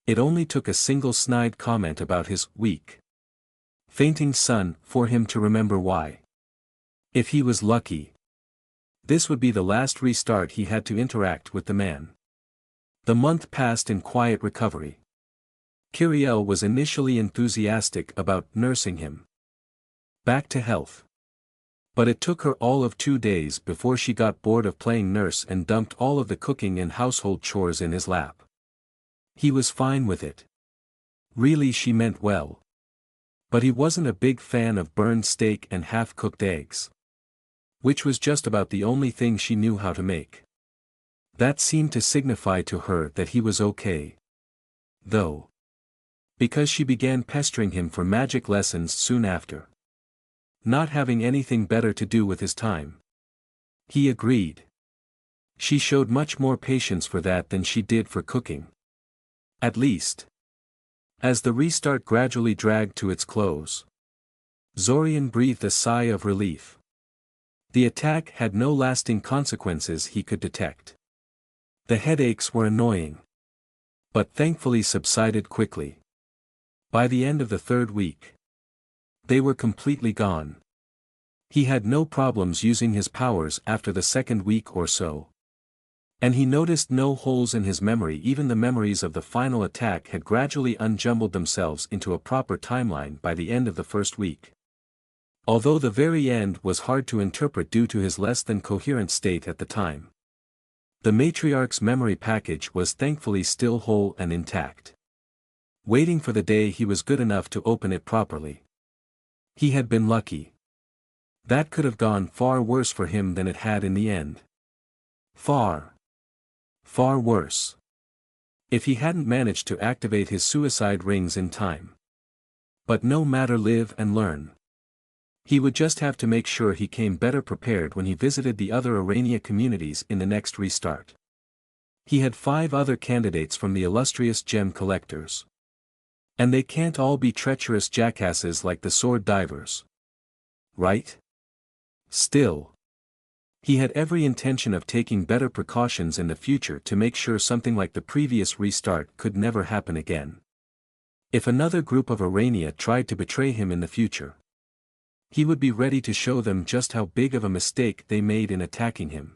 It only took a single snide comment about his weak, fainting son for him to remember why. If he was lucky, this would be the last restart he had to interact with the man. The month passed in quiet recovery. Peril was initially enthusiastic about nursing him back to health. But it took her all of 2 days before she got bored of playing nurse and dumped all of the cooking and household chores in his lap. He was fine with it. Really, she meant well. But he wasn't a big fan of burned steak and half-cooked eggs, which was just about the only thing she knew how to make. That seemed to signify to her that he was okay. Though, because she began pestering him for magic lessons soon after, not having anything better to do with his time. He agreed. She showed much more patience for that than she did for cooking. At least, as the restart gradually dragged to its close, Zorian breathed a sigh of relief. The attack had no lasting consequences he could detect. The headaches were annoying, but thankfully subsided quickly. By the end of the 3rd week, they were completely gone. He had no problems using his powers after the 2nd week or so. And he noticed no holes in his memory. Even the memories of the final attack had gradually unjumbled themselves into a proper timeline by the end of the 1st week. Although the very end was hard to interpret due to his less than coherent state at the time. The Matriarch's memory package was thankfully still whole and intact, waiting for the day he was good enough to open it properly. He had been lucky. That could have gone far worse for him than it had in the end. Far worse. If he hadn't managed to activate his suicide rings in time. But no matter, live and learn. He would just have to make sure he came better prepared when he visited the other Arania communities in the next restart. He had 5 other candidates from the illustrious gem collectors. And they can't all be treacherous jackasses like the sword divers. Right? Still, he had every intention of taking better precautions in the future to make sure something like the previous restart could never happen again. If another group of Arania tried to betray him in the future, he would be ready to show them just how big of a mistake they made in attacking him.